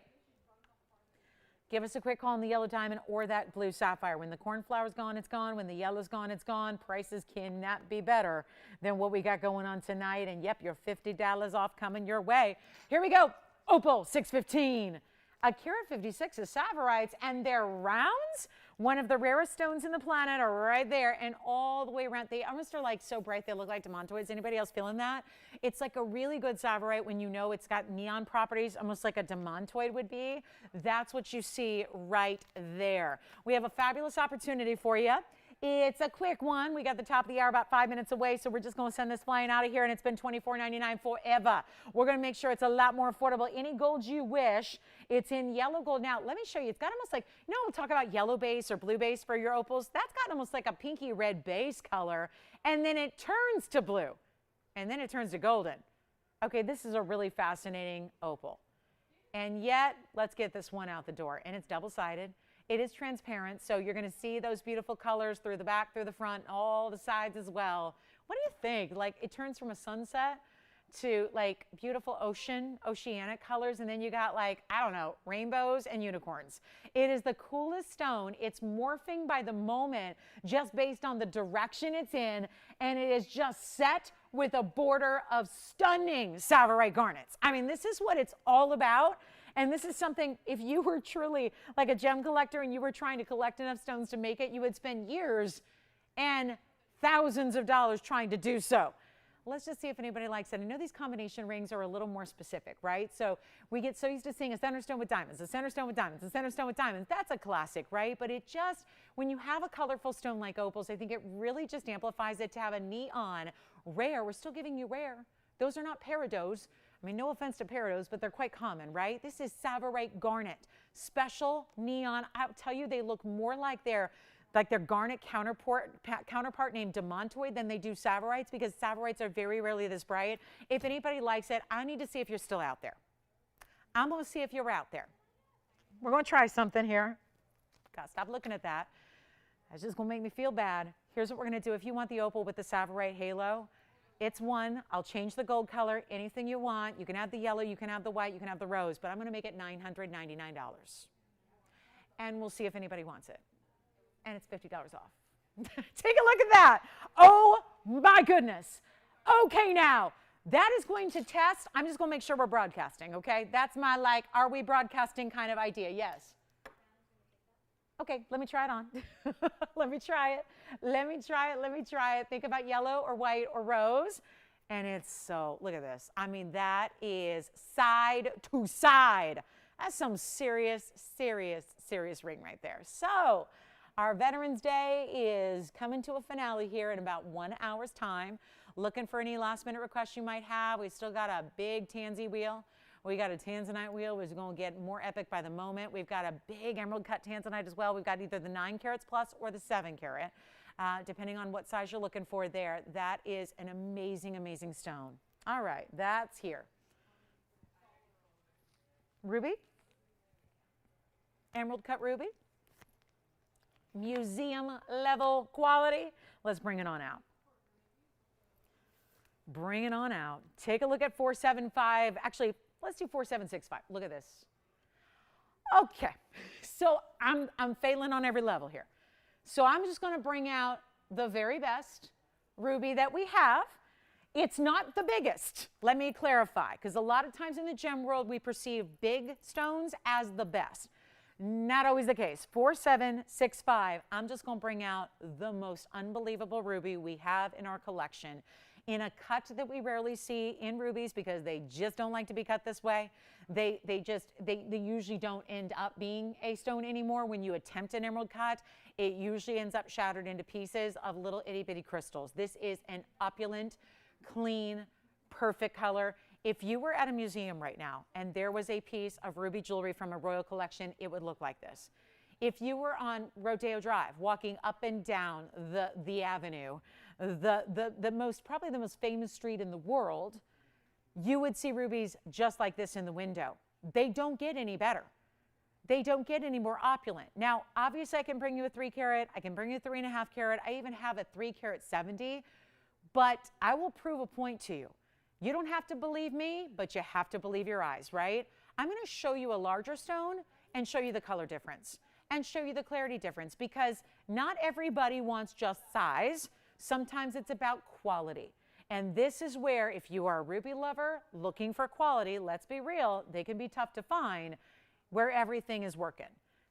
Give us a quick call on the yellow diamond or that blue sapphire. When the cornflower's gone, it's gone. When the yellow's gone, it's gone. Prices cannot be better than what we got going on tonight. And yep, your $50 off coming your way. Here we go. Opal 615. A carat 56 is savorites, and they're rounds. One of the rarest stones in the planet are right there, and all the way around. They almost are like so bright they look like demantoids. Anybody else feeling that? It's like a really good savorite when you know it's got neon properties, almost like a demantoid would be. That's what you see right there. We have a fabulous opportunity for you. It's a quick one. We got the top of the hour about 5 minutes away, so we're just going to send this flying out of here, and it's been $24.99 forever. We're going to make sure it's a lot more affordable. Any gold you wish, it's in yellow gold. Now, let me show you. It's got almost like, we'll talk about yellow base or blue base for your opals. That's got almost like a pinky red base color, and then it turns to blue, and then it turns to golden. Okay, this is a really fascinating opal. And yet, let's get this one out the door, and it's double-sided. It is transparent, so you're going to see those beautiful colors through the back, through the front, all the sides as well. What do you think? Like, it turns from a sunset to like beautiful oceanic colors, and then you got like, I don't know, rainbows and unicorns. It is the coolest stone. It's morphing by the moment just based on the direction it's in, and it is just set with a border of stunning savorite garnets. I mean, this is what it's all about. And this is something, if you were truly like a gem collector and you were trying to collect enough stones to make it, you would spend years and thousands of dollars trying to do so. Let's just see if anybody likes it. I know these combination rings are a little more specific, right? So we get so used to seeing a center stone with diamonds, a center stone with diamonds, a center stone with diamonds. That's a classic, right? But it just, when you have a colorful stone like opals, I think it really just amplifies it to have a neon rare. We're still giving you rare. Those are not peridots. I mean, no offense to peridots, but they're quite common, right? This is savorite garnet, special neon. I'll tell you, they look more like their garnet counterpart named demantoid than they do savorites, because savorites are very rarely this bright. If anybody likes it, I need to see if you're still out there. I'm going to see if you're out there. We're going to try something here. God, stop looking at that. That's just going to make me feel bad. Here's what we're going to do. If you want the opal with the savorite halo, it's one. I'll change the gold color, anything you want. You can have the yellow, you can have the white, you can have the rose, but I'm going to make it $999. And we'll see if anybody wants it. And it's $50 off. Take a look at that. Oh my goodness. Okay, now that is going to test. I'm just going to make sure we're broadcasting, okay? That's my like, are we broadcasting kind of idea. Yes. Okay, let me try it on. Let me try it. Let me try it. Let me try it. Think about yellow or white or rose. And it's so, look at this. I mean, that is side to side. That's some serious, serious, serious ring right there. So our Veterans Day is coming to a finale here in about 1 hour's time. Looking for any last minute requests you might have. We've still got a big tansy wheel. We got a tanzanite wheel, which is going to get more epic by the moment. We've got a big emerald cut tanzanite as well. We've got either the 9 carats plus or the 7 carat, depending on what size you're looking for there. That is an amazing, amazing stone. All right, that's here. Ruby, emerald cut ruby, museum level quality. Let's bring it on out. Bring it on out. Take a look at 475. Actually, let's do 4765. Look at this. Okay, so I'm failing on every level here. So I'm just going to bring out the very best ruby that we have. It's not the biggest. Let me clarify, because a lot of times in the gem world, we perceive big stones as the best. Not always the case. 4765, I'm just going to bring out the most unbelievable ruby we have in our collection in a cut that we rarely see in rubies because they just don't like to be cut this way. They usually don't end up being a stone anymore. When you attempt an emerald cut, it usually ends up shattered into pieces of little itty bitty crystals. This is an opulent, clean, perfect color. If you were at a museum right now and there was a piece of ruby jewelry from a royal collection, it would look like this. If you were on Rodeo Drive, walking up and down the avenue, probably the most famous street in the world, you would see rubies just like this in the window. They don't get any better. They don't get any more opulent. Now, obviously, I can bring you a 3 carat. I can bring you a 3.5 carat. I even have a 3 carat 70. But I will prove a point to you. You don't have to believe me, but you have to believe your eyes, right? I'm going to show you a larger stone and show you the color difference and show you the clarity difference, because not everybody wants just size. Sometimes it's about quality. And this is where, if you are a ruby lover looking for quality, let's be real, they can be tough to find, where everything is working.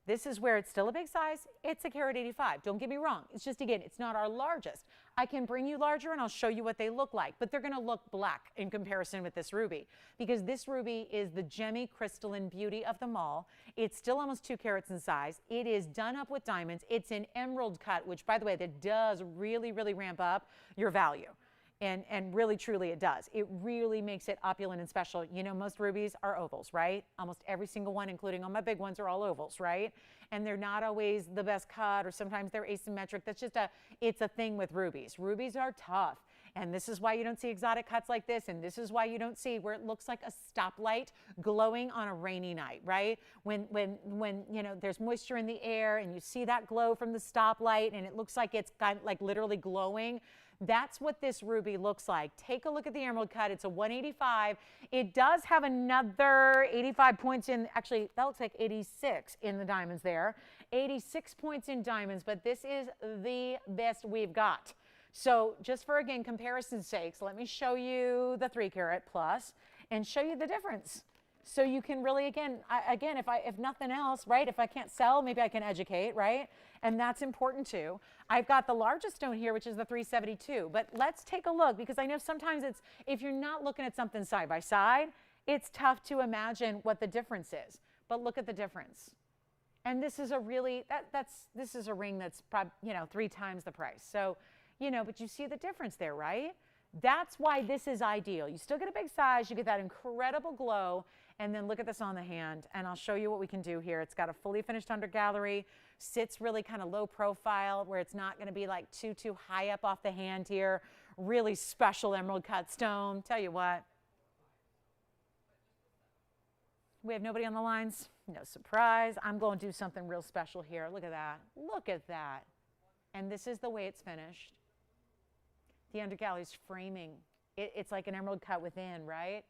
This is where it's still a big size. It's a carat 85. Don't get me wrong. It's just, again, it's not our largest. I can bring you larger and I'll show you what they look like, but they're going to look black in comparison with this ruby, because this ruby is the gemmy crystalline beauty of them all. It's still almost 2 carats in size. It is done up with diamonds. It's an emerald cut, which, by the way, that does really, really ramp up your value. And really, truly, it does. It really makes it opulent and special. You know, most rubies are ovals, right? Almost every single one, including all my big ones, are all ovals, right? And they're not always the best cut, or sometimes they're asymmetric. That's just it's a thing with rubies. Rubies are tough. And this is why you don't see exotic cuts like this. And this is why you don't see where it looks like a stoplight glowing on a rainy night, right? When you know, there's moisture in the air and you see that glow from the stoplight and it looks like it's got, like, literally glowing. That's what this ruby looks like. Take a look at the emerald cut. It's a 185. It does have another 85 points in, actually, that looks like 86 in the diamonds there. 86 points in diamonds, but this is the best we've got. So just for, again, comparison's sakes, let me show you the 3 carat plus and show you the difference. So you can really, again, if nothing else, right, if I can't sell, maybe I can educate, right? And that's important too. I've got the largest stone here, which is the 372. But let's take a look, because I know sometimes it's, if you're not looking at something side by side, it's tough to imagine what the difference is. But look at the difference. And this is a really, this is a ring that's probably, you know, 3 times the price. So, you know, but you see the difference there, right? That's why this is ideal. You still get a big size, you get that incredible glow, and then look at this on the hand, and I'll show you what we can do here. It's got a fully finished under gallery, sits really kind of low profile where it's not going to be like too high up off the hand here. Really special emerald cut stone. Tell you what. We have nobody on the lines? No surprise. I'm going to do something real special here. Look at that. Look at that. And this is the way it's finished. The undergallery's framing. It's like an emerald cut within, right?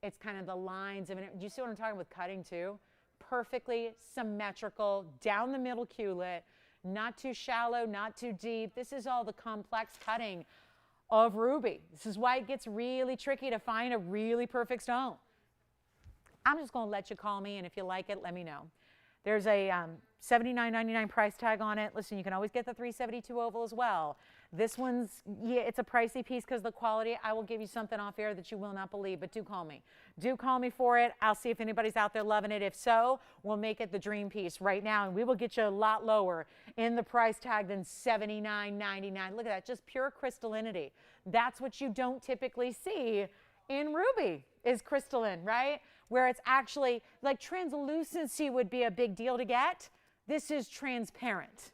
It's kind of the lines of it. Do you see what I'm talking with cutting too? Perfectly symmetrical, down the middle culet, not too shallow, not too deep. This is all the complex cutting of ruby. This is why it gets really tricky to find a really perfect stone. I'm just going to let you call me, and if you like it, let me know. There's a $79.99 price tag on it. Listen, you can always get the 372 oval as well. This one's, yeah, it's a pricey piece because of the quality. I will give you something off air that you will not believe, but do call me. Do call me for it. I'll see if anybody's out there loving it. If so, we'll make it the dream piece right now, and we will get you a lot lower in the price tag than $79.99. Look at that, just pure crystallinity. That's what you don't typically see in ruby, is crystalline, right? where it's actually like translucency would be a big deal to get. This is transparent.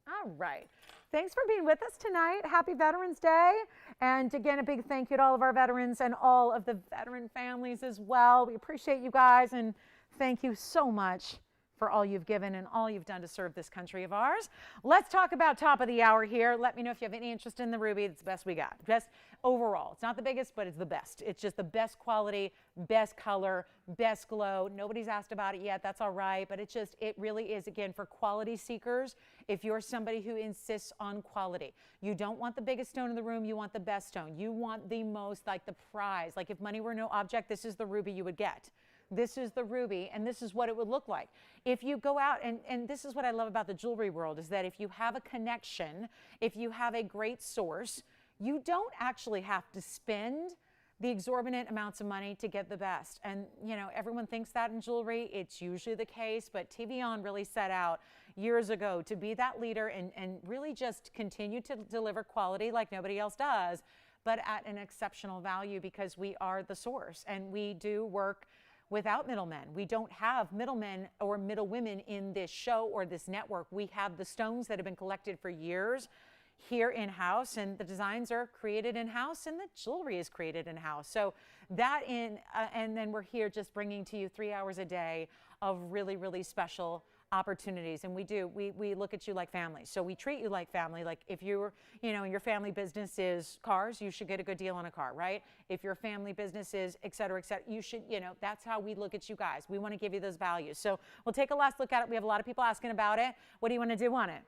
All right. Thanks for being with us tonight. Happy Veterans Day. And again, a big thank you to all of our veterans and all of the veteran families as well. We appreciate you guys, and thank you so much for all you've given and all you've done to serve this country of ours. Let's talk about top of the hour here. Let me know if you have any interest in the ruby. It's the best we got. Best overall. It's not the biggest, but it's the best. It's just the best quality, best color, best glow. Nobody's asked about it yet. That's all right. But it really is, again, for quality seekers. If you're somebody who insists on quality, you don't want the biggest stone in the room. You want the best stone. You want the most, like the prize. Like if money were no object, this is the ruby you would get. This is the ruby, and this is what it would look like. If you go out, and this is what I love about the jewelry world, is that if you have a connection, if you have a great source, you don't actually have to spend the exorbitant amounts of money to get the best. And, you know, everyone thinks that in jewelry. It's usually the case, but TVON really set out years ago to be that leader and really just continue to deliver quality like nobody else does, but at an exceptional value, because we are the source, and we do work without middlemen. We don't have middlemen or middlewomen in this show or this network. We have the stones that have been collected for years here in-house, and the designs are created in-house, and the jewelry is created in-house. So that and then we're here just bringing to you 3 hours a day of really, really special opportunities. And we look at you like family. So we treat you like family. Like if you're, you know, your family business is cars, you should get a good deal on a car, right? If your family business is et cetera, you should, you know, that's how we look at you guys. We want to give you those values. So we'll take a last look at it. We have a lot of people asking about it. What do you want to do on it?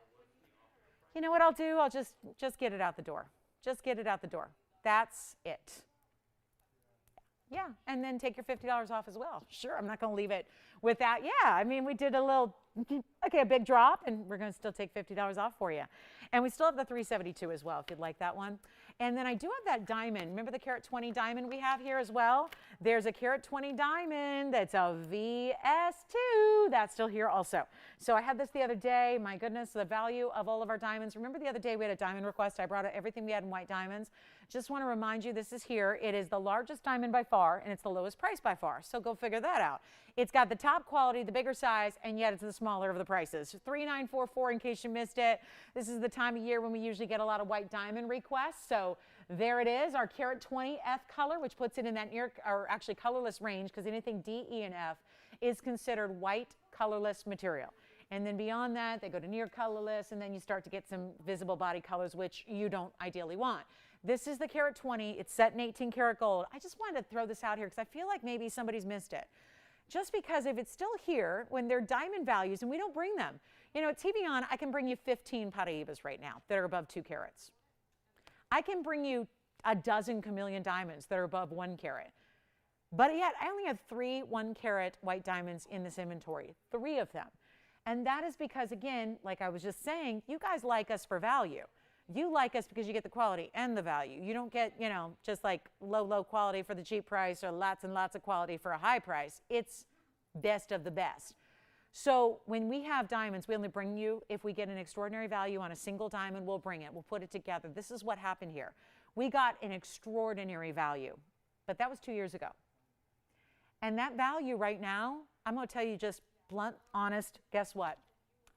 You know what I'll do? I'll just get it out the door. Just get it out the door. That's it. Yeah, and then take your $50 off as well. Sure, I'm not going to leave it with that. Yeah, I mean, we did a little, okay, a big drop, and we're going to still take $50 off for you. And we still have the 372 as well, if you'd like that one. And then I do have that diamond. Remember the carat 20 diamond we have here as well? There's a carat 20 diamond that's a VS2. That's still here also. So I had this the other day. My goodness, the value of all of our diamonds. Remember the other day we had a diamond request? I brought out everything we had in white diamonds. Just want to remind you, this is here. It is the largest diamond by far, and it's the lowest price by far. So go figure that out. It's got the top quality, the bigger size, and yet it's the smaller of the prices. 3944 in case you missed it. This is the time of year when we usually get a lot of white diamond requests. So there it is, our carat 20 F color, which puts it in that near, or actually colorless range, because anything D, E, and F is considered white colorless material. And then beyond that, they go to near colorless, and then you start to get some visible body colors, which you don't ideally want. This is the carat 20. It's set in 18 karat gold. I just wanted to throw this out here because I feel like maybe somebody's missed it. Just because if it's still here, when they're diamond values, and we don't bring them. You know, at TVON, I can bring you 15 Paraibas right now that are above 2 carats. I can bring you a dozen chameleon diamonds that are above 1 carat. But yet, I only have 3 1-carat white diamonds in this inventory, 3 of them. And that is because, again, like I was just saying, you guys like us for value. You like us because you get the quality and the value. You don't get, you know, just like low quality for the cheap price or lots and lots of quality for a high price. It's best of the best. So when we have diamonds, we only bring you, if we get an extraordinary value on a single diamond, we'll bring it. We'll put it together. This is what happened here. We got an extraordinary value, but that was 2 years ago. And that value right now, I'm going to tell you just blunt, honest, guess what?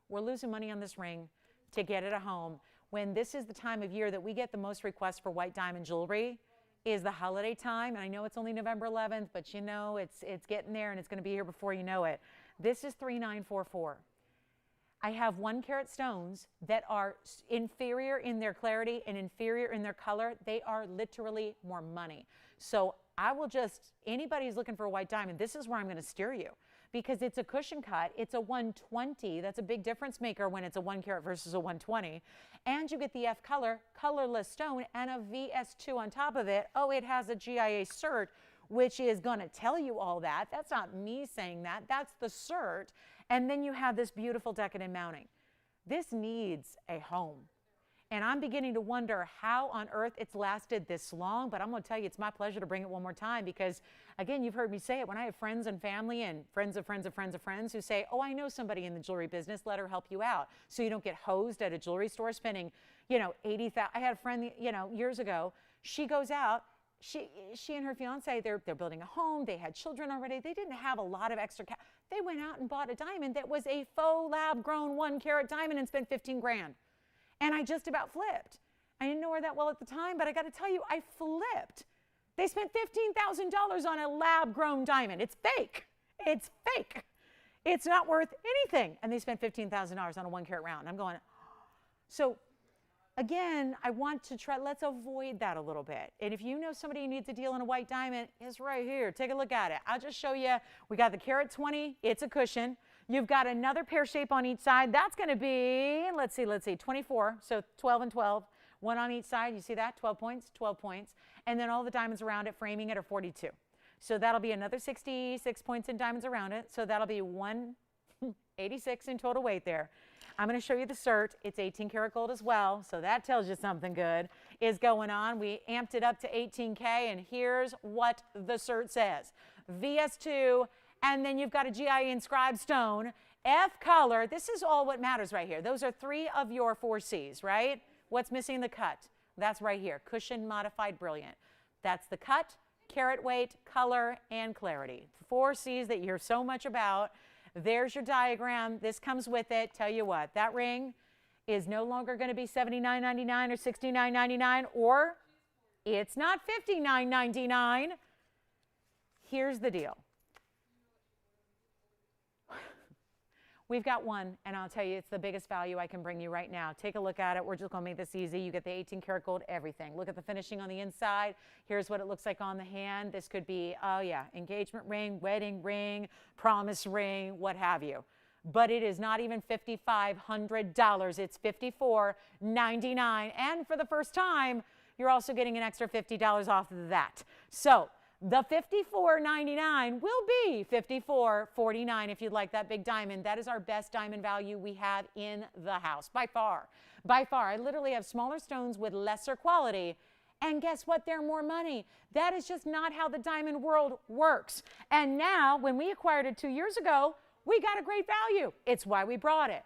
We're losing money on this ring to get it a home. When this is the time of year that we get the most requests for white diamond jewelry, is the holiday time. And I know it's only November 11th, but you know, it's getting there, and it's going to be here before you know it. This is 3944. I have 1-carat stones that are inferior in their clarity and inferior in their color. They are literally more money. So I will just, anybody who's looking for a white diamond, this is where I'm going to steer you. Because it's a cushion cut, it's a 120. That's a big difference maker when it's a 1-carat versus a 120. And you get the F color, colorless stone, and a VS2 on top of it. Oh, it has a GIA cert, which is going to tell you all that. That's not me saying that. That's the cert. And then you have this beautiful decadent mounting. This needs a home. And I'm beginning to wonder how on earth it's lasted this long, but I'm going to tell you, it's my pleasure to bring it one more time because, again, you've heard me say it. When I have friends and family and friends of friends of friends of friends who say, oh, I know somebody in the jewelry business, let her help you out so you don't get hosed at a jewelry store spending, you know, $80,000. I had a friend, you know, years ago, She goes out. She and her fiance, they're building a home. They had children already. They didn't have a lot of extra cash. They went out and bought a diamond that was a faux lab-grown 1-carat diamond and spent 15 grand. And I just about flipped. I didn't know her that well at the time, but I got to tell you, I flipped. They spent $15,000 on a lab-grown diamond. It's fake. It's fake. It's not worth anything. And they spent $15,000 on a 1-carat round. I'm going, so again, I want to try, let's avoid that a little bit. And if you know somebody who needs a deal on a white diamond, it's right here. Take a look at it. I'll just show you. We got the carat 20. It's a cushion. You've got another pear shape on each side. That's going to be, let's see, 24. So 12 and 12. One on each side. You see that? 12 points, 12 points. And then all the diamonds around it, framing it, are 42. So that'll be another 66 points in diamonds around it. So that'll be 186 in total weight there. I'm going to show you the cert. It's 18 karat gold as well, so that tells you something good is going on. We amped it up to 18K, and here's what the cert says. VS2, and then you've got a GIA inscribed stone. F color, this is all what matters right here. Those are 3 of your 4 C's, right? What's missing? The cut. That's right here, cushion modified brilliant. That's the cut, carat weight, color, and clarity. 4 C's that you hear so much about. There's your diagram. This comes with it. Tell you what, that ring is no longer going to be $79.99 or $69.99, or it's not $59.99. Here's the deal. We've got one, and I'll tell you, it's the biggest value I can bring you right now. Take a look at it. We're just going to make this easy. You get the 18 karat gold, everything. Look at the finishing on the inside. Here's what it looks like on the hand. This could be, oh yeah, engagement ring, wedding ring, promise ring, what have you. But it is not even $5,500. It's $54.99. And for the first time, you're also getting an extra $50 off of that. So the $54.99 will be $54.49 if you'd like that big diamond. That is our best diamond value we have in the house, by far. By far. I literally have smaller stones with lesser quality, and guess what? They're more money. That is just not how the diamond world works. And now, when we acquired it 2 years ago, we got a great value. It's why we brought it.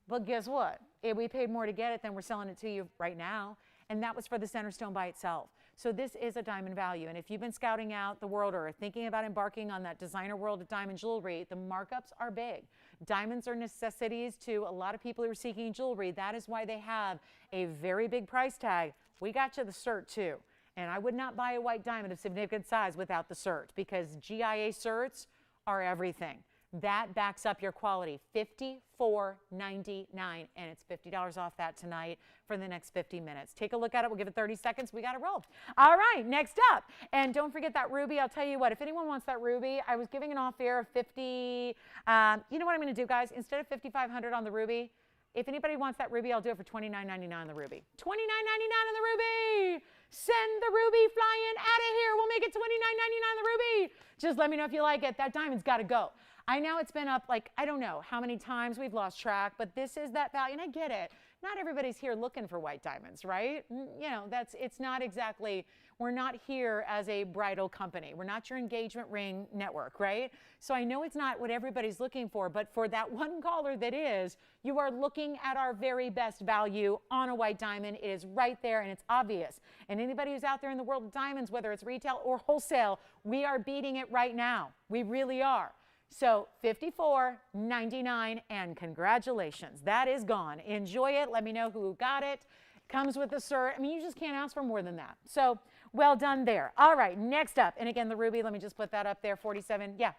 But guess what? We paid more to get it than we're selling it to you right now, and that was for the center stone by itself. So this is a diamond value, and if you've been scouting out the world or thinking about embarking on that designer world of diamond jewelry, the markups are big. Diamonds are necessities to a lot of people who are seeking jewelry. That is why they have a very big price tag. We got you the cert too, and I would not buy a white diamond of significant size without the cert, because GIA certs are everything. That backs up your quality. $54.99, and it's $50 off that tonight for the next 50 minutes. Take a look at it. We'll give it 30 seconds. We got to roll. All right, next up. And don't forget that ruby. I'll tell you what, if anyone wants that ruby, I was giving an off-air of 50. You know what I'm going to do, guys? Instead of $5,500 on the ruby, if anybody wants that ruby, I'll do it for $29.99 on the ruby. $29.99 on the ruby. Send the ruby flying out of here. We'll make it $29.99 on the ruby. Just let me know if you like it. That diamond's got to go. I know it's been up, like, I don't know how many times we've lost track, but this is that value, and I get it. Not everybody's here looking for white diamonds, right? You know, it's not exactly, we're not here as a bridal company. We're not your engagement ring network, right? So I know it's not what everybody's looking for, but for that one caller that is, you are looking at our very best value on a white diamond. It is right there, and it's obvious. And anybody who's out there in the world of diamonds, whether it's retail or wholesale, we are beating it right now. We really are. So $54.99, and congratulations. That is gone. Enjoy it. Let me know who got it. Comes with the cert. I mean, you just can't ask for more than that. So well done there. All right, next up. And again, the ruby, let me just put that up there, 47. Yeah.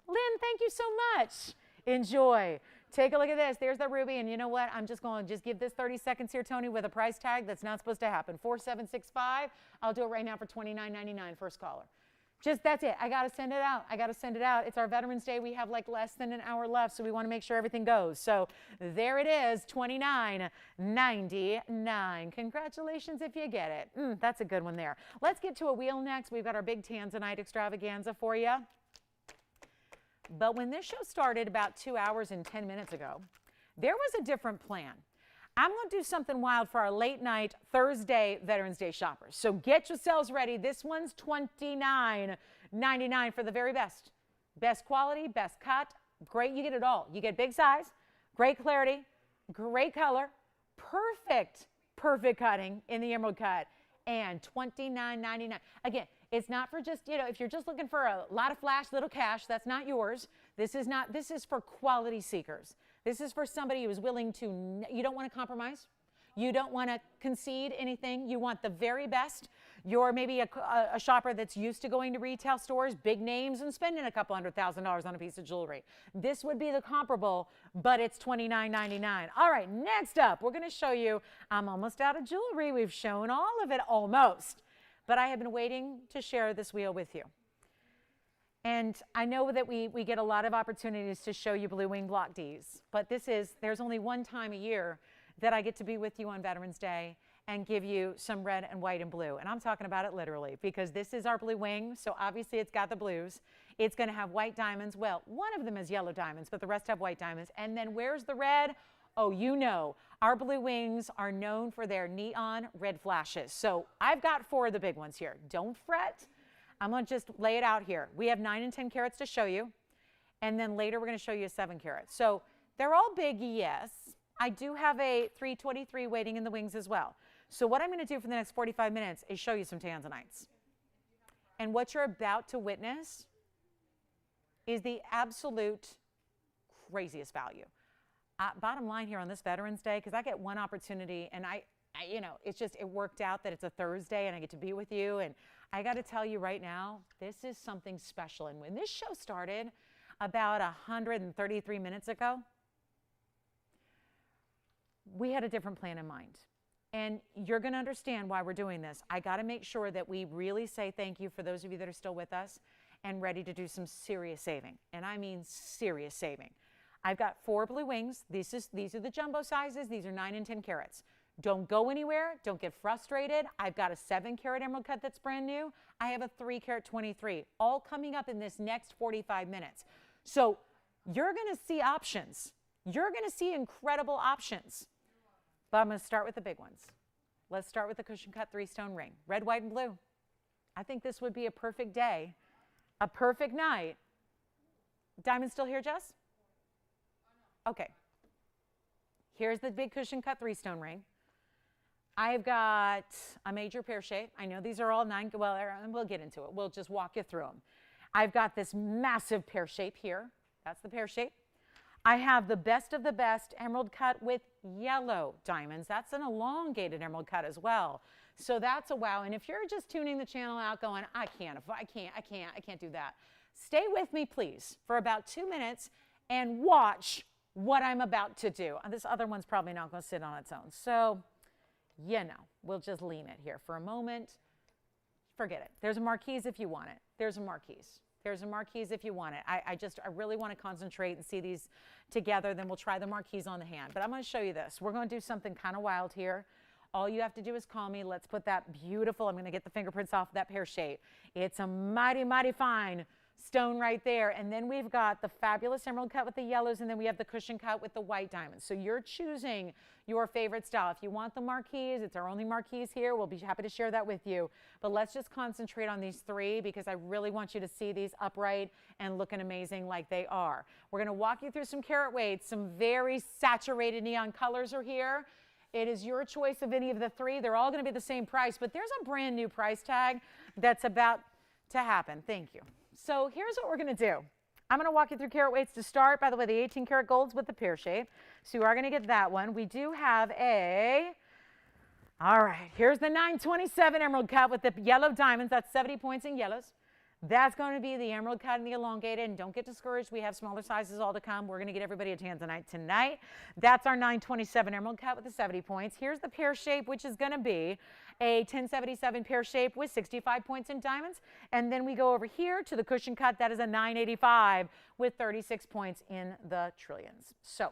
Lynn, thank you so much. Enjoy. Take a look at this. There's the ruby. And you know what? I'm just going to just give this 30 seconds here, Tony, with a price tag that's not supposed to happen. 4765. I'll do it right now for $29.99, first caller. Just that's it. I got to send it out. I got to send it out. It's our Veterans Day. We have like less than an hour left, so we want to make sure everything goes. So there it is, $29.99. Congratulations if you get it. That's a good one there. Let's get to a wheel next. We've got our big Tanzanite extravaganza for you. But when this show started about 2 hours and 10 minutes ago, there was a different plan. I'm going to do something wild for our late night Thursday Veterans Day shoppers. So get yourselves ready. This one's $29.99 for the very best. Best quality, best cut. Great, you get it all. You get big size, great clarity, great color, perfect cutting in the emerald cut. and $29.99. Again, it's not for just, you know, if you're just looking for a lot of flash, little cash, that's not yours. This is for quality seekers. This is for somebody who is willing to, you don't want to compromise. You don't want to concede anything. You want the very best. You're maybe a shopper that's used to going to retail stores, big names, and spending a couple $100,000 on a piece of jewelry. This would be the comparable, but it's $29.99. All right, next up, we're going to show you, I'm almost out of jewelry. We've shown all of it almost, but I have been waiting to share this wheel with you. And I know that we get a lot of opportunities to show you Blue Wing Block Ds, but there's only one time a year that I get to be with you on Veterans Day and give you some red and white and blue. And I'm talking about it literally because this is our blue wing. So obviously it's got the blues. It's going to have white diamonds. Well, one of them is yellow diamonds, but the rest have white diamonds. And then where's the red? Oh, you know, our blue wings are known for their neon red flashes. So I've got 4 of the big ones here. Don't fret. I'm going to just lay it out here. We have 9 and 10 carats to show you. And then later we're going to show you a 7 carat. So they're all big, yes. I do have a 323 waiting in the wings as well. So what I'm going to do for the next 45 minutes is show you some tanzanites. And what you're about to witness is the absolute craziest value. Bottom line here on this Veterans Day, because I get one opportunity and I you know, it's just, it worked out that it's a Thursday and I get to be with you. And I got to tell you right now, this is something special. And when this show started about 133 minutes ago, we had a different plan in mind. And you're going to understand why we're doing this. I got to make sure that we really say thank you for those of you that are still with us and ready to do some serious saving. And I mean serious saving. I've got 4 blue wings. These are the jumbo sizes. These are 9 and 10 carats. Don't go anywhere. Don't get frustrated. I've got a 7 carat emerald cut that's brand new. I have a 3 carat 23, all coming up in this next 45 minutes. So you're going to see options. You're going to see incredible options. But I'm going to start with the big ones. Let's start with the cushion cut 3-stone ring. Red, white, and blue. I think this would be a perfect day, a perfect night. Diamond still here, Jess? Okay. Here's the big cushion cut 3-stone ring. I've got a major pear shape. I know these are all 9, well, we'll get into it. We'll just walk you through them. I've got this massive pear shape here. That's the pear shape. I have the best of the best emerald cut with yellow diamonds. That's an elongated emerald cut as well. So that's a wow. And if you're just tuning the channel out going, I can't do that. Stay with me, please, for about 2 minutes and watch what I'm about to do. And this other one's probably not going to sit on its own. So, you know, we'll just lean it here for a moment. Forget it. There's a marquise if you want it. There's a marquise. There's a marquise if you want it. I really want to concentrate and see these together. Then we'll try the marquise on the hand. But I'm going to show you this. We're going to do something kind of wild here. All you have to do is call me. Let's put that beautiful, I'm going to get the fingerprints off of that pear shape. It's a mighty, mighty fine stone right there. And then we've got the fabulous emerald cut with the yellows, and then we have the cushion cut with the white diamonds. So you're choosing your favorite style. If you want the marquise, it's our only marquise here. We'll be happy to share that with you. But let's just concentrate on these 3 because I really want you to see these upright and looking amazing like they are. We're going to walk you through some carat weights. Some very saturated neon colors are here. It is your choice of any of the 3. They're all going to be the same price, but there's a brand new price tag that's about to happen. Thank you. So here's what we're going to do. I'm going to walk you through carat weights to start. By the way, the 18 karat golds with the pear shape. So you are going to get that one. We do have all right, here's the 927 emerald cut with the yellow diamonds. That's 70 points in yellows. That's going to be the emerald cut and the elongated. And don't get discouraged. We have smaller sizes all to come. We're going to get everybody a tanzanite tonight. That's our 927 emerald cut with the 70 points. Here's the pear shape, which is going to be a 1077 pear shape with 65 points in diamonds. And then we go over here to the cushion cut. That is a 985 with 36 points in the trillions. So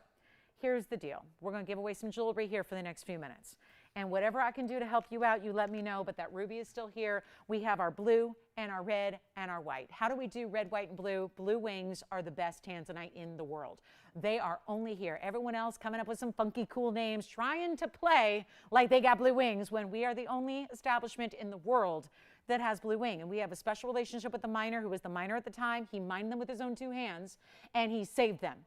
here's the deal. We're going to give away some jewelry here for the next few minutes. And whatever I can do to help you out, you let me know. But that ruby is still here. We have our blue and our red and our white. How do we do red, white, and blue? Blue wings are the best tanzanite in the world. They are only here. Everyone else coming up with some funky, cool names, trying to play like they got blue wings when we are the only establishment in the world that has blue wing. And we have a special relationship with the miner who was the miner at the time. He mined them with his own 2 hands, and he saved them.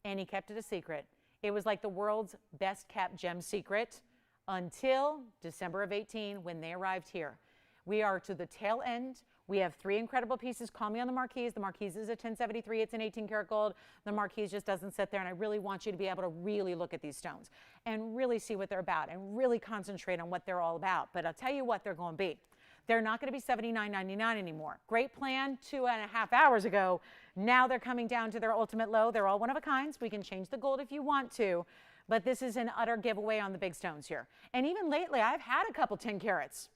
And he kept it a secret. It was like the world's best kept gem secret until December of 18 when they arrived here. We are to the tail end. We have 3 incredible pieces. Call me on the Marquise. The Marquise is a 1073. It's an 18-karat gold. The Marquise just doesn't sit there, and I really want you to be able to really look at these stones and really see what they're about and really concentrate on what they're all about. But I'll tell you what they're going to be. They're not going to be $79.99 anymore. Great plan 2.5 hours ago. Now they're coming down to their ultimate low. They're all one of a kinds. We can change the gold if you want to, but this is an utter giveaway on the big stones here. And even lately, I've had a couple 10 carats.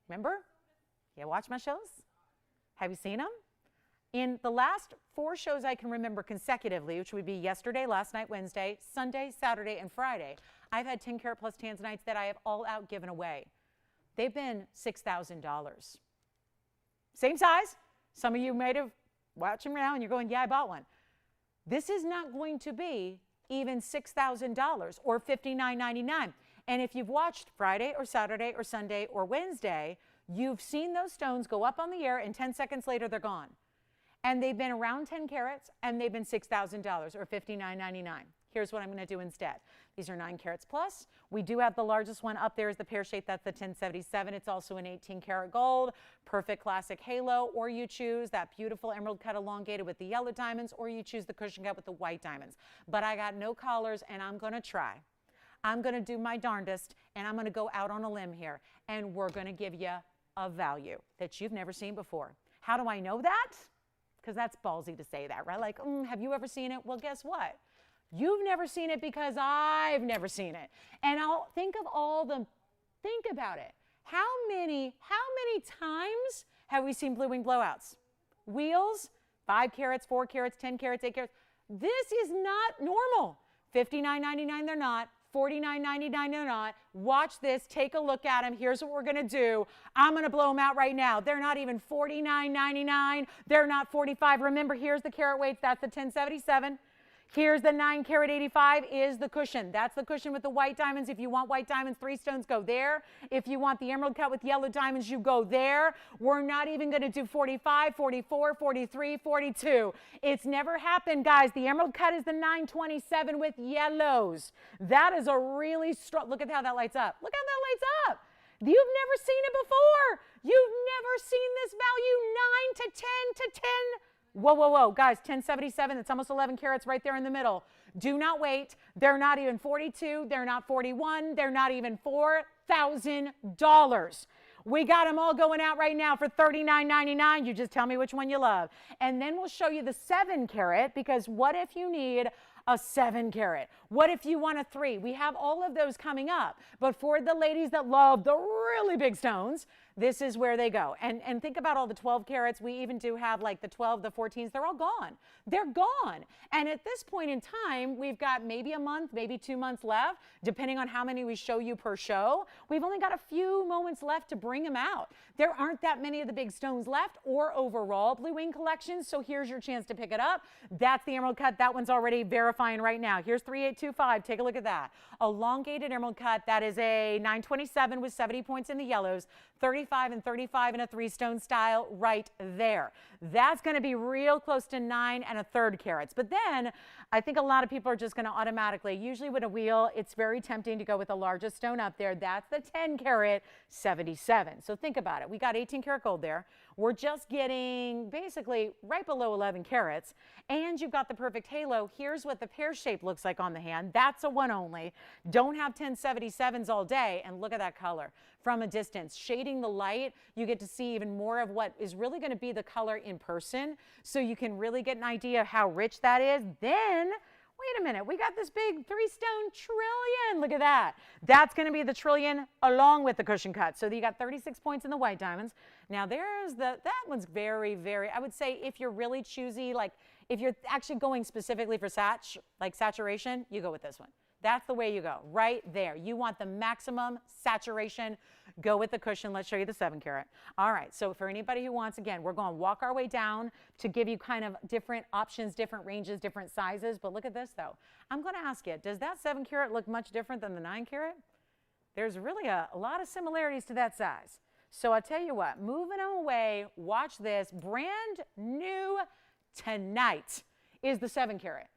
Remember? You watch my shows? Have you seen them? In the last 4 shows I can remember consecutively, which would be yesterday, last night, Wednesday, Sunday, Saturday, and Friday, I've had 10 karat plus tanzanites that I have all out given away. They've been $6,000. Same size. Some of you might have watched them around and you're going, yeah, I bought one. This is not going to be even $6,000 or $59.99. And if you've watched Friday or Saturday or Sunday or Wednesday, you've seen those stones go up on the air and 10 seconds later they're gone. And they've been around 10 carats and they've been $6,000 or $59.99. Here's what I'm going to do instead. These are 9 carats plus. We do have the largest one up there is the pear shape. That's the 1077. It's also an 18-karat gold, perfect classic halo, or you choose that beautiful emerald cut elongated with the yellow diamonds, or you choose the cushion cut with the white diamonds. But I got no collars and I'm going to try. I'm going to do my darndest, and I'm going to go out on a limb here, and we're going to give you a value that you've never seen before. How do I know that? Because that's ballsy to say that, right? Like, have you ever seen it? Well, guess what? You've never seen it because I've never seen it. And I'll think of all the, think about it. How many times have we seen blue wing blowouts? Wheels, 5 carats, 4 carats, 10 carats, 8 carats. This is not normal. $59.99 they're not. $49.99 they're not. Watch this. Take a look at them. Here's what we're going to do. I'm going to blow them out right now. They're not even $49.99. They're not $45. Remember, here's the carat weights. That's the 1077. Here's the 9 karat 85 is the cushion. That's the cushion with the white diamonds. If you want white diamonds, 3 stones, go there. If you want the emerald cut with yellow diamonds, you go there. We're not even going to do 45, 44, 43, 42. It's never happened, guys. The emerald cut is the 927 with yellows. That is a really strong, look at how that lights up. Look how that lights up. You've never seen it before. You've never seen this value 9 to 10 to 10. Whoa, whoa, whoa. Guys, 1077, it's almost 11 carats right there in the middle. Do not wait. They're not even 42. They're not 41. They're not even $4,000. We got them all going out right now for $39.99. You just tell me which one you love. And then we'll show you the 7 carat, because what if you need a 7 carat? What if you want a 3? We have all of those coming up. But for the ladies that love the really big stones, this is where they go. And think about all the 12 carats. We even do have like the 12, the 14s. They're all gone. They're gone. And at this point in time, we've got maybe a month, maybe 2 months left, depending on how many we show you per show. We've only got a few moments left to bring them out. There aren't that many of the big stones left or overall blue wing collections. So here's your chance to pick it up. That's the emerald cut. That one's already verifying right now. Here's 3825. Take a look at that. Elongated emerald cut. That is a 927 with 70 points in the yellows. 35 and 35 in a 3-stone style right there. That's going to be real close to 9 1/3 carats. But then I think a lot of people are just going to automatically, usually with a wheel, it's very tempting to go with the largest stone up there. That's the 10 carat 77. So think about it. We got 18 karat gold there. We're just getting basically right below 11 carats. And you've got the perfect halo. Here's what the pear shape looks like on the hand. That's a 1 only. Don't have 1077s all day. And look at that color from a distance. Shading the light, you get to see even more of what is really going to be the color in person. So you can really get an idea of how rich that is. Then, wait a minute, we got this big 3-stone trillion. Look at that. That's going to be the trillion along with the cushion cut. So you got 36 points in the white diamonds. Now there's that one's very, very, I would say if you're really choosy, like if you're actually going specifically for saturation, you go with this one. That's the way you go, right there. You want the maximum saturation, go with the cushion. Let's show you the 7 carat. All right, so for anybody who wants, again, we're going to walk our way down to give you kind of different options, different ranges, different sizes. But look at this, though. I'm going to ask you, does that 7 carat look much different than the 9 carat? There's really a lot of similarities to that size. So I'll tell you what, moving away, watch this. Brand new tonight is the 7 carat.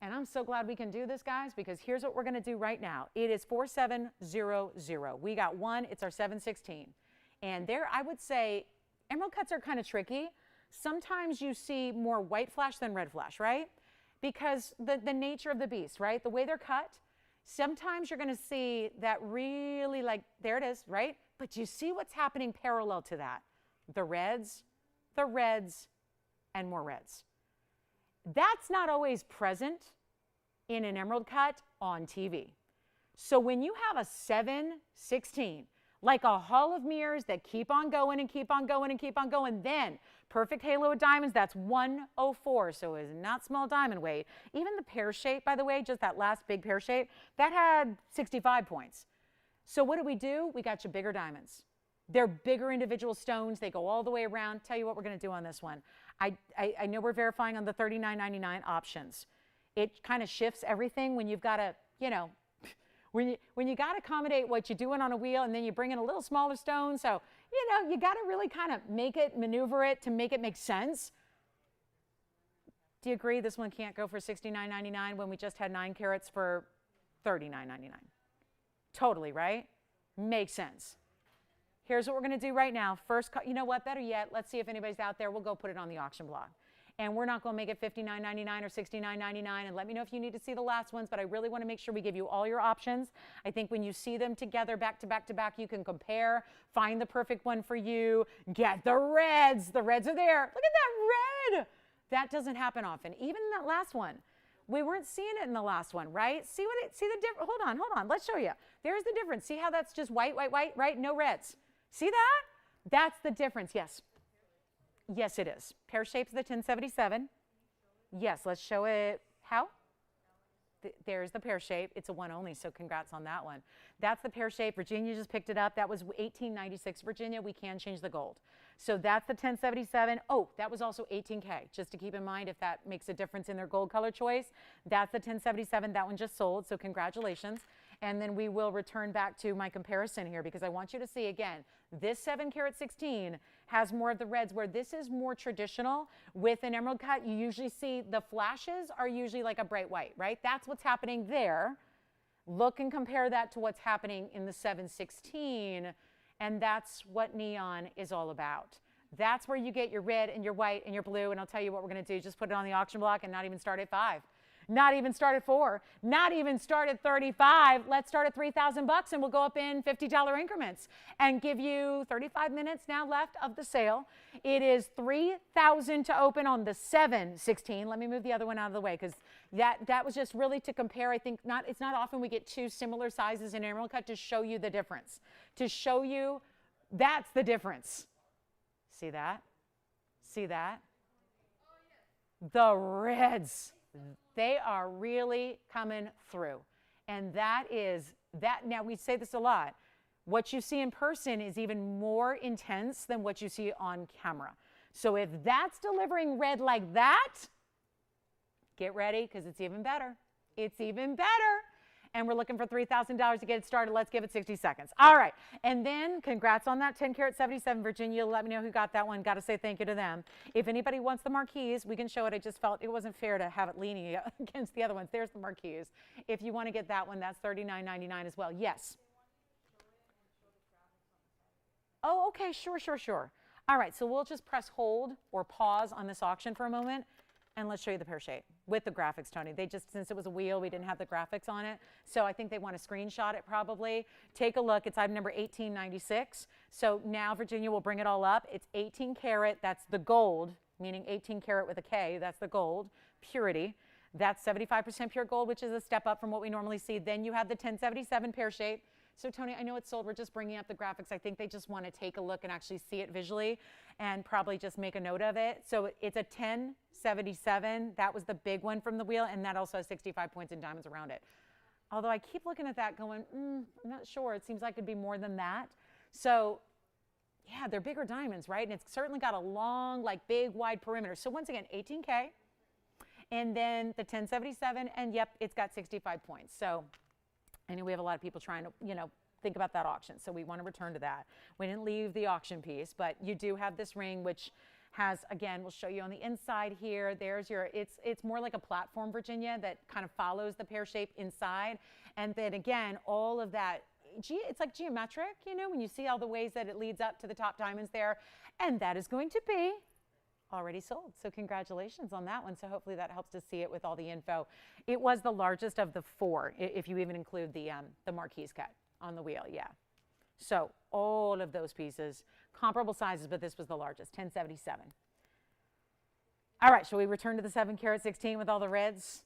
And I'm so glad we can do this, guys, because here's what we're going to do right now. It is 4700. We got one. It's our 716. And there, I would say, emerald cuts are kind of tricky. Sometimes you see more white flash than red flash, right? Because the nature of the beast, right? The way they're cut, sometimes you're going to see that really like, there it is, right? But you see what's happening parallel to that. The reds, and more reds. That's not always present in an emerald cut on TV. So when you have a 716, like a hall of mirrors that keep on going and keep on going and keep on going, then perfect halo of diamonds, that's 104, so it's not small diamond weight. Even the pear shape, by the way, just that last big pear shape, that had 65 points. So what do? We got you bigger diamonds. They're bigger individual stones. They go all the way around. Tell you what we're going to do on this one. I know we're verifying on the $39.99 options. It kind of shifts everything when you've got to, you know, when you got to accommodate what you're doing on a wheel, and then you bring in a little smaller stone. So, you know, you got to really kind of maneuver it to make it make sense. Do you agree this one can't go for $69.99 when we just had 9 carats for $39.99? Totally, right? Makes sense. Here's what we're going to do right now. First, you know what? Better yet, let's see if anybody's out there. We'll go put it on the auction block. And we're not going to make it $59.99 or $69.99. And let me know if you need to see the last ones, but I really want to make sure we give you all your options. I think when you see them together, back to back to back, you can compare, find the perfect one for you, get the reds. The reds are there. Look at that red. That doesn't happen often. Even in that last one. We weren't seeing it in the last one, right? See the difference? Hold on. Let's show you. There's the difference. See how that's just white, right? No reds. See that? That's the difference. Yes. Yes, it is. Pear shape's the 1077. Yes, let's show it. How? There's the pear shape. It's a one only, so congrats on that one. That's the pear shape. Virginia just picked it up. That was 1896, Virginia. We can change the gold. So that's the 1077. Oh, that was also 18K, just to keep in mind if that makes a difference in their gold color choice. That's the 1077. That one just sold, so congratulations. And then we will return back to my comparison here because I want you to see, again, this 7-carat 16 has more of the reds, where this is more traditional. With an emerald cut, you usually see the flashes are usually like a bright white, right? That's what's happening there. Look and compare that to what's happening in the 716, and that's what neon is all about. That's where you get your red and your white and your blue, and I'll tell you what we're going to do. Just put it on the auction block and not even start at 5. Not even start at 4, not even start at 35. Let's start at $3,000 and we'll go up in $50 increments and give you 35 minutes now left of the sale. It is $3,000 to open on the 716. Let me move the other one out of the way because that was just really to compare. I think it's not often we get two similar sizes in emerald cut to show you the difference. To show you that's the difference. See that? See that? The reds. They are really coming through. And that is that. Now, we say this a lot. What you see in person is even more intense than what you see on camera. So if that's delivering red like that, get ready because it's even better. It's even better. And we're looking for $3,000 to get it started. Let's give it 60 seconds. All right. And then congrats on that 10-carat 77, Virginia. Let me know who got that one. Got to say thank you to them. If anybody wants the marquise, we can show it. I just felt it wasn't fair to have it leaning against the other ones. There's the marquise. If you want to get that one, that's $39.99 as well. Yes. Oh, okay. Sure. All right. So we'll just press hold or pause on this auction for a moment. And let's show you the pear shape with the graphics, Tony. They just, since it was a wheel, we didn't have the graphics on it. So I think they want to screenshot it probably. Take a look. It's item number 1896. So now Virginia will bring it all up. It's 18 karat. That's the gold, meaning 18 karat with a K. That's the gold. Purity. That's 75% pure gold, which is a step up from what we normally see. Then you have the 1077 pear shape. So Tony, I know it's sold. We're just bringing up the graphics. I think they just want to take a look and actually see it visually and probably just make a note of it. So it's a 1077. That was the big one from the wheel, and that also has 65 points in diamonds around it. Although I keep looking at that going, I'm not sure. It seems like it'd be more than that. So yeah, they're bigger diamonds, right? And it's certainly got a long, like big, wide perimeter. So once again, 18K. And then the 1077, and yep, it's got 65 points. So I know we have a lot of people trying to, think about that auction. So we want to return to that. We didn't leave the auction piece, but you do have this ring, which Has, again, we'll show you on the inside here. There's your, it's more like a platform, Virginia, that kind of follows the pear shape inside. And then again, all of that, it's like geometric, you know, when you see all the ways that it leads up to the top diamonds there. And that is going to be already sold. So congratulations on that one. So hopefully that helps to see it with all the info. It was the largest of the 4, if you even include the marquise cut on the wheel. Yeah. So all of those pieces, comparable sizes, but this was the largest, 1077. All right, shall we return to the 7-carat 16 with all the reds?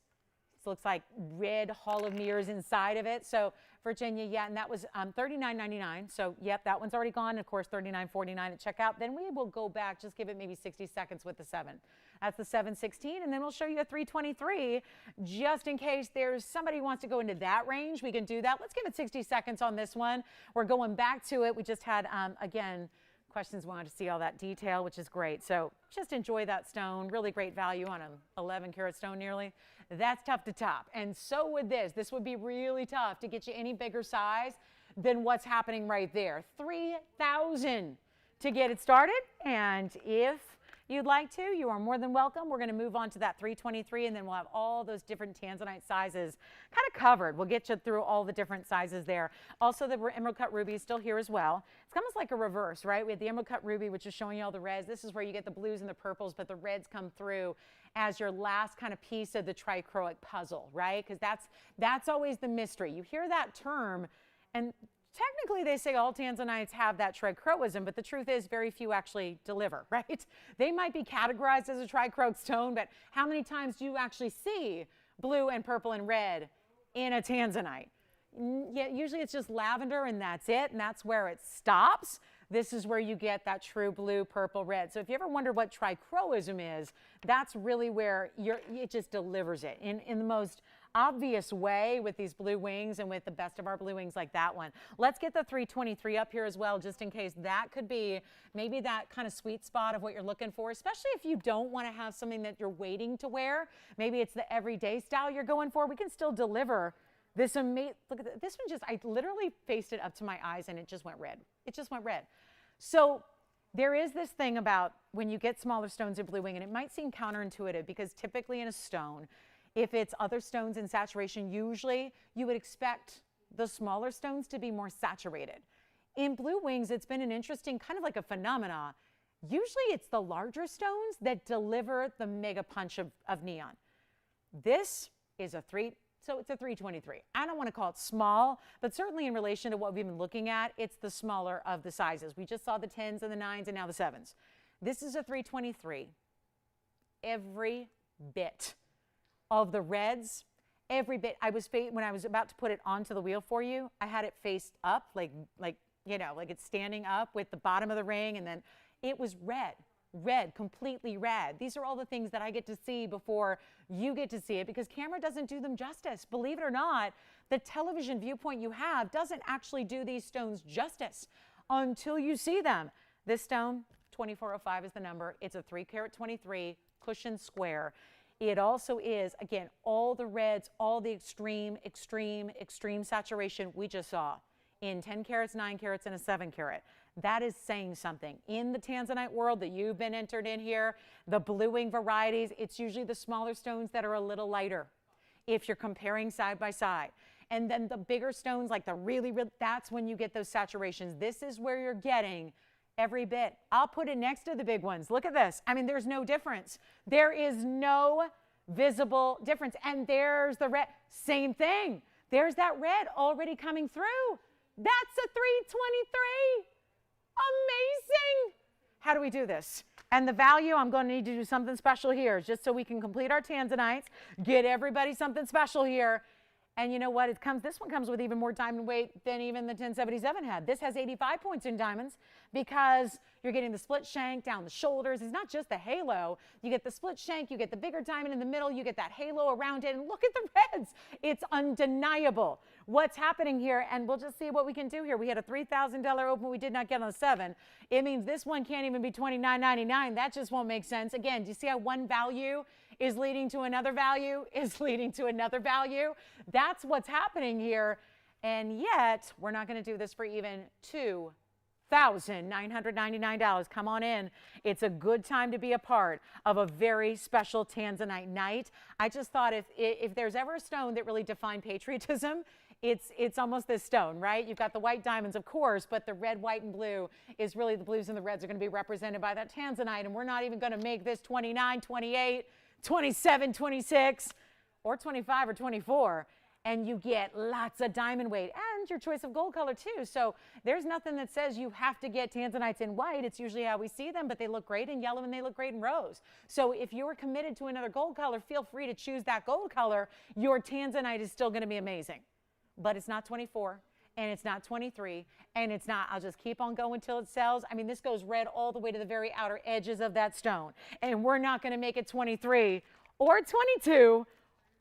This looks like red Hall of Mirrors inside of it. So Virginia, yeah, and that was $39.99. So yep, that one's already gone. Of course, $39.49 at checkout. Then we will go back, just give it maybe 60 seconds with the 7. That's the 716, and then we'll show you a 323, just in case there's somebody who wants to go into that range. We can do that. Let's give it 60 seconds on this one. We're going back to it. We just had, again, questions, wanted to see all that detail, which is great. So just enjoy that stone. Really great value on an 11-carat stone nearly. That's tough to top. And so would this. This would be really tough to get you any bigger size than what's happening right there. $3,000 to get it started. And if you'd like to, you are more than welcome. We're going to move on to that 323, and then we'll have all those different tanzanite sizes kind of covered. We'll get you through all the different sizes there. Also, the emerald cut ruby is still here as well. It's almost like a reverse, right? We have the emerald cut ruby, which is showing you all the reds. This is where you get the blues and the purples, but the reds come through as your last kind of piece of the trichroic puzzle, right? Because that's always the mystery. You hear that term, and technically, they say all tanzanites have that trichroism, but the truth is very few actually deliver, right? They might be categorized as a trichroic stone, but how many times do you actually see blue and purple and red in a tanzanite? Yeah, usually it's just lavender and that's it, and that's where it stops. This is where you get that true blue, purple, red. So if you ever wonder what trichroism is, that's really where it just delivers it in the most obvious way with these blue wings and with the best of our blue wings like that one. Let's get the 323 up here as well, just in case that could be maybe that kind of sweet spot of what you're looking for, especially if you don't want to have something that you're waiting to wear. Maybe it's the everyday style you're going for. We can still deliver this amazing, look at this one, I literally faced it up to my eyes and it just went red. It just went red. So there is this thing about when you get smaller stones in blue wing, and it might seem counterintuitive because typically in a stone, if it's other stones in saturation, usually you would expect the smaller stones to be more saturated. In blue wings, it's been an interesting kind of like a phenomena. Usually it's the larger stones that deliver the mega punch of neon. This is so it's a 323. I don't want to call it small, but certainly in relation to what we've been looking at, it's the smaller of the sizes. We just saw the 10s and the 9s and now the 7s. This is a 323. Every bit of the reds, every bit. When I was about to put it onto the wheel for you, I had it faced up, like you know, like it's standing up with the bottom of the ring, and then it was red, completely red. These are all the things that I get to see before you get to see it, because camera doesn't do them justice. Believe it or not, the television viewpoint you have doesn't actually do these stones justice until you see them. This stone, 2405 is the number. It's a 3-carat 23 cushion square. It also is, again, all the reds, all the extreme saturation we just saw in 10 carats, 9 carats, and a 7-carat. That is saying something. In the tanzanite world that you've been entered in here, the blue wing varieties, it's usually the smaller stones that are a little lighter if you're comparing side by side. And then the bigger stones, like the really, that's when you get those saturations. This is where you're getting every bit. I'll put it next to the big ones. Look at this. I mean, there's no difference. There is no visible difference. And there's the red. Same thing. There's that red already coming through. That's a 323. Amazing. How do we do this? And the value, I'm going to need to do something special here, just so we can complete our tanzanites, get everybody something special here. And you know what? This one comes with even more diamond weight than even the 1077 had. This has 85 points in diamonds because you're getting the split shank down the shoulders. It's not just the halo. You get the split shank, you get the bigger diamond in the middle, you get that halo around it, and look at the reds. It's undeniable what's happening here, and we'll just see what we can do here. We had a $3,000 open we did not get on the 7. It means this one can't even be $29.99. That just won't make sense. Again, do you see how one value is leading to another value, is leading to another value? That's what's happening here. And yet, we're not going to do this for even $2,000. $1,999. Come on in. It's a good time to be a part of a very special Tanzanite night. I just thought if there's ever a stone that really defined patriotism, it's almost this stone, right? You've got the white diamonds, of course, but the red, white, and blue is really, the blues and the reds are going to be represented by that Tanzanite, and we're not even going to make this 29, 28, 27, 26, or 25 or 24. And you get lots of diamond weight and your choice of gold color too. So there's nothing that says you have to get Tanzanites in white. It's usually how we see them, but they look great in yellow and they look great in rose. So if you're committed to another gold color, feel free to choose that gold color. Your Tanzanite is still going to be amazing. But it's not 24 and it's not 23 and it's not, I'll just keep on going till it sells. I mean, this goes red all the way to the very outer edges of that stone. And we're not going to make it 23 or 22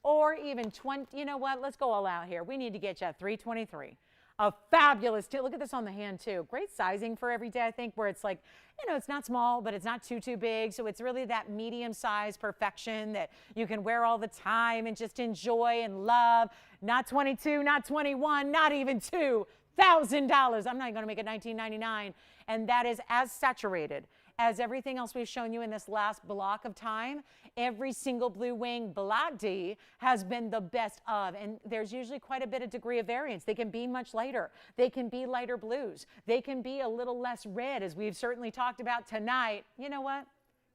or even 20. You know what? Let's go all out here. We need to get you a 323. A fabulous, look at this on the hand too. Great sizing for every day, I think, where it's like, you know, it's not small, but it's not too big. So it's really that medium size perfection that you can wear all the time and just enjoy and love. Not 22, not 21, not even $2,000. I'm not even going to make it $1,999. And that is as saturated as everything else we've shown you in this last block of time. Every single blue wing Black D has been the best of, and there's usually quite a bit of degree of variance. They can be much lighter. They can be lighter blues. They can be a little less red, as we've certainly talked about tonight. You know what?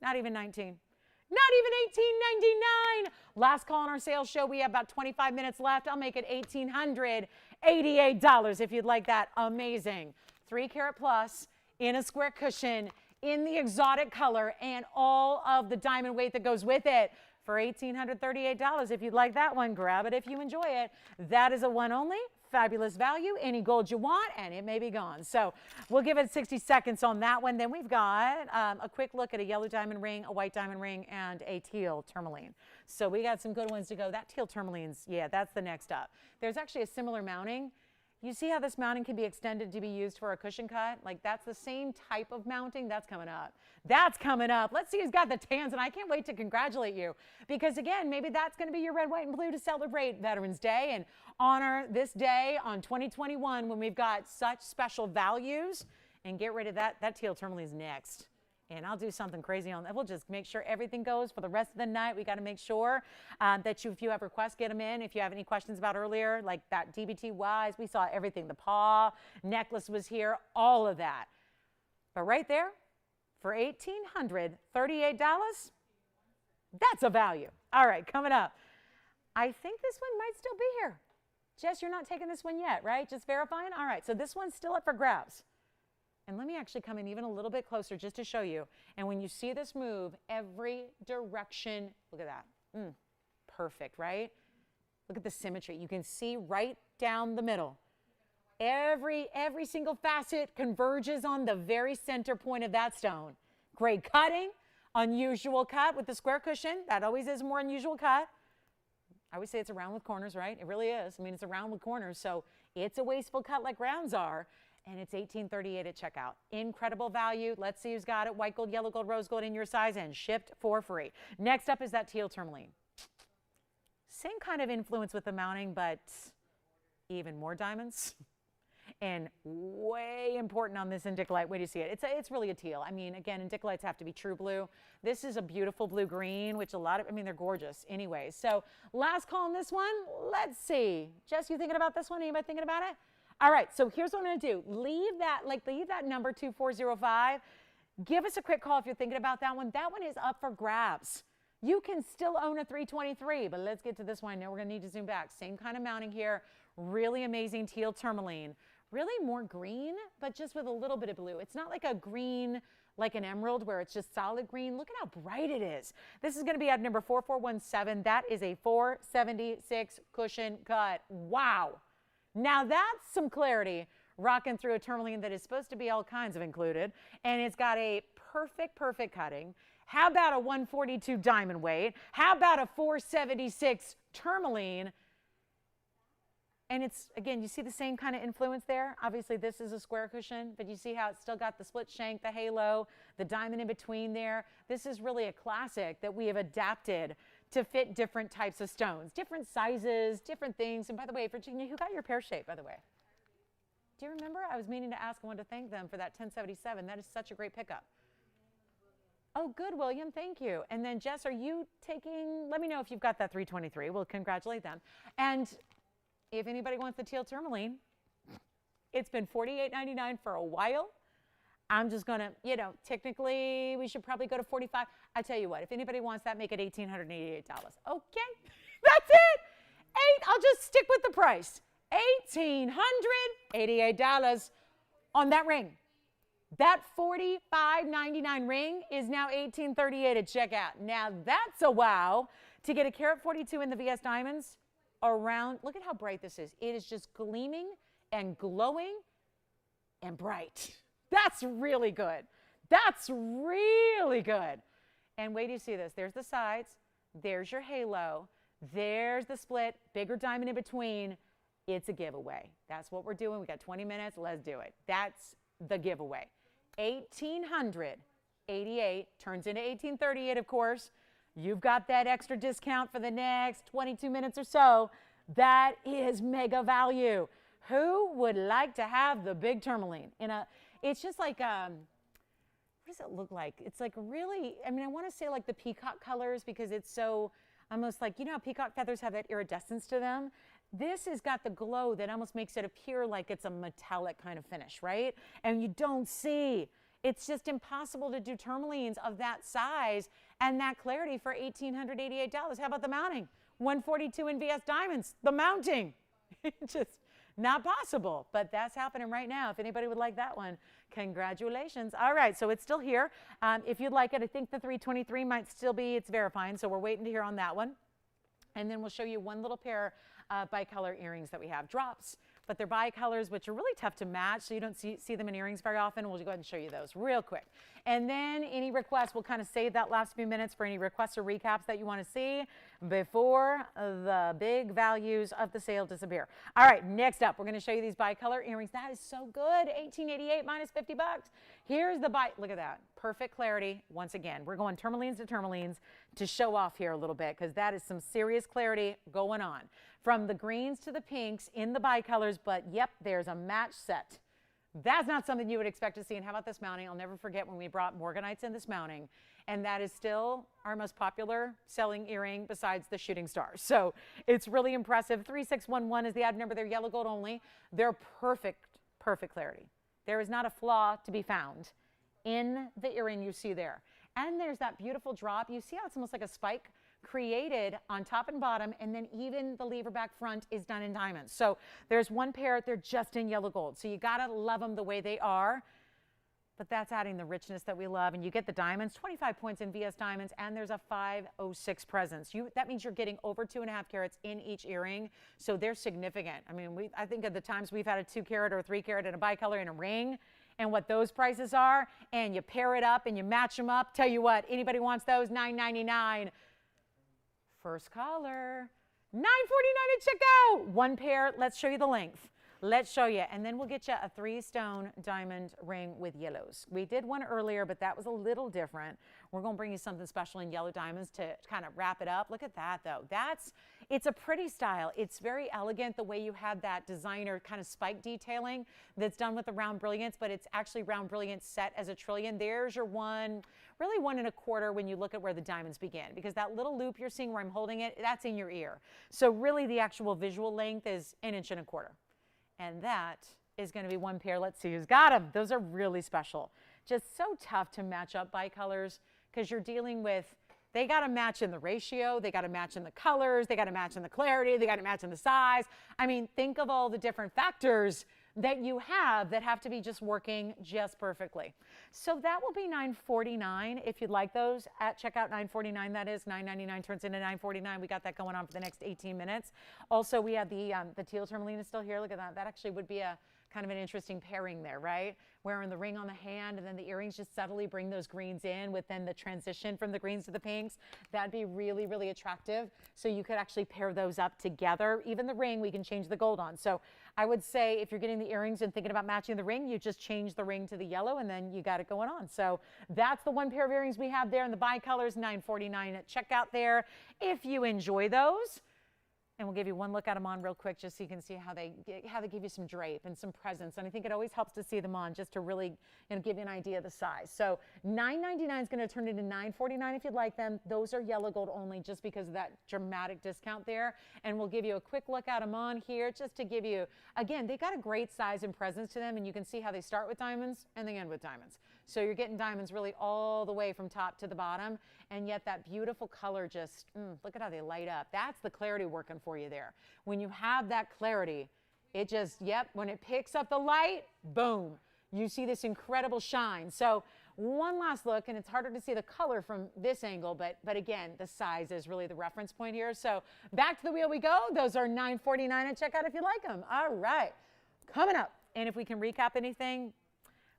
Not even 19. Not even $1,899. Last call on our sales show. We have about 25 minutes left. I'll make it $1,888 if you'd like that. Amazing. 3-carat plus in a square cushion, in the exotic color, and all of the diamond weight that goes with it for $1,838. If you'd like that one, grab it if you enjoy it. That is a one only. Fabulous value. Any gold you want, and it may be gone. So we'll give it 60 seconds on that one. Then we've got a quick look at a yellow diamond ring, a white diamond ring, and a teal tourmaline. So we got some good ones to go. That teal tourmaline's, yeah, that's the next up. There's actually a similar mounting. You see how this mounting can be extended to be used for a cushion cut? Like, that's the same type of mounting. That's coming up. That's coming up. Let's see who's got the tans, and I can't wait to congratulate you. Because, again, maybe that's going to be your red, white, and blue to celebrate Veterans Day and honor this day on 2021 when we've got such special values. And get rid of that. That teal tourmaline's next. And I'll do something crazy on that. We'll just make sure everything goes for the rest of the night. We got to make sure that if you have requests, get them in. If you have any questions about earlier, like that DBT wise, we saw everything. The paw necklace was here, all of that. But right there, for $1,838, that's a value. All right, coming up. I think this one might still be here. Jess, you're not taking this one yet, right? Just verifying? All right, so this one's still up for grabs. And let me actually come in even a little bit closer just to show you. And when you see this move, every direction, look at that. Perfect, right? Look at the symmetry. You can see right down the middle. Every single facet converges on the very center point of that stone. Great cutting, unusual cut with the square cushion. That always is a more unusual cut. I always say it's a round with corners, right? It really is. I mean, it's a round with corners, so it's a wasteful cut like rounds are. And it's $1,838 at checkout. Incredible value. Let's see who's got it. White gold, yellow gold, rose gold in your size, and shipped for free. Next up is that teal tourmaline. Same kind of influence with the mounting, but even more diamonds. And way important on this indicolite. Wait till you see it. It's really a teal. I mean, again, indicolites have to be true blue. This is a beautiful blue green, which they're gorgeous anyways. So last call on this one. Let's see. Jess, you thinking about this one? Anybody thinking about it? All right, so here's what I'm going to do. Leave that number 2405. Give us a quick call if you're thinking about that one. That one is up for grabs. You can still own a 323, but let's get to this one. Now we're going to need to zoom back. Same kind of mounting here. Really amazing teal tourmaline. Really more green, but just with a little bit of blue. It's not like a green like an emerald where it's just solid green. Look at how bright it is. This is going to be at number 4417. That is a 476 cushion cut. Wow. Now that's some clarity rocking through a tourmaline that is supposed to be all kinds of included. And it's got a perfect cutting. How about a 142 diamond weight? How about a 476 tourmaline? And it's, again, you see the same kind of influence there. Obviously, this is a square cushion, but you see how it's still got the split shank, the halo, the diamond in between there. This is really a classic that we have adapted to fit different types of stones, different sizes, different things. And by the way, Virginia, who got your pear shape, by the way? Do you remember? I was meaning to ask. I wanted to thank them for that 1077. That is such a great pickup. Oh, good, William. Thank you. And then, Jess, are you taking, let me know if you've got that 323. We'll congratulate them. And if anybody wants the teal tourmaline, it's been $48.99 for a while. I'm just going to, you know, technically we should probably go to $45. I tell you what, if anybody wants that, make it $1,888. Okay, that's it. I'll just stick with the price. $1,888 on that ring. That $45.99 ring is now $1,838 at checkout. Now that's a wow. To get a carat 42 in the VS diamonds around, look at how bright this is. It is just gleaming and glowing and bright. That's really good. That's really good. And wait till you see this. There's the sides. There's your halo. There's the split. Bigger diamond in between. It's a giveaway. That's what we're doing. We got 20 minutes. Let's do it. That's the giveaway. $1,888 turns into $1,838, of course. You've got that extra discount for the next 22 minutes or so. That is mega value. Who would like to have the big tourmaline? It's just like, what does it look like? It's like really, I mean, I want to say like the peacock colors because it's so almost like, you know how peacock feathers have that iridescence to them? This has got the glow that almost makes it appear like it's a metallic kind of finish, right? And you don't see. It's just impossible to do tourmalines of that size and that clarity for $1,888. How about the mounting? 142 in VS diamonds, the mounting. Just not possible, but that's happening right now. If anybody would like that one, congratulations. All right, so it's still here. If you'd like it, I think the 323 might still be, it's verifying, so we're waiting to hear on that one. And then we'll show you one little pair of bicolor earrings that we have, drops, but they're bicolors, which are really tough to match, so you don't see them in earrings very often. We'll go ahead and show you those real quick. And then any requests, we'll kind of save that last few minutes for any requests or recaps that you want to see before the big values of the sale disappear. All right, next up, we're going to show you these bicolor earrings. That is so good, $1,888 minus $50. Here's the look at that, perfect clarity. Once again, we're going tourmalines to tourmalines to show off here a little bit because that is some serious clarity going on. From the greens to the pinks in the bicolors, but yep, there's a match set. That's not something you would expect to see. And how about this mounting? I'll never forget when we brought Morganites in this mounting, and that is still our most popular selling earring besides the shooting stars. So it's really impressive. 3611 is the ad number. They're yellow gold only. They're perfect clarity. There is not a flaw to be found in the earring you see there. And there's that beautiful drop. You see how it's almost like a spike created on top and bottom, and then even the lever back front is done in diamonds. So there's one pair, they're just in yellow gold. So you gotta love them the way they are, but that's adding the richness that we love. And you get the diamonds, 25 points in VS diamonds, and there's a 506 presence. That means you're getting over 2.5 carats in each earring, so they're significant. I mean, I think of the times we've had a 2-carat or a 3-carat and a bicolor in a ring, and what those prices are, and you pair it up and you match them up. Tell you what, anybody wants those, $9.99. First caller, $9.49 at checkout. One pair, let's show you the length. Let's show you, and then we'll get you a 3-stone diamond ring with yellows. We did one earlier, but that was a little different. We're going to bring you something special in yellow diamonds to kind of wrap it up. Look at that, though. It's a pretty style. It's very elegant the way you had that designer kind of spike detailing that's done with the round brilliance, but it's actually round brilliance set as a trillion. There's your one, really 1 1/4 when you look at where the diamonds begin, because that little loop you're seeing where I'm holding it, that's in your ear. So really the actual visual length is 1 1/4 inches. And that is going to be one pair. Let's see who's got them. Those are really special. Just so tough to match up bicolors because you're dealing with, they got to match in the ratio, they got to match in the colors, they got to match in the clarity, they got to match in the size. I mean, think of all the different factors that you have that have to be just working just perfectly. So that will be $9.49 if you'd like those at checkout. $9.49, that is. $9.99 turns into $9.49. We got that going on for the next 18 minutes. Also, we have the teal tourmaline is still here. Look at that. That actually would be a kind of an interesting pairing there, right? Wearing the ring on the hand and then the earrings just subtly bring those greens in with then the transition from the greens to the pinks. That'd be really, really attractive. So you could actually pair those up together. Even the ring, we can change the gold on. So I would say if you're getting the earrings and thinking about matching the ring, you just change the ring to the yellow and then you got it going on. So that's the one pair of earrings we have there in the bicolors, $9.49 at checkout there. If you enjoy those, And we'll give you one look at them on real quick just so you can see how they give you some drape and some presence. And I think it always helps to see them on just to really give you an idea of the size. So $9.99 is going to turn into $9.49 if you'd like them. Those are yellow gold only just because of that dramatic discount there. And we'll give you a quick look at them on here just to give you, again, they got a great size and presence to them. And you can see how they start with diamonds and they end with diamonds. So you're getting diamonds really all the way from top to the bottom. And yet that beautiful color just, look at how they light up. That's the clarity working for you there. When you have that clarity, it just, when it picks up the light, boom, you see this incredible shine. So one last look, and it's harder to see the color from this angle, but again, the size is really the reference point here. So back to the wheel we go. Those are $9.49 at checkout if you like them. All right, coming up. And if we can recap anything,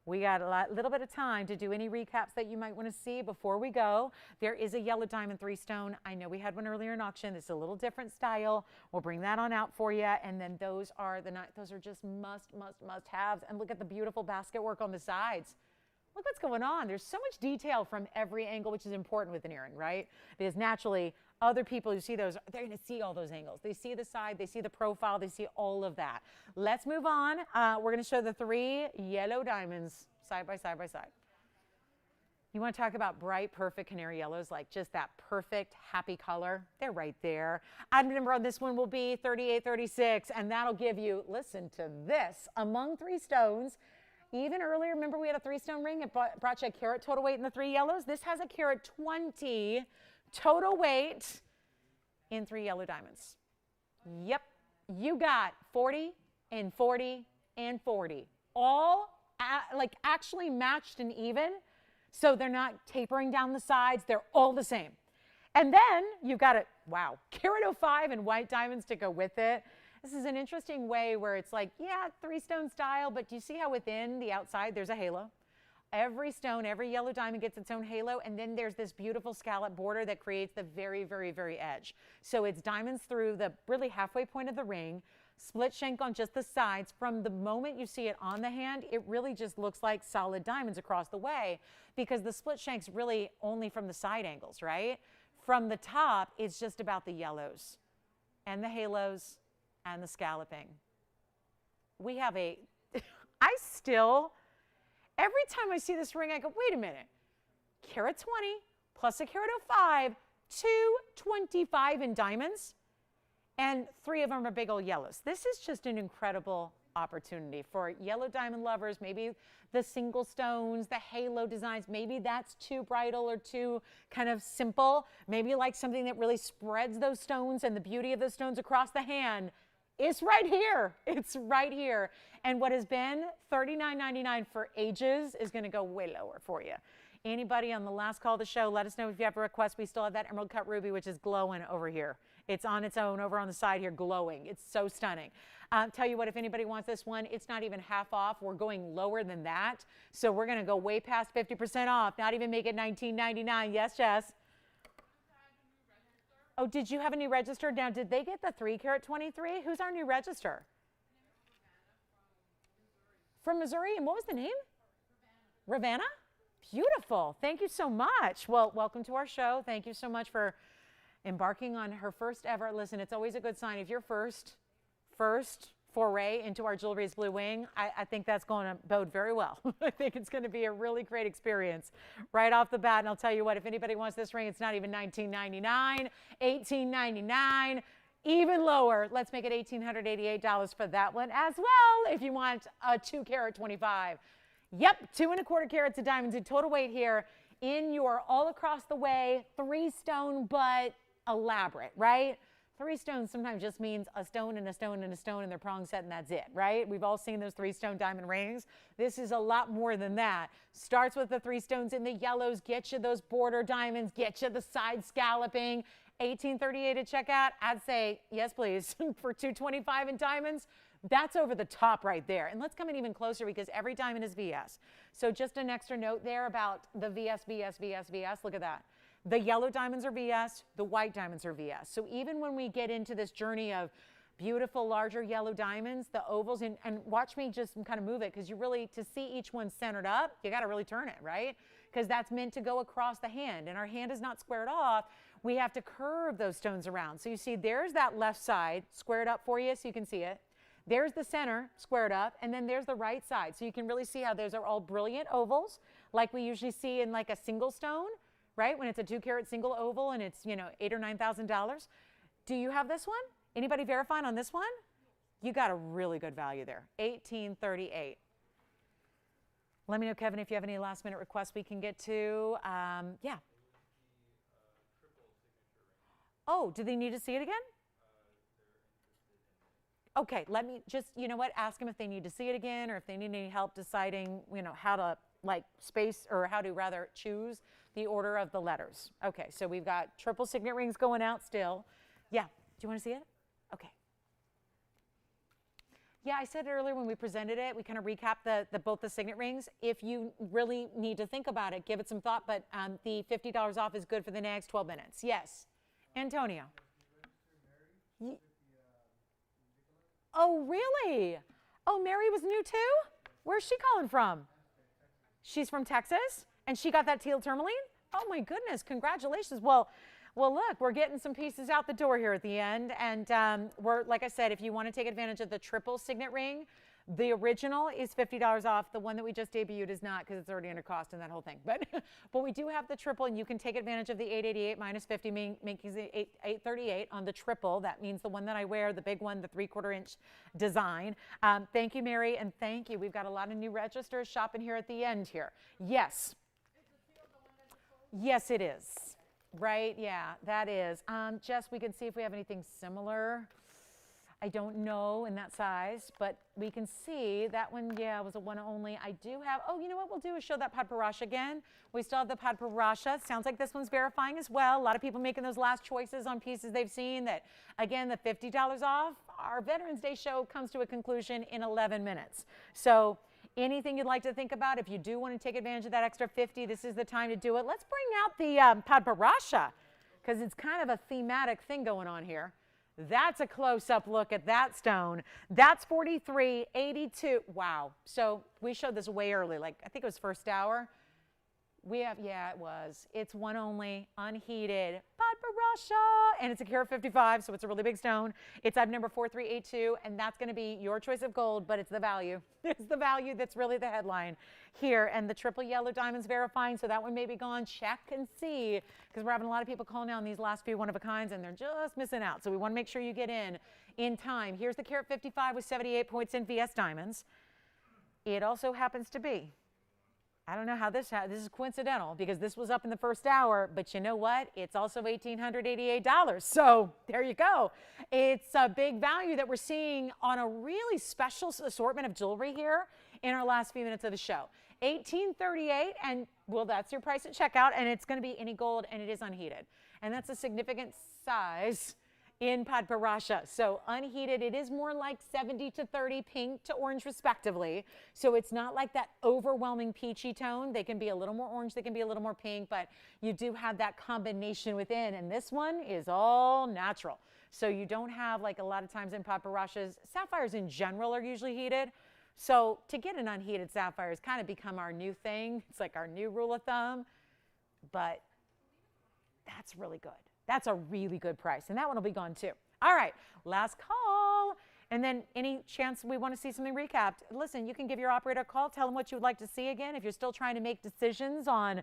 we got a little bit of time to do any recaps that you might want to see before we go. There is a yellow diamond 3-stone. I know we had one earlier in auction. This is a little different style. We'll bring that on out for you. And then those are just must haves. And look at the beautiful basket work on the sides. Look what's going on. There's so much detail from every angle, which is important with an earring, right? Because naturally, other people who see those, they're going to see all those angles. They see the side, they see the profile, they see all of that. Let's move on. We're going to show the 3 yellow diamonds side by side by side. You want to talk about bright, perfect canary yellows, like just that perfect, happy color? They're right there. Item number on this one will be 3836, and that'll give you, listen to this, among 3 stones. Even earlier, remember we had a 3-stone ring? It brought you a carat total weight in the 3 yellows. This has a carat 20 total weight in 3 yellow diamonds. Yep, you got 40 and 40 and 40. All like actually matched and even. So they're not tapering down the sides. They're all the same. And then you've got a, wow, carat 05 and white diamonds to go with it. This is an interesting way where it's like, yeah, 3-stone style, but do you see how within the outside there's a halo? Every stone, every yellow diamond gets its own halo, and then there's this beautiful scallop border that creates the very, very, very edge. So it's diamonds through the really halfway point of the ring, split shank on just the sides. From the moment you see it on the hand, it really just looks like solid diamonds across the way because the split shank's really only from the side angles, right? From the top, it's just about the yellows and the halos and the scalloping. We have every time I see this ring, I go, wait a minute, carat 20 plus a carat 05, 225 in diamonds, and 3 of them are big old yellows. This is just an incredible opportunity for yellow diamond lovers. Maybe the single stones, the halo designs, maybe that's too bridal or too kind of simple. Maybe you like something that really spreads those stones and the beauty of those stones across the hand. It's right here. It's right here. And what has been $39.99 for ages is going to go way lower for you. Anybody on the last call of the show, let us know if you have a request. We still have that emerald cut ruby, which is glowing over here. It's on its own over on the side here, glowing. It's so stunning. Tell you what, if anybody wants this one, it's not even half off. We're going lower than that. So we're going to go way past 50% off, not even make it $19.99. Yes, Jess? Oh, did you have a new register? Now, did they get the 3 carat 23? Who's our new register? From Missouri. And what was the name? Ravanna. Beautiful. Thank you so much. Well, welcome to our show. Thank you so much for embarking on her first ever. Listen, it's always a good sign if your first foray into our jewelry's blue wing. I think that's going to bode very well. I think it's going to be a really great experience right off the bat. And I'll tell you what, if anybody wants this ring, it's not even $19.99, $18.99, even lower. Let's make it $1,888 for that one as well if you want a 2 carat 25. Yep, 2 1/4 carats of diamonds in total weight here in your all across the way 3-stone, but elaborate, right? 3 stones sometimes just means a stone and a stone and a stone and they're prong set and that's it, right? We've all seen those 3-stone diamond rings. This is a lot more than that. Starts with the 3 stones in the yellows, get you those border diamonds, get you the side scalloping. $18.38 at checkout. I'd say yes, please, for $225 in diamonds. That's over the top right there. And let's come in even closer because every diamond is VS. So just an extra note there about the VS. Look at that. The yellow diamonds are VS, the white diamonds are VS. So even when we get into this journey of beautiful, larger yellow diamonds, the ovals, and watch me just kind of move it because you really, to see each one centered up, you got to really turn it, right? Because that's meant to go across the hand. And our hand is not squared off. we have to curve those stones around. So you see there's that left side squared up for you so you can see it. There's the center squared up, and then there's the right side. So you can really see how those are all brilliant ovals like we usually see in like a single stone, right? When it's a 2-carat single oval and it's, you know, $8,000 or $9,000. Do you have this one? Anybody verifying on this one? You got a really good value there, $1,838. Let me know, Kevin, if you have any last minute requests we can get to. Yeah. Oh, do they need to see it again? Okay, let me just, you know what, ask them if they need to see it again or if they need any help deciding, you know, how to like space or how to rather choose the order of the letters. Okay, so we've got triple signet rings going out still. Yeah, do you want to see it? Okay. Yeah, I said earlier when we presented it, we kind of recapped both the signet rings. If you really need to think about it, give it some thought, but the $50 off is good for the next 12 minutes. Yes. Antonio. Oh, really? Oh, Mary was new too? Where's she calling from? She's from Texas, and she got that teal tourmaline? Oh, my goodness. Congratulations. Well, look, we're getting some pieces out the door here at the end, and we're, like I said, if you want to take advantage of the triple signet ring, the original is $50 off. The one that we just debuted is not because it's already under cost and that whole thing. But we do have the triple, and you can take advantage of the $888 minus 50, making it $838 on the triple. That means the one that I wear, the big one, the 3/4 inch design. Thank you, Mary, and thank you. We've got a lot of new registers shopping here at the end here. Yes. Yes, it is. Right, yeah, that is. Jess, we can see if we have anything similar. I don't know in that size, but we can see that one, yeah, was a one only. I do have, oh, you know what we'll do is show that padparasha again. We still have the padparasha. Sounds like this one's verifying as well. A lot of people making those last choices on pieces they've seen that, again, the $50 off. Our Veterans Day show comes to a conclusion in 11 minutes. So anything you'd like to think about, if you do want to take advantage of that extra 50, this is the time to do it. Let's bring out the padparasha because it's kind of a thematic thing going on here. That's a close-up look at that stone. That's $43.82. Wow. So we showed this way early, like I think it was first hour. We have, yeah, it was. It's one only, unheated, padparasha, and it's a carat 55, so it's a really big stone. It's item number 4382, and that's going to be your choice of gold, but it's the value. It's the value that's really the headline here, and the triple yellow diamonds verifying, so that one may be gone. Check and see, because we're having a lot of people calling down these last few one-of-a-kinds, and they're just missing out, so we want to make sure you get in time. Here's the carat 55 with 78 points in VS diamonds. It also happens to be, I don't know how this is coincidental because this was up in the first hour, but you know what? It's also $1,888. So there you go. It's a big value that we're seeing on a really special assortment of jewelry here in our last few minutes of the show. $1,838, and well, that's your price at checkout, and it's going to be any gold, and it is unheated. And that's a significant size in padparasha. So unheated, it is more like 70 to 30 pink to orange respectively. So it's not like that overwhelming peachy tone. They can be a little more orange, they can be a little more pink, but you do have that combination within. And this one is all natural. So you don't have, like a lot of times in padparashas, sapphires in general are usually heated. So to get an unheated sapphire has kind of become our new thing. It's like our new rule of thumb, but that's really good. That's a really good price, and that one will be gone too. All right, last call. And then any chance we want to see something recapped, listen, you can give your operator a call, tell them what you would like to see again. If you're still trying to make decisions on,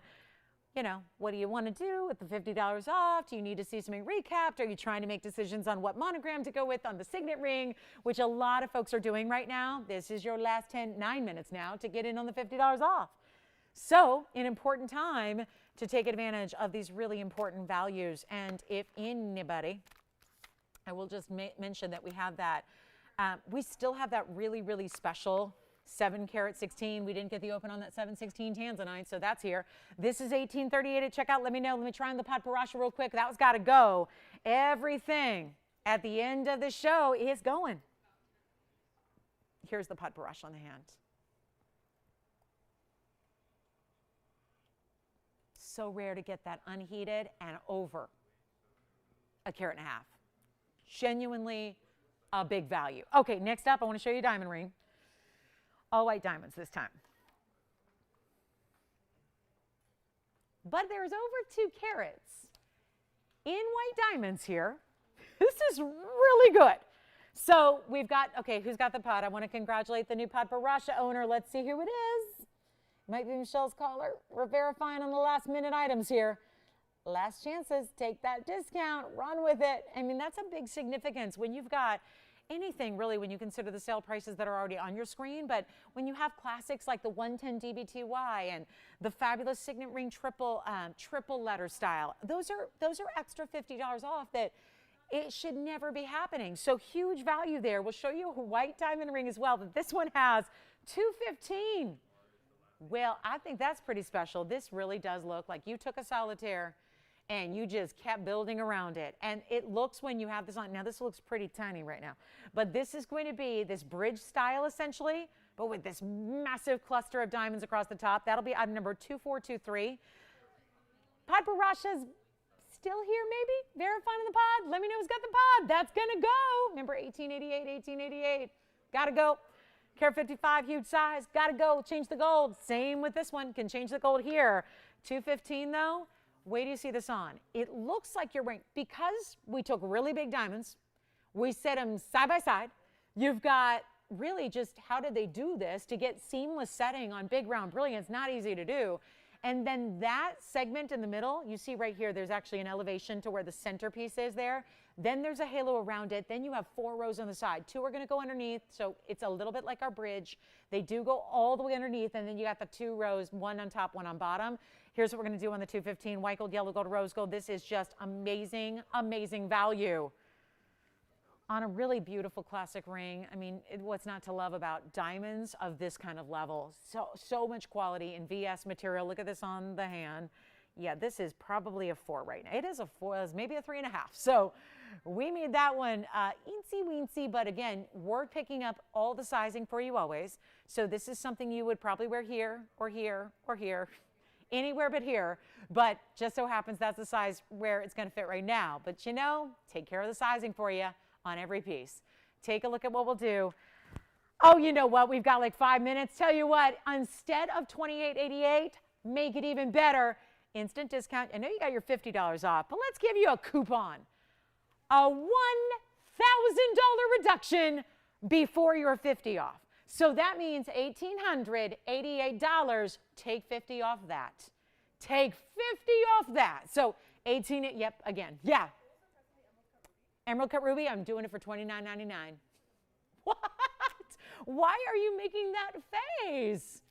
you know, what do you want to do with the $50 off? Do you need to see something recapped? Are you trying to make decisions on what monogram to go with on the signet ring, which a lot of folks are doing right now? This is your last 9 minutes now to get in on the $50 off. So an important time to take advantage of these really important values. And if anybody, I will just mention that we have that, we still have that really, really special 7-carat 16. We didn't get the open on that 7/16 tanzanite, so that's here. This is $1,838 at checkout. Let me know. Let me try on the padparasha real quick. That was got to go. Everything at the end of the show is going. Here's the padparasha on the hand. So rare to get that unheated and over a carat and a half. Genuinely a big value. Okay, next up, I want to show you a diamond ring. All white diamonds this time. But there's over 2 carats in white diamonds here. This is really good. So we've got, okay, who's got the pod? I want to congratulate the new padparasha owner. Let's see who it is. Might be Michelle's caller. We're verifying on the last minute items here. Last chances, take that discount, run with it. I mean, that's a big significance when you've got anything really when you consider the sale prices that are already on your screen. But when you have classics like the 110 DBTY and the fabulous signet ring triple letter style, those are extra $50 off that it should never be happening. So huge value there. We'll show you a white diamond ring as well, but this one has $215. Well, I think that's pretty special. This really does look like you took a solitaire and you just kept building around it. And it looks, when you have this on, now this looks pretty tiny right now, but this is going to be this bridge style essentially, but with this massive cluster of diamonds across the top. That'll be item number 2423. Padparasha's still here maybe? Verifying the pod? Let me know who's got the pod. That's gonna go. Remember 1888, 1888. Gotta go. Carat 55, huge size. Gotta go. Change the gold. Same with this one. Can change the gold here. 215 though. Wait till you see this on. It looks like you're wearing, because we took really big diamonds, we set them side by side. You've got really just how did they do this to get seamless setting on big round brilliance? Not easy to do. And then that segment in the middle, you see right here, there's actually an elevation to where the centerpiece is there. Then there's a halo around it. Then you have 4 rows on the side. 2 are going to go underneath, so it's a little bit like our bridge. They do go all the way underneath, and then you got the 2 rows, 1 on top, 1 on bottom. Here's what we're going to do on the 215, white gold, yellow gold, rose gold. This is just amazing, amazing value on a really beautiful classic ring. I mean, what's not to love about diamonds of this kind of level? So much quality in VS material. Look at this on the hand. Yeah, this is probably a 4 right now. It is a 4, it's maybe a 3.5. So we made that one eensy weensy, but again, we're picking up all the sizing for you always. So this is something you would probably wear here or here or here, anywhere but here. But just so happens that's the size where it's gonna fit right now. But you know, take care of the sizing for you on every piece. Take a look at what we'll do. Oh, you know what? We've got like 5 minutes. Tell you what, instead of $28.88, make it even better. Instant discount. I know you got your $50 off, but let's give you a coupon. A $1,000 reduction before your $50 off. So that means $1,888. Take 50 off that. Take 50 off that. So 18, yep, again, yeah. Emerald cut ruby, I'm doing it for $29.99. What? Why are you making that face?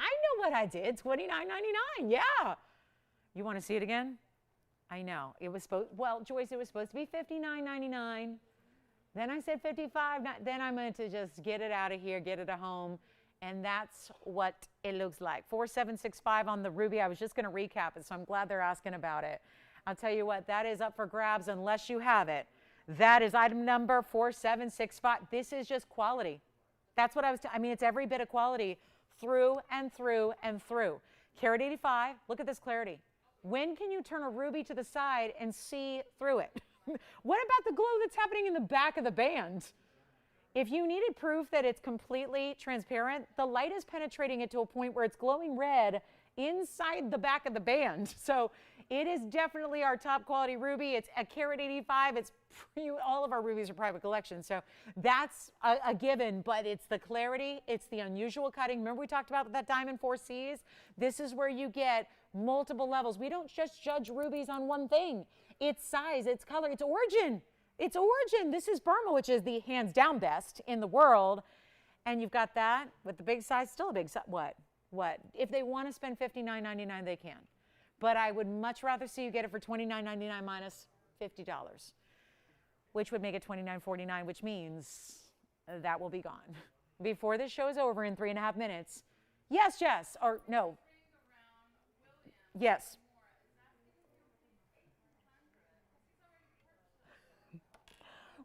I know what I did, $29.99, yeah. You want to see it again? I know, it was supposed, well, Joyce, it was supposed to be $59.99. Then I said $55, then I meant to just get it out of here, get it at home, and that's what it looks like. 4765 on the ruby. I was just gonna recap it, so I'm glad they're asking about it. I'll tell you what, that is up for grabs unless you have it. That is item number 4765. This is just quality. That's what I was, I mean, it's every bit of quality through and through and through. Carat 85, look at this clarity. When can you turn a ruby to the side and see through it? What about the glow that's happening in the back of the band? If you needed proof that it's completely transparent, the light is penetrating it to a point where it's glowing red inside the back of the band. So it is definitely our top quality ruby. It's a carat 85. It's all of our rubies are private collection. So that's a given, but it's the clarity. It's the unusual cutting. Remember we talked about that diamond 4Cs? This is where you get multiple levels. We don't just judge rubies on one thing. It's size, it's color, it's origin. It's origin. This is Burma, which is the hands down best in the world. And you've got that with the big size, still a big size. What? If they want to spend $59.99, they can. But I would much rather see you get it for $29.99 minus $50, which would make it $29.49, which means that will be gone. Before this show is over in 3.5 minutes. Yes, Jess, or no. Yes.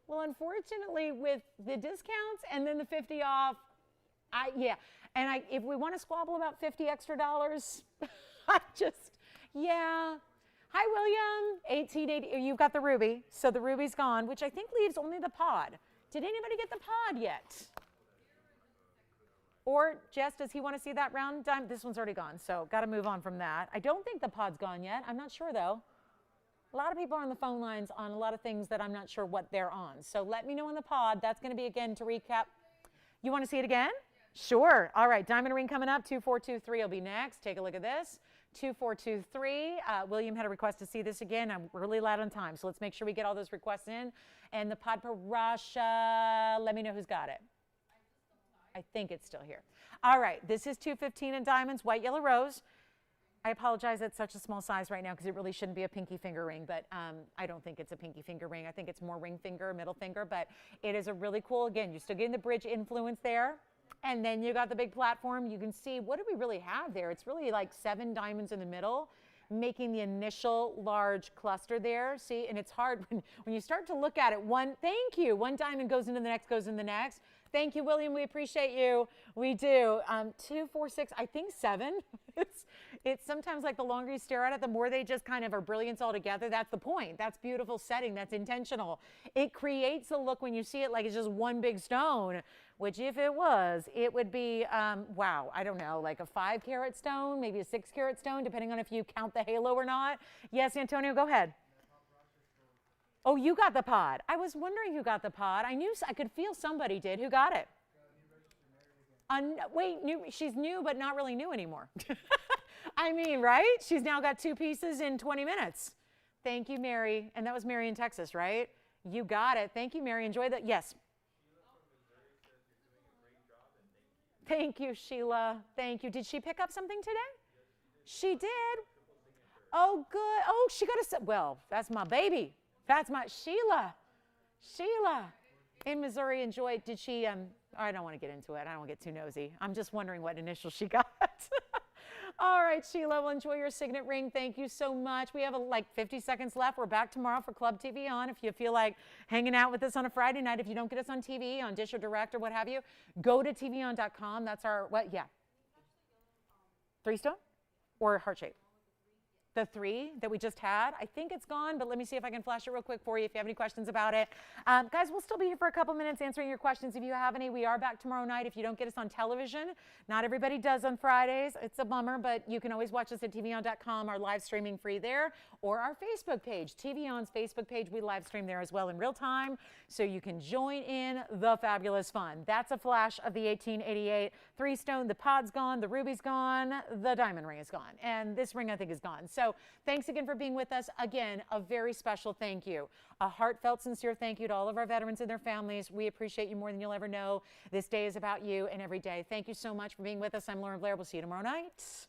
Well, unfortunately, with the discounts and then the 50 off, if we want to squabble about 50 extra dollars, yeah. Hi, William, 1880, you've got the ruby, so the ruby's gone, which I think leaves only the pod. Did anybody get the pod yet? Or Jess, does he want to see that round diamond? This one's already gone, so got to move on from that. I don't think the pod's gone yet. I'm not sure, though. A lot of people are on the phone lines on a lot of things that I'm not sure what they're on. So let me know in the pod. That's going to be, again, to recap. You want to see it again? Sure. All right, diamond ring coming up. 2423 will be next. Take a look at this. 2423. William had a request to see this again. I'm really loud on time, so let's make sure we get all those requests in. And the padparasha, let me know who's got it. I think it's still here. All right, this is 215 in diamonds, white, yellow, rose. I apologize, it's such a small size right now because it really shouldn't be a pinky finger ring, but I don't think it's a pinky finger ring. I think it's more ring finger, middle finger, but it is a really cool, again, you're still getting the bridge influence there. And then you got the big platform. You can see, what do we really have there? It's really like 7 diamonds in the middle, making the initial large cluster there. See, and it's hard when you start to look at it. Thank you. One diamond goes into the next, goes in the next. Thank you, William. We appreciate you. We do. 2, 4, 6, I think 7. It's sometimes like the longer you stare at it, the more they just kind of are brilliance all together. That's the point. That's beautiful setting. That's intentional. It creates a look when you see it like it's just one big stone, which if it was, it would be, wow, I don't know, like a 5-carat stone, maybe a 6-carat stone, depending on if you count the halo or not. Yes, Antonio, go ahead. Oh, you got the pod. I was wondering who got the pod. I could feel somebody did. Who got it? Wait, she's new, but not really new anymore. I mean, right? She's now got 2 pieces in 20 minutes. Thank you, Mary. And that was Mary in Texas, right? You got it. Thank you, Mary. Enjoy that. Yes. Thank you, Sheila. Thank you. Did she pick up something today? She did. Oh, good. Oh, she got a, well, that's my baby. That's my Sheila. Sheila in Missouri enjoyed. Did she, I don't want to get into it. I don't want to get too nosy. I'm just wondering what initial she got. All right, Sheila, well, enjoy your signet ring. Thank you so much. We have like 50 seconds left. We're back tomorrow for Club TVON. If you feel like hanging out with us on a Friday night, if you don't get us on TV, on Dish or Direct or what have you, go to TVON.com. That's our, what, yeah. 3 stone or heart shape? The 3 that we just had, I think it's gone, but let me see if I can flash it real quick for you if you have any questions about it. Guys, we'll still be here for a couple minutes answering your questions if you have any. We are back tomorrow night if you don't get us on television. Not everybody does on Fridays. It's a bummer, but you can always watch us at TVON.com, our live streaming free there, or our Facebook page, TVON's Facebook page. We live stream there as well in real time, so you can join in the fabulous fun. That's a flash of the 1888 3 stone. The pod's gone, the ruby's gone, the diamond ring is gone, and this ring I think is gone. So thanks again for being with us. Again, a very special thank you. A heartfelt, sincere thank you to all of our veterans and their families. We appreciate you more than you'll ever know. This day is about you and every day. Thank you so much for being with us. I'm Lauren Blair. We'll see you tomorrow night.